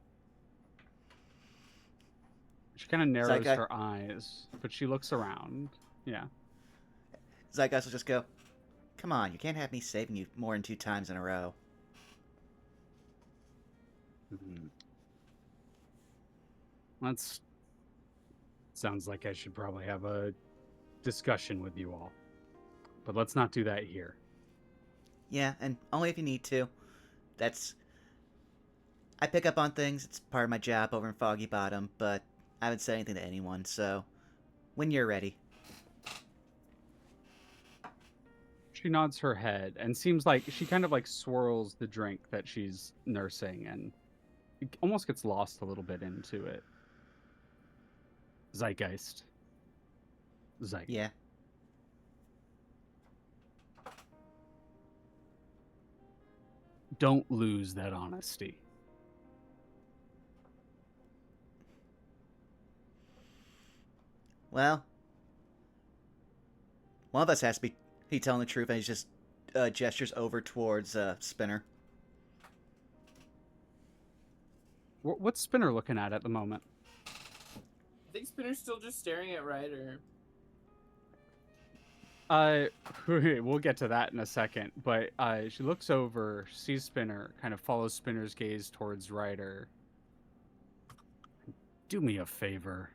She kind of narrows Zeitgeist, her eyes, but she looks around. Yeah. Zeitgeist will just go, "Come on, you can't have me saving you more than 2 times in a row." Mm-hmm. That's sounds like I should probably have a discussion with you all. But let's not do that here. Yeah, and only if you need to. That's. I pick up on things. It's part of my job over in Foggy Bottom, but I haven't said anything to anyone, so when you're ready. She nods her head and seems like she kind of like swirls the drink that she's nursing and it almost gets lost a little bit into it. Zeitgeist. Zeitgeist. Yeah. Don't lose that honesty. Well, one of us has to be telling the truth, and he just gestures over towards Spinner. What's Spinner looking at the moment? I think Spinner's still just staring at Ryder. We'll get to that in a second, but she looks over, sees Spinner, kind of follows Spinner's gaze towards Ryder. Do me a favor.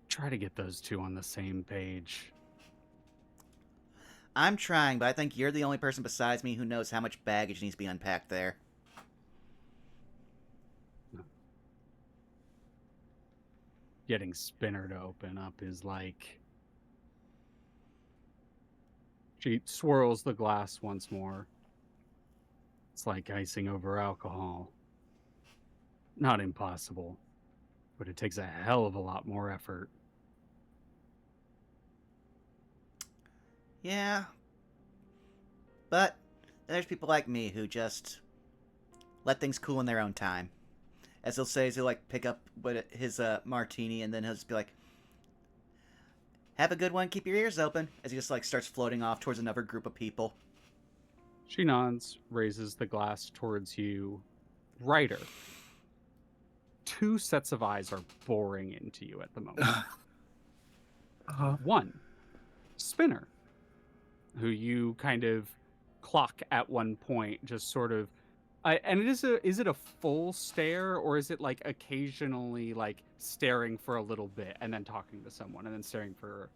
Try to get those two on the same page. I'm trying, but I think you're the only person besides me who knows how much baggage needs to be unpacked there. Getting Spinner to open up is like... She swirls the glass once more. It's like icing over alcohol. Not impossible, but it takes a hell of a lot more effort. Yeah. But there's people like me who just let things cool in their own time. As he'll say, he'll like pick up his martini, and then he'll just be like, "Have a good one. Keep your ears open." As he just like starts floating off towards another group of people. She nods, raises the glass towards you. Ryder. Two sets of eyes are boring into you at the moment. One, Spinner, who you kind of clock at one point, just sort of. And is it a full stare, or is it like occasionally like staring for a little bit and then talking to someone and then staring for?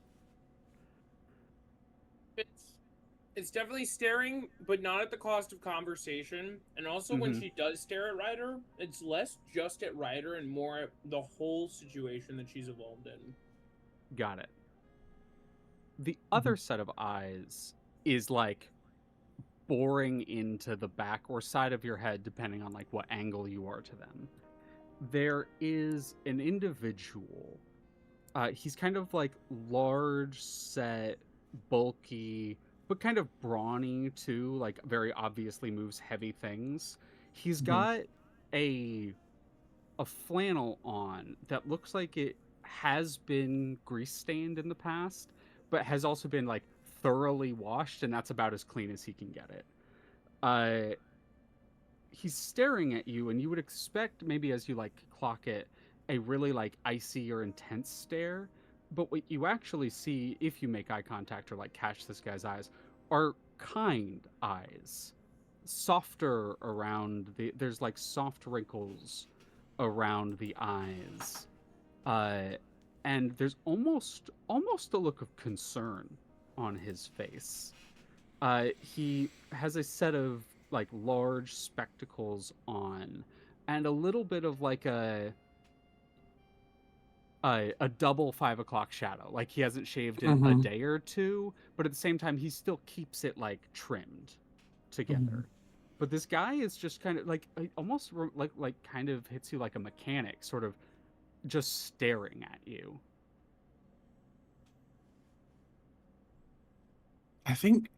It's definitely staring, but not at the cost of conversation. And also, when she does stare at Ryder, it's less just at Ryder and more at the whole situation that she's involved in. Got it. The other set of eyes is like boring into the back or side of your head, depending on like what angle you are to them. There is an individual. He's kind of like large set, bulky, but kind of brawny too, like very obviously moves heavy things. He's got a flannel on that looks like it has been grease stained in the past, but has also been like thoroughly washed, and that's about as clean as he can get it. He's staring at you, and you would expect maybe as you like clock it, a really like icy or intense stare. But what you actually see, if you make eye contact or like catch this guy's eyes, are kind eyes, softer around there's like soft wrinkles around the eyes, and there's almost a look of concern on his face. He has a set of like large spectacles on, and a little bit of like a double 5 o'clock shadow. Like he hasn't shaved in a day or two, but at the same time he still keeps it like trimmed together. But this guy is just kind of like almost like kind of hits you like a mechanic, sort of just staring at you. I think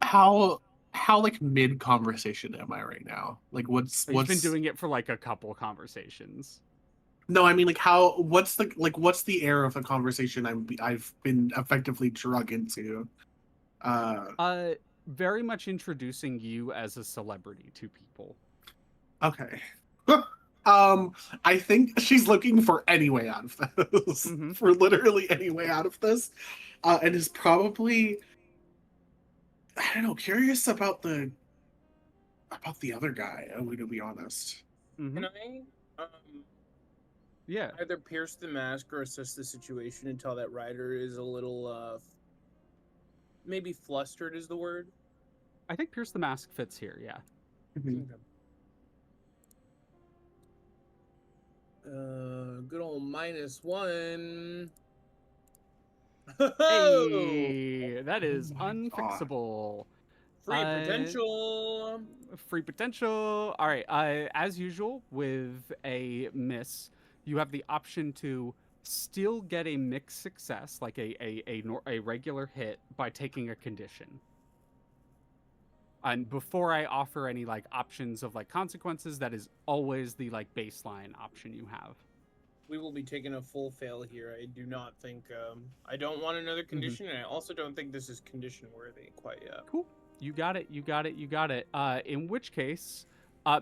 how like mid conversation am I right now? Like what's He's been doing it for like a couple conversations. No, I mean like what's the air of the conversation I've been effectively drug into? Very much introducing you as a celebrity to people. Okay. I think she's looking for any way out of this. For literally any way out of this. And is probably, I don't know, curious about the other guy, I'm going to be honest. Can I yeah, either pierce the mask or assess the situation and tell that Ryder is a little maybe flustered is the word? I think pierce the mask fits here, yeah. Okay. Good old -1. Oh, Hey, that is my God. unfixable. free Uh, potential. Free potential. All right. As usual, with a miss, you have the option to still get a mixed success, like a regular hit, by taking a condition. And before I offer any like options of like consequences, that is always the like baseline option you have. We will be taking a full fail here. I do not think. I don't want another Mm-hmm. condition, and I also don't think this is condition worthy quite yet. Cool. You got it. You got it. You got it. In which case,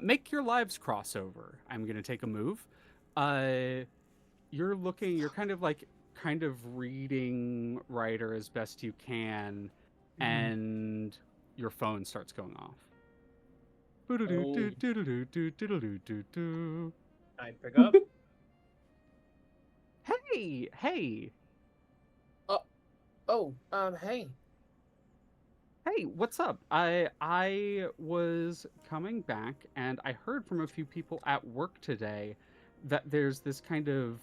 make your lives crossover. I'm gonna take a move. You're looking. You're kind of reading writer as best you can, and your phone starts going off. Oh, Boo-doo-doo-doo-doo-doo-doo-doo-doo-doo. I pick up. Hey, hey, Hey. hey! What's up? I was coming back, and I heard from a few people at work today that there's this kind of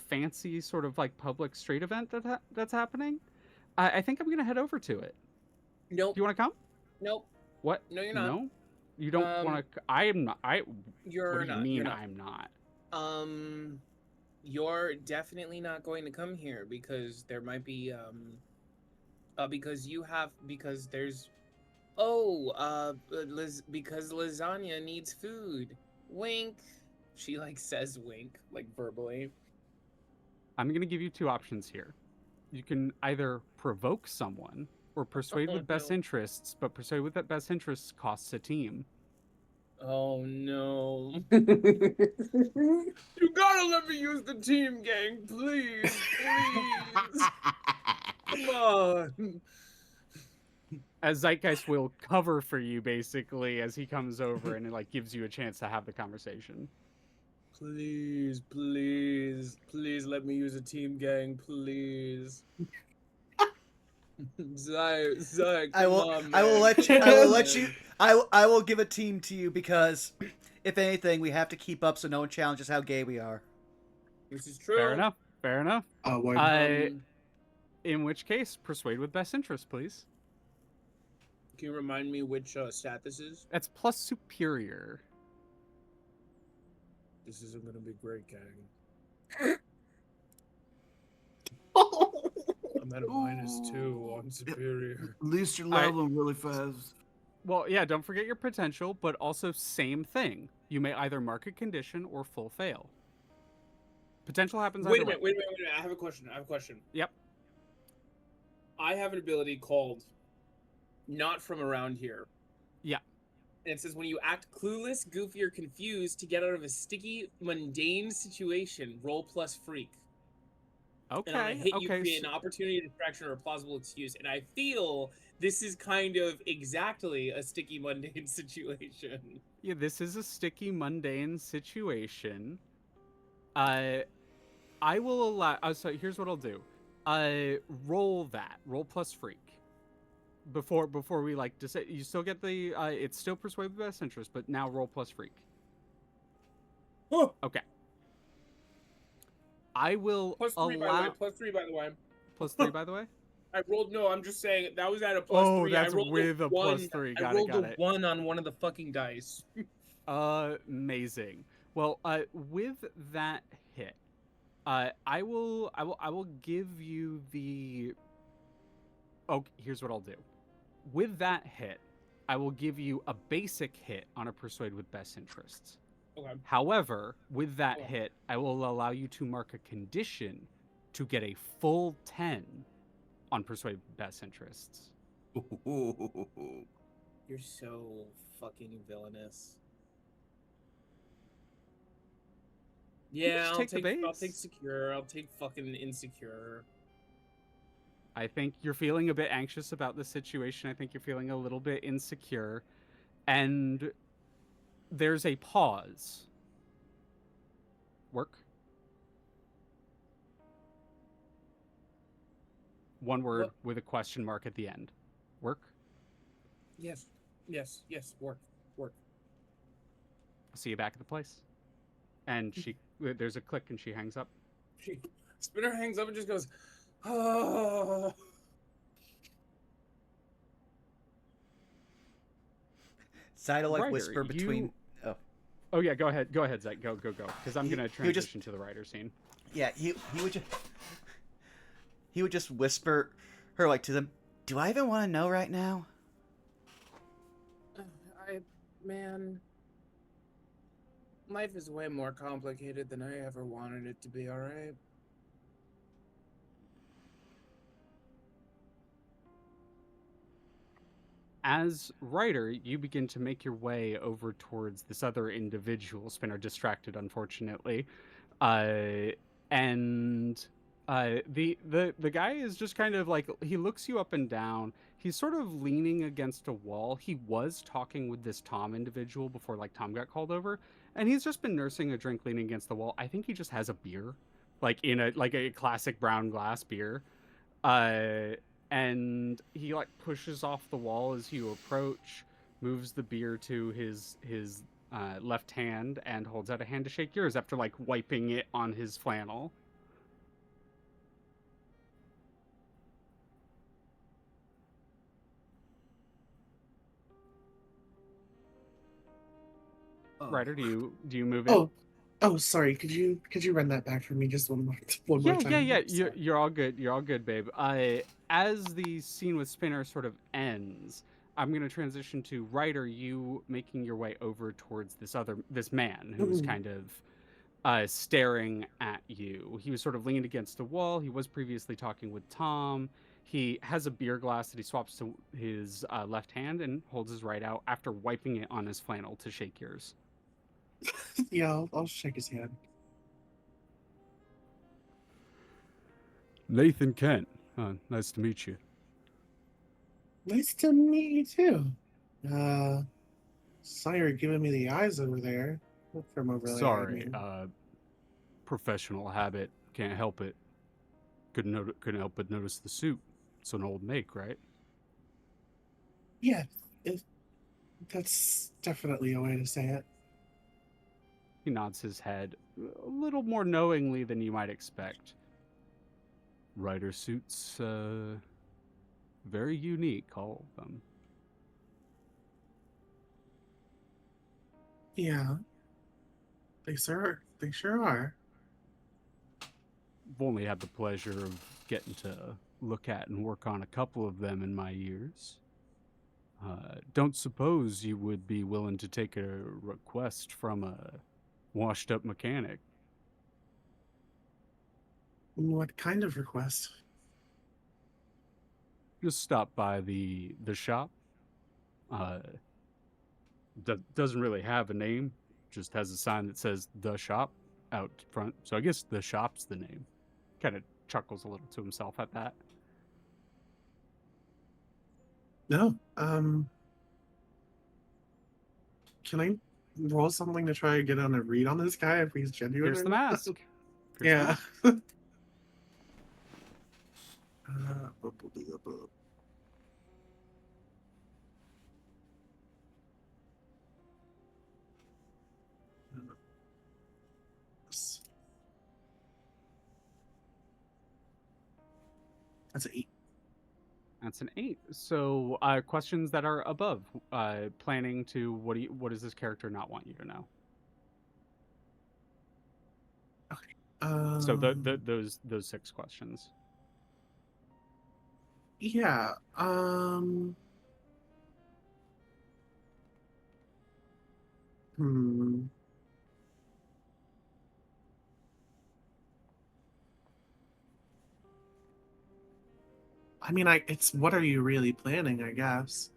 fancy sort of like public street event that's happening. I think I'm gonna head over to it. Do Nope. you want to come? Nope. What? No, you're not. No, you don't Um, want to. I am not. I. What you're do you not. You're mean not. I'm not? Um, you're definitely not going to come here because there might be because you have because there's because lasagna needs food. Wink. She like says wink like verbally. I'm gonna give you two options here. You can either provoke someone or persuade Oh with best no. interests, but persuade with that best interests costs a team. Oh no. You gotta let me use the team gang, please. Please. Come on. As Zeitgeist will cover for you basically as he comes over and it like gives you a chance to have the conversation. Please, please, please let me use a team gang, please. Zai, I come will. on, I will man. let you. Come I will on, let you. man. I will give a team to you because, if anything, we have to keep up so no one challenges how gay we are. This is Fair true. enough. Fair enough. Word. Um, In which case, persuade with best interest, please. can you remind me which stat this is? That's plus superior. This isn't gonna be great, gang. I'm at a -2 on superior. Boost your right. level really fast. Well, yeah, don't forget your potential, but also same thing. You may either mark a condition or full fail. Potential happens Wait either a minute, way. wait a minute, wait a minute. I have a question. I have a question. Yep. I have an ability called Not From Around Here. Yeah. And it says when you act clueless, goofy, or confused to get out of a sticky, mundane situation, roll plus freak. And on a Okay. hit, you Okay. create an opportunity, distraction, or a plausible excuse. And I feel this is kind of exactly a sticky, mundane situation. Yeah, this is a sticky, mundane situation. Uh, I will allow. So here's what I'll do. Roll that. Roll plus freak. Before we like decide, you still get the. It's still persuade with best interest, but now roll plus freak. Huh. Okay. I will Plus 3, by the way. allow. Plus 3, by the way. Plus 3, by the way. I rolled, no, I'm just saying, that was at a Oh, +3. I that's rolled with a one. +3. I Got it. rolled Got a it. 1 on one of the fucking dice. Amazing. Well, with that hit, I will give you the. Oh, here's what I'll do. With that hit, I will give you a basic hit on a persuade with best interests. Okay. However, with that Okay. hit, I will allow you to mark a condition to get a full 10 on persuade with best interests. You're so fucking villainous. Yeah, just I'll take the take base. secure. I'll take fucking insecure. I think you're feeling a bit anxious about the situation. I think you're feeling a little bit insecure. And there's a pause. Work. One word What? with a question mark at the end. Work. Yes. Yes. Yes. Work. Work. I'll see you back at the place. And there's a click and she hangs up. Spinner hangs up and just goes, Oh. Side of like Ryder, whisper between. you. Oh, Oh yeah, go ahead. Go ahead, Zach. Go, because I'm gonna he would just, transition to the writer scene. yeah, he would just whisper her like to them. Do I even want to know right now? I, man, life is way more complicated than I ever wanted it to be, alright? As writer, you begin to make your way over towards this other individual. Spinner distracted, unfortunately, uh, and the guy is just kind of like he looks you up and down. He's sort of leaning against a wall. He was talking with this Tom individual before, like Tom got called over, and he's just been nursing a drink, leaning against the wall. I think he just has a beer, like in a classic brown glass beer. Uh, and he like pushes off the wall as you approach, moves the beer to his left hand, and holds out a hand to shake yours after like wiping it on his flannel. Oh. Ryder, do you move in? Oh, oh, sorry. Could you run that back for me just one more time? Yeah. Sorry. You're all good. You're all good, babe. As the scene with Spinner sort of ends, I'm gonna transition to Ryder. You making your way over towards this man who was Mm, kind of staring at you. He was sort of leaned against a wall. He was previously talking with Tom. He has a beer glass that he swaps to his left hand and holds his right out after wiping it on his flannel to shake yours. yeah, I'll shake his hand. Nathan Kent. Nice to meet you. Nice to meet you too. Uh, Sorry you're giving me the eyes over there. From over there, I Sorry, mean. professional habit. Can't help it. Couldn't help but notice the suit. It's an old make, right? Yeah, it, that's definitely a way to say it. He nods his head a little more knowingly than you might expect. Rider suits, very unique, all of them. Yeah, they sure are. I've only had the pleasure of getting to look at and work on a couple of them in my years. Don't suppose you would be willing to take a request from a washed up mechanic? What kind of request? Just stop by the shop. Uh, doesn't really have a name, just has a sign that says the shop out front. So I guess the shop's the name. Kind of chuckles a little to himself at that. No. Can I roll something to try to get on a read on this guy if he's genuine Here's or the not? mask. Here's the Yeah. mask. Uh, That's an 8. That's an 8. So questions that are above. Planning to what does this character not want you to know? Okay. So those 6 questions. Yeah. Hmm. I mean, it's what are you really planning, I guess.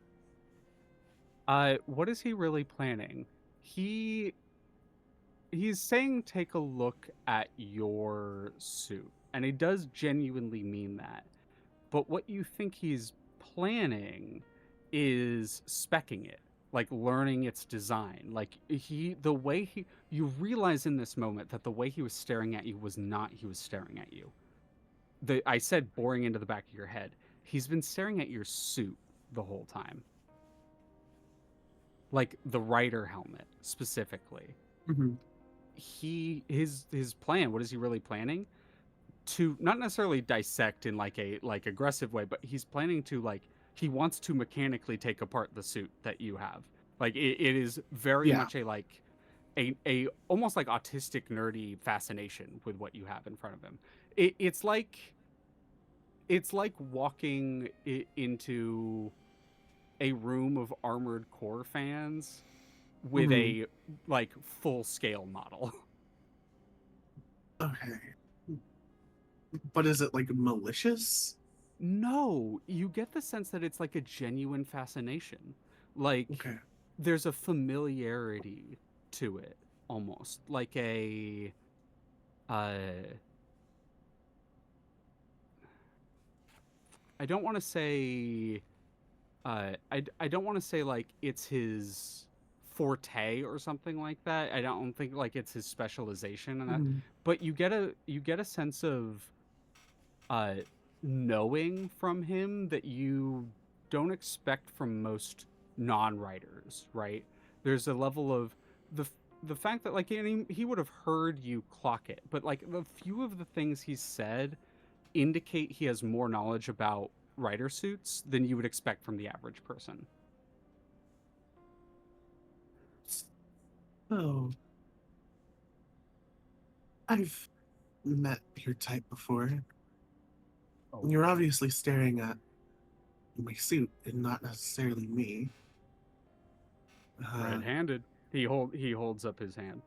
What is he really planning? He he's saying take a look at your suit, and he does genuinely mean that. But what you think he's planning is specking it, like learning its design. Like the way you realize in this moment that the way he was staring at you was not he was staring at you. I said boring into the back of your head. He's been staring at your suit the whole time. Like the rider helmet specifically. Mm-hmm. His plan, what is he really planning? to not necessarily dissect in like a aggressive way, but he's planning to he wants to mechanically take apart the suit that you have. Like it is very Yeah. much a a almost like autistic nerdy fascination with what you have in front of him. It's like walking into a room of Armored Core fans with Mhm. a like full scale model. Okay. But is it like malicious? No, you get the sense that it's like a genuine fascination. Like Okay. there's a familiarity to it almost. Like a uh I don't want to say I don't want to say like it's his forte or something like that. I don't think like it's his specialization in that. Mhm. But you get a sense of uh knowing from him that you don't expect from most non-writers, right? There's a level of the the fact that like he would have heard you clock it, but like the few of the things he said indicate he has more knowledge about writer suits than you would expect from the average person. Oh, I've met your type before. Oh, You're obviously staring at my suit and not necessarily me. Uh, red-handed. He holds up his hand.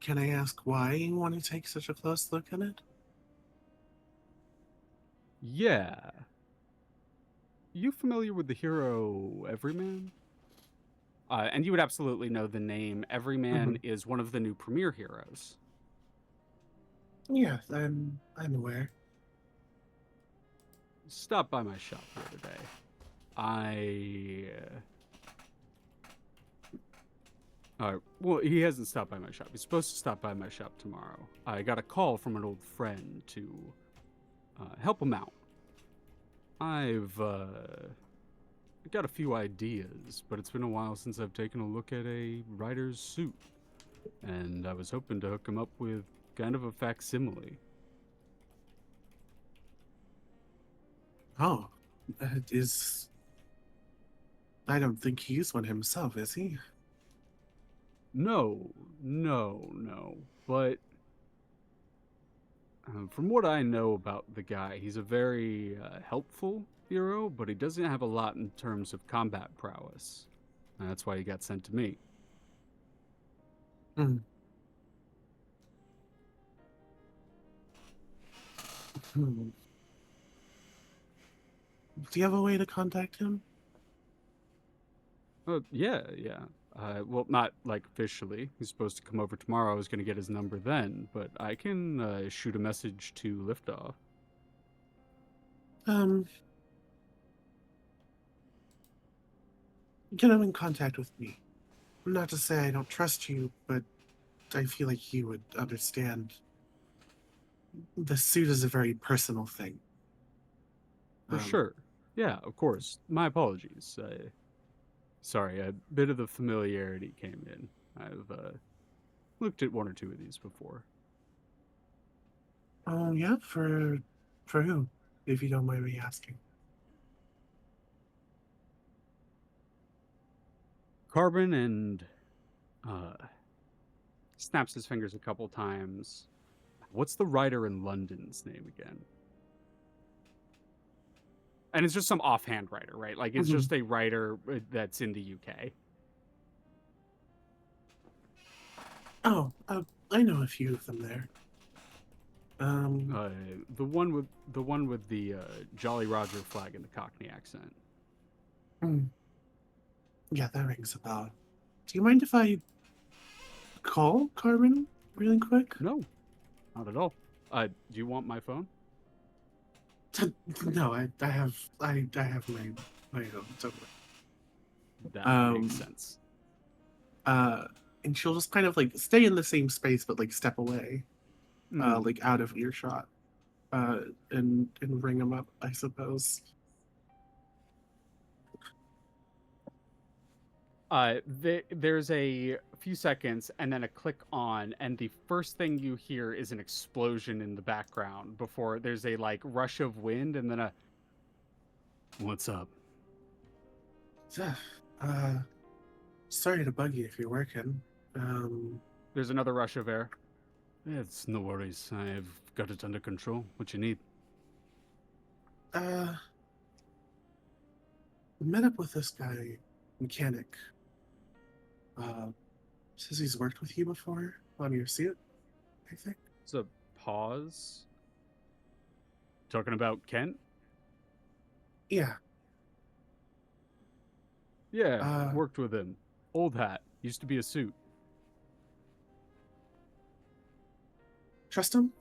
can I ask why you want to take such a close look at it? Yeah. You familiar with the hero Everyman? And you would absolutely know the name. Hmm. Everyman is one of the new premier heroes. Yes, I'm aware. Stop by my shop here today. I. Well, he hasn't stopped by my shop. He's supposed to stop by my shop tomorrow. I got a call from an old friend to help him out. I've got a few ideas, but it's been a while since I've taken a look at a writer's suit, and I was hoping to hook him up with kind of a facsimile. Oh, is I don't think he's one himself, is he? No, no. But from what I know about the guy, he's a very helpful hero, but he doesn't have a lot in terms of combat prowess. And that's why he got sent to me. Hmm. Hmm. Do you have a way to contact him? Yeah. Well, not like officially. He's supposed to come over tomorrow. I was going to get his number then, but I can shoot a message to Liftoff. Um, get him in contact with me. Not to say I don't trust you, but I feel like you would understand. The suit is a very personal thing. For Um, sure. Yeah, of course. My apologies. Sorry, a bit of the familiarity came in. I've looked at one or two of these before. oh yeah, for who? If you don't mind me asking. Carbon and uh, snaps his fingers a couple times. What's the writer in London's name again? And it's just some offhand writer, right? Like it's Mhm. just a writer that's in the UK. Oh, I know a few of them there. Um, Uh, the one with the Jolly Roger flag and the Cockney accent. hmm, yeah, that rings a bell. Do you mind if I call Carbon really quick? No, not at all. Do you want my phone? No, I have my own. Don't worry. That makes Um, sense. uh, and she'll just kind of like stay in the same space, but like step away, Mm. like out of earshot, uh, and ring him up, I suppose. There's a few seconds and then a click on, and the first thing you hear is an explosion in the background before there's a like rush of wind and then a "What's up?" Uh, sorry to bug you if you're working. There's another rush of air. It's no worries. I've got it under control. What you need? Uh, met up with this guy, mechanic. Says he's worked with you before on your suit, I think. It's a pause. Talking about Kent? Yeah. Yeah, Uh, worked with him. Old hat. Used to be a suit. trust him?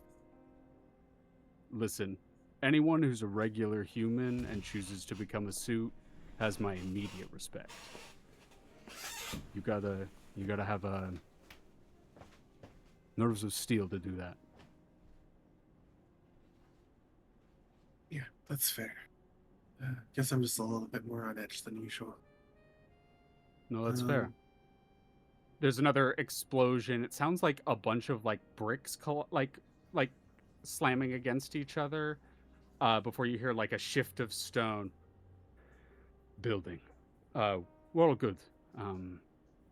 Listen, anyone who's a regular human and chooses to become a suit has my immediate respect. You gotta have nerves of steel to do that. Yeah, that's fair. Guess I'm just a little bit more on edge than usual. No, that's fair. There's another explosion. It sounds like a bunch of like bricks like slamming against each other before you hear like a shift of stone. Building. We're all good.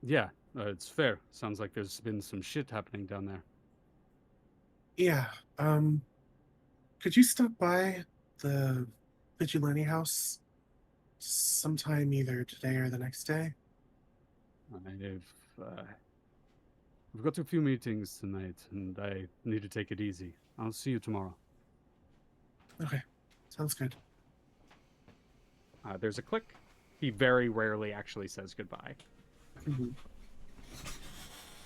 Yeah, it's fair. Sounds like there's been some shit happening down there. Yeah, could you stop by the Vigilante House sometime either today or the next day? I've got a few meetings tonight, and I need to take it easy. I'll see you tomorrow. Okay, sounds good. There's a click. He very rarely actually says goodbye. Mm-hmm.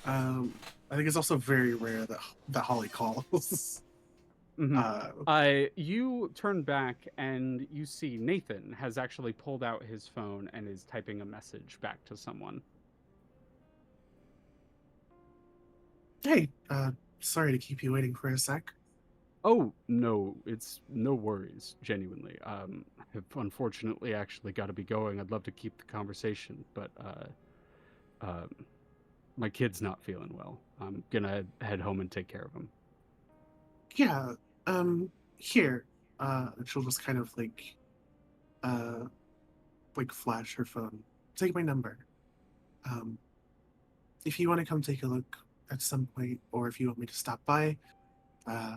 I think it's also very rare that Holly calls. Mm-hmm. You turn back and you see Nathan has actually pulled out his phone and is typing a message back to someone. Hey, sorry to keep you waiting for a sec. Oh, no, it's no worries, genuinely. I've unfortunately actually got to be going. I'd love to keep the conversation, but my kid's not feeling well. I'm gonna head home and take care of him. Yeah, here. She'll just kind of like flash her phone. Take my number. Um, if you want to come take a look at some point, or if you want me to stop by, uh,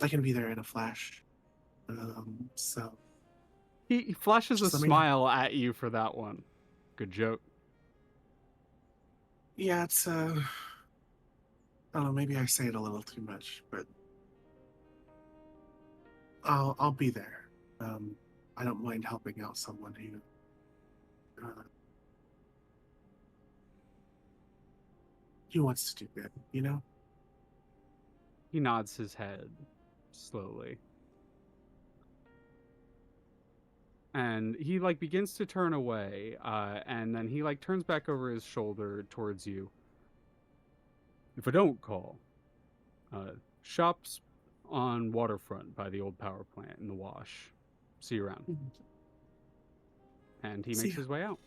I can be there in a flash. So He flashes a just let me know. smile at you for that one. Good joke. Yeah, it's I don't know, maybe I say it a little too much, but I'll be there. I don't mind helping out someone who wants to do good, you know? He nods his head slowly. And he like begins to turn away, and then he like turns back over his shoulder towards you. If I don't call, shops on waterfront by the old power plant in the wash. See you around. Mhm. And he See makes ya. his way out.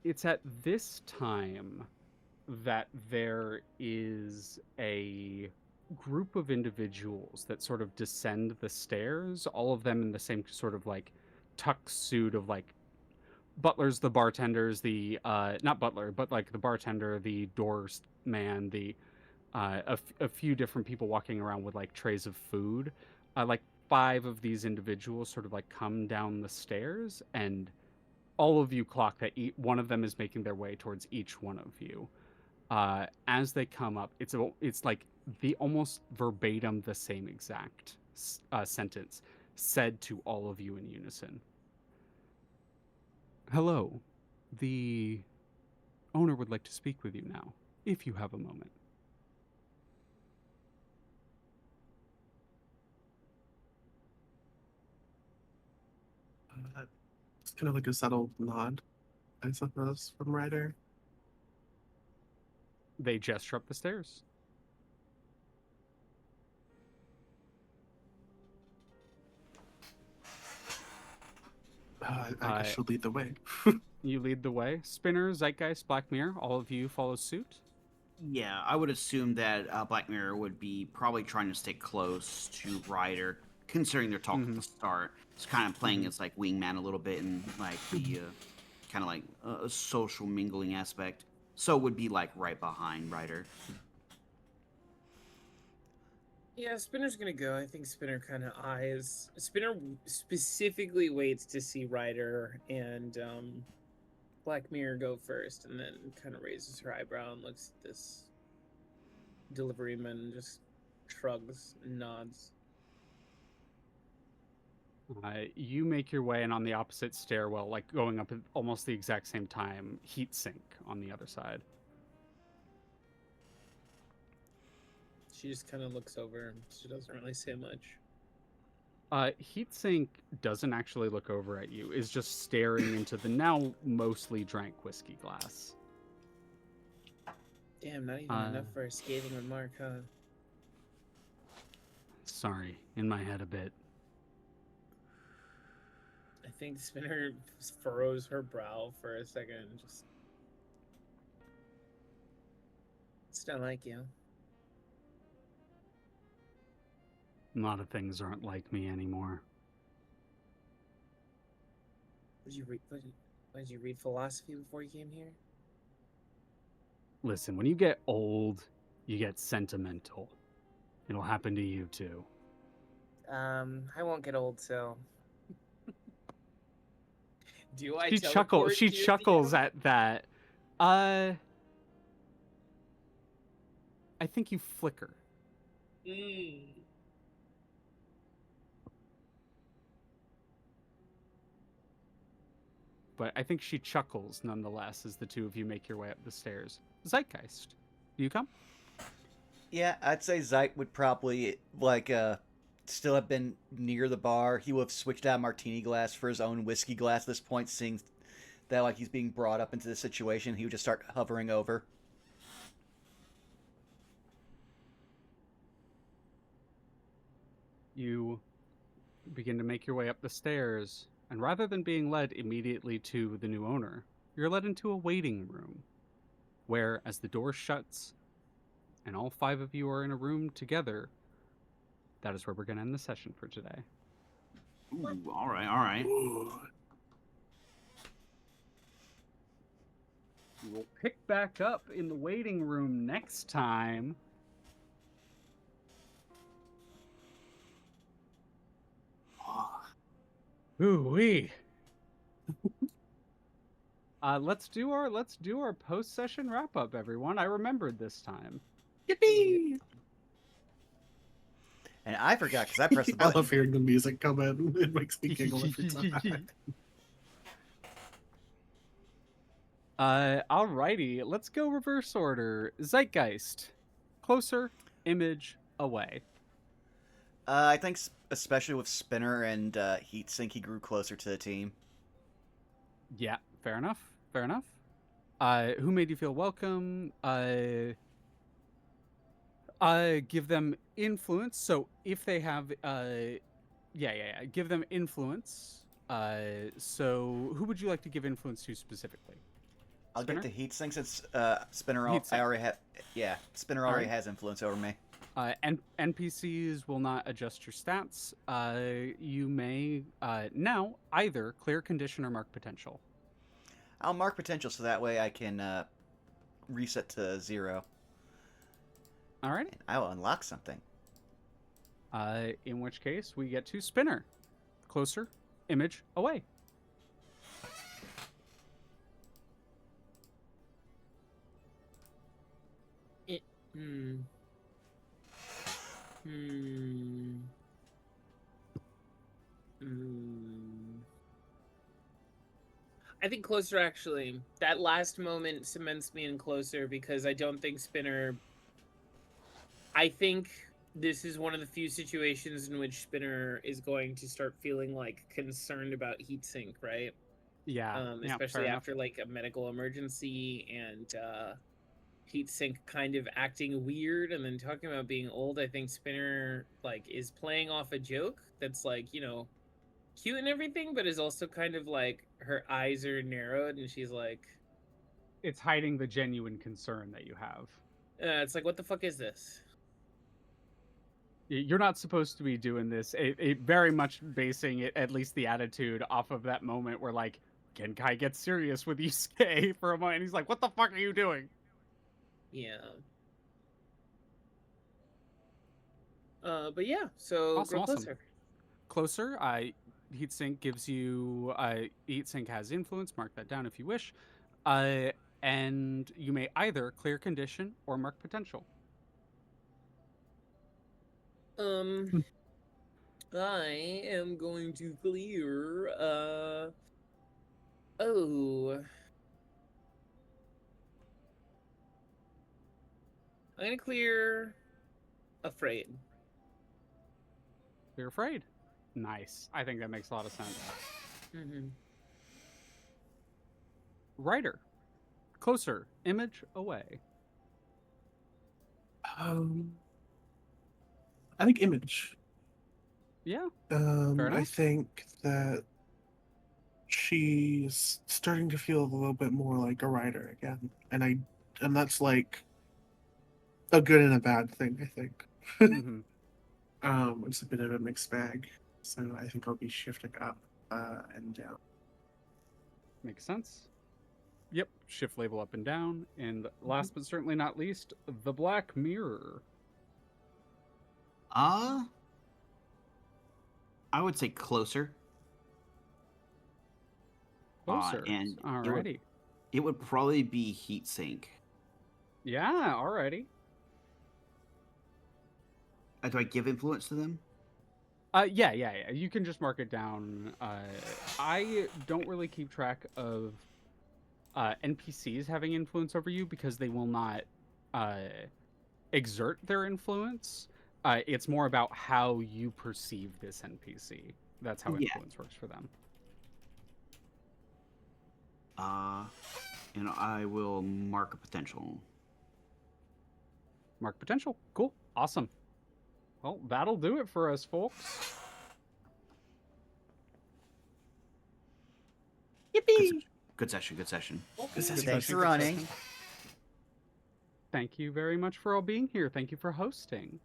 It's at this time that there is a group of individuals that sort of descend the stairs, all of them in the same sort of like tuck suit of like butlers, the bartenders, the not butler, but like the bartender, the doors man, the a few different people walking around with like trays of food. Like five of these individuals sort of like come down the stairs, and all of you clock that one of them is making their way towards each one of you. As they come up, it's like the almost verbatim the same exact sentence said to all of you in unison. Hello, the owner would like to speak with you now, if you have a moment. It's kind of like a subtle nod, I suppose, from Ryder. They gesture up the stairs. I guess she'll lead the way. You lead the way. Spinner, Zeitgeist, Black Mirror, all of you follow suit. Yeah, I would assume that Black Mirror would be probably trying to stay close to Ryder, considering their talk at the start. It's kind of playing as like wingman a little bit and like the kind of like a social mingling aspect. So would be like right behind Ryder. Yeah, Spinner's gonna go. I think Spinner kind of eyes. Spinner specifically waits to see Ryder and Black Mirror go first, and then kind of raises her eyebrow and looks at this deliveryman and just shrugs and nods. You make your way, and on the opposite stairwell, like going up at almost the exact same time, heat sink on the other side. She just kind of looks over. She doesn't really say much. Heatsink doesn't actually look over at you, is just staring into the now mostly drank whiskey glass. Damn, not even enough for a scathing remark, huh? Sorry, in my head a bit. I think Spinner furrows her brow for a second and just... It's not like you. A lot of things aren't like me anymore. Did you read philosophy before you came here? Listen, when you get old, you get sentimental. It'll happen to you too. I won't get old, so... Do I She chuckles. She chuckles at that. I think you flicker. But I think she chuckles nonetheless as the two of you make your way up the stairs. Zeitgeist, do you come? Yeah, I'd say Zeit would probably still have been near the bar. He would have switched out a martini glass for his own whiskey glass at this point, seeing that like he's being brought up into this situation. He would just start hovering over. You begin to make your way up the stairs, and rather than being led immediately to the new owner, you're led into a waiting room, where, as the door shuts, and all 5 of you are in a room together, that is where we're going to end the session for today. Ooh, all right. Ooh. We'll pick back up in the waiting room next time. Ooh-wee. Let's do our post-session wrap-up, everyone. I remembered this time. Yippee! And I forgot because I pressed the I button. love hearing the music come in. It makes me giggle every time. Alrighty, let's go reverse order. Zeitgeist, closer, image, away. I think especially with Spinner and Heatsink, he grew closer to the team. Yeah, fair enough. Who made you feel welcome? Give them influence. So if they have, give them influence. So who would you like to give influence to specifically? I'll Spinner? get to Heatsink since Spinner. Heatsink. I already have. Yeah, Spinner already Alright. has influence over me. NPCs will not adjust your stats. You may now either clear condition or mark potential. I'll mark potential so that way I can reset to 0. All right. And I will unlock something. In which case we get to Spinner. Closer, image, away. I think closer, actually. That last moment cements me in closer because I don't think Spinner... I think this is one of the few situations in which Spinner is going to start feeling like concerned about Heatsink, right? Yeah. Especially after like a medical emergency and Heatsink kind of acting weird and then talking about being old. I think Spinner like is playing off a joke that's like, cute and everything, but is also kind of like her eyes are narrowed and she's like, It's hiding the genuine concern that you have. it's like, what the fuck is this? You're not supposed to be doing this. It very much basing it, at least the attitude, off of that moment where like Genkai gets serious with Yusuke for a moment. He's like, "What the fuck are you doing?" Yeah. But yeah, so Awesome, grow awesome. closer. Closer. Heatsink gives you. Heatsink has influence. Mark that down if you wish. Uh, and you may either clear condition or mark potential. Um, I am going to clear. Oh, I'm gonna clear. Afraid. You're afraid. Nice. I think that makes a lot of sense. Mm-hmm. Writer. Closer. Image away. I think image. Yeah. Fair I enough. think that she's starting to feel a little bit more like a writer again, and that's like a good and a bad thing. I think. Mm-hmm. It's a bit of a mixed bag, so I think I'll be shifting up and down. Makes sense. Yep. Shift label up and down. And last but certainly not least, the Black Mirror. Uh, I would say closer. Closer. And Alrighty. it would probably be heatsink. Yeah, alrighty. Do I give influence to them? Yeah. You can just mark it down. I don't really keep track of NPCs having influence over you because they will not uh, exert their influence. It's more about how you perceive this NPC. That's how Yeah. influence works for them. And I will mark a potential. Mark potential. Cool. Awesome. Well, that'll do it for us, folks. Yippee! Good session. Good session. Thanks for running. Thank you very much for all being here. Thank you for hosting.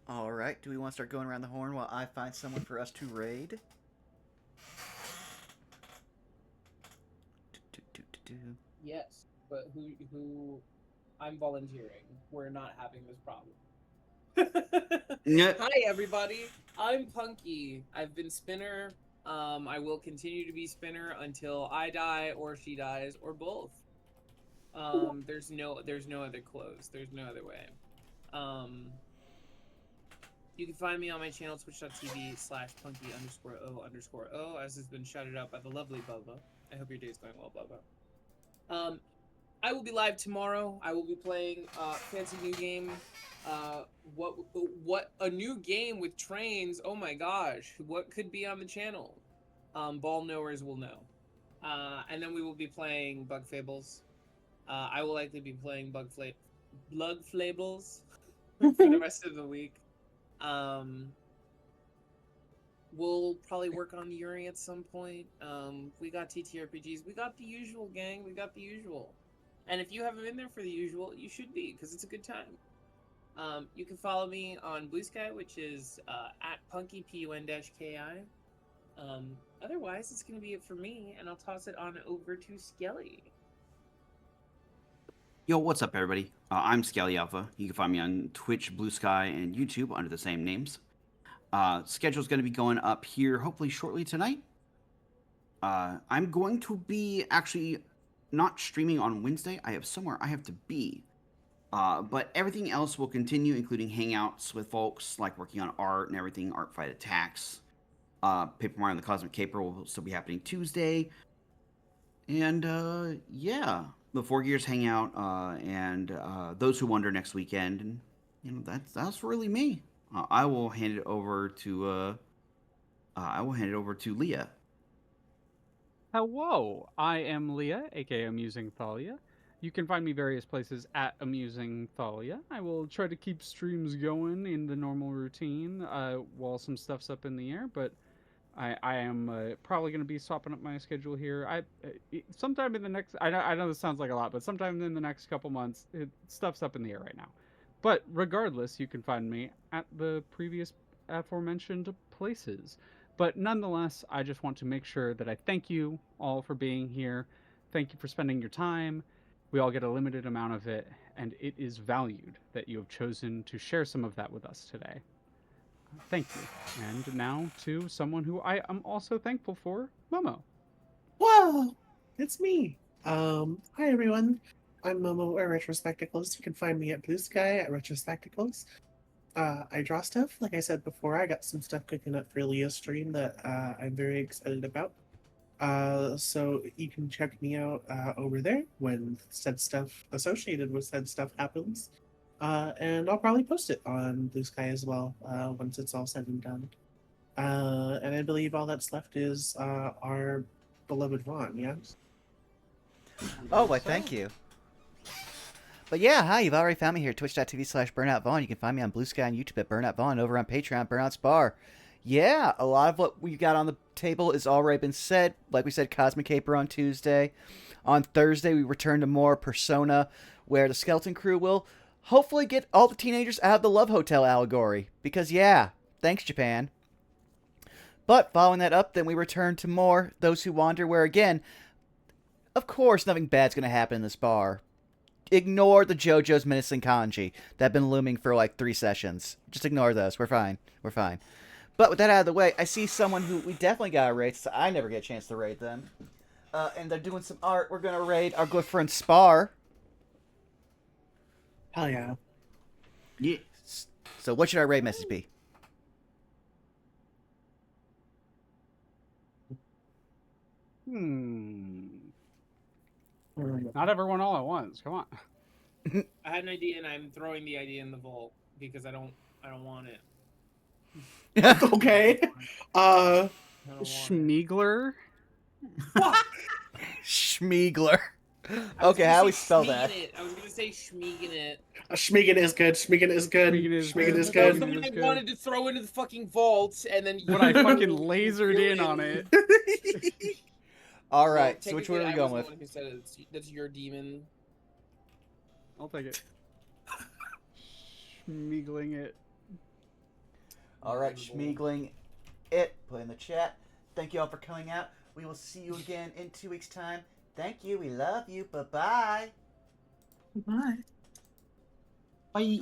All right. Do we want to start going around the horn while I find someone for us to raid? Yes, but who? I'm volunteering. We're not having this problem. Yeah. Hi everybody. I'm Punky. I've been Spinner. I will continue to be Spinner until I die or she dies or both. There's no other close. There's no other way. You can find me on my channel twitch.tv/punky_o_o, as has been shouted out by the lovely Bubba. I hope your day's going well, Bubba. I will be live tomorrow. I will be playing fancy new game. What a new game with trains. Oh my gosh. What could be on the channel? Ball knowers will know. And then we will be playing Bug Fables. I will likely be playing Blood Flables for the rest of the week. We'll probably work on Yuri at some point. We got TTRPGs. We got the usual, gang. We got the usual. And if you haven't been there for the usual, you should be, because it's a good time. You can follow me on Blue Sky, which is at punkypun-ki. Otherwise, it's going to be it for me, and I'll toss it on over to Skelly. Yo, what's up, everybody? I'm Skelly Alpha. You can find me on Twitch, Blue Sky, and YouTube under the same names. Schedule's going to be going up here hopefully shortly tonight. I'm going to be actually not streaming on Wednesday. I have somewhere I have to be. But everything else will continue, including hangouts with folks, like working on art and everything, Art Fight Attacks. Paper Mario and the Cosmic Caper will still be happening Tuesday. And, yeah, the 4 Gears hangout, and Those Who Wonder next weekend. And, you know, that's really me. I will hand it over to Leah. Hello, I am Leah, aka Amusing Thalia. You can find me various places at Amusing Thalia. I will try to keep streams going in the normal routine while some stuff's up in the air, but I am probably going to be swapping up my schedule here. Sometime in the next. I know this sounds like a lot, but sometime in the next couple months, stuff's up in the air right now. But regardless, you can find me at the previous aforementioned places. But nonetheless, I just want to make sure that I thank you all for being here. Thank you for spending your time. We all get a limited amount of it, and it is valued that you have chosen to share some of that with us today. Thank you. And now to someone who I am also thankful for, Momo. Whoa, it's me. Hi everyone. I'm Momo at Retrospectacles. You can find me at Blue Sky at Retrospectacles. I draw stuff. Like I said before, I got some stuff cooking up for Leah's stream that I'm very excited about. So you can check me out over there when said stuff associated with said stuff happens. And I'll probably post it on Blue Sky as well once it's all said and done. And I believe all that's left is our beloved Vaughn, yes? Oh, why, thank you. But yeah, hi, you've already found me here, twitch.tv/Burnout Vaughn. You can find me on Blue Sky and YouTube at Burnout Vaughn, over on Patreon, Burnout's Bar. Yeah, a lot of what we got on the table has already been said. Like we said, Cosmic Caper on Tuesday. On Thursday, we return to more Persona, where the Skeleton Crew will hopefully get all the teenagers out of the Love Hotel allegory. Because yeah, thanks Japan. But following that up, then we return to more Those Who Wander, where again, of course nothing bad's going to happen in this bar. Ignore the JoJo's menacing kanji that have been looming for like 3 sessions. Just ignore those. We're fine. We're fine. But with that out of the way, I see someone who we definitely got to raid, so I never get a chance to raid them. And they're doing some art. We're going to raid our good friend Spar. Hell yeah. Yeah. So what should our raid message be? Not everyone all at once. Come on. I had an idea, and I'm throwing the idea in the vault because I don't want it. Okay. I don't want it. Schmiegler. Schmiegler. I was Okay, gonna how do we say spell that? Schmiegin' it. I was gonna say Schmiegin' it. Schmiegin is good. Schmiegin is good. Schmiegin is Schmiegin good. is That was good. the one I good. wanted to throw into the fucking vault, and then When I fucking lasered in on it. All Well, right, so which one are we technically, going I with? was the one who said it. That's your demon. I'll take it. Schmiegling it. All right, Schmiegling it. Put in the chat. Thank you all for coming out. We will see you again in 2 weeks' time. Thank you. We love you. Bye-bye. Bye. Bye.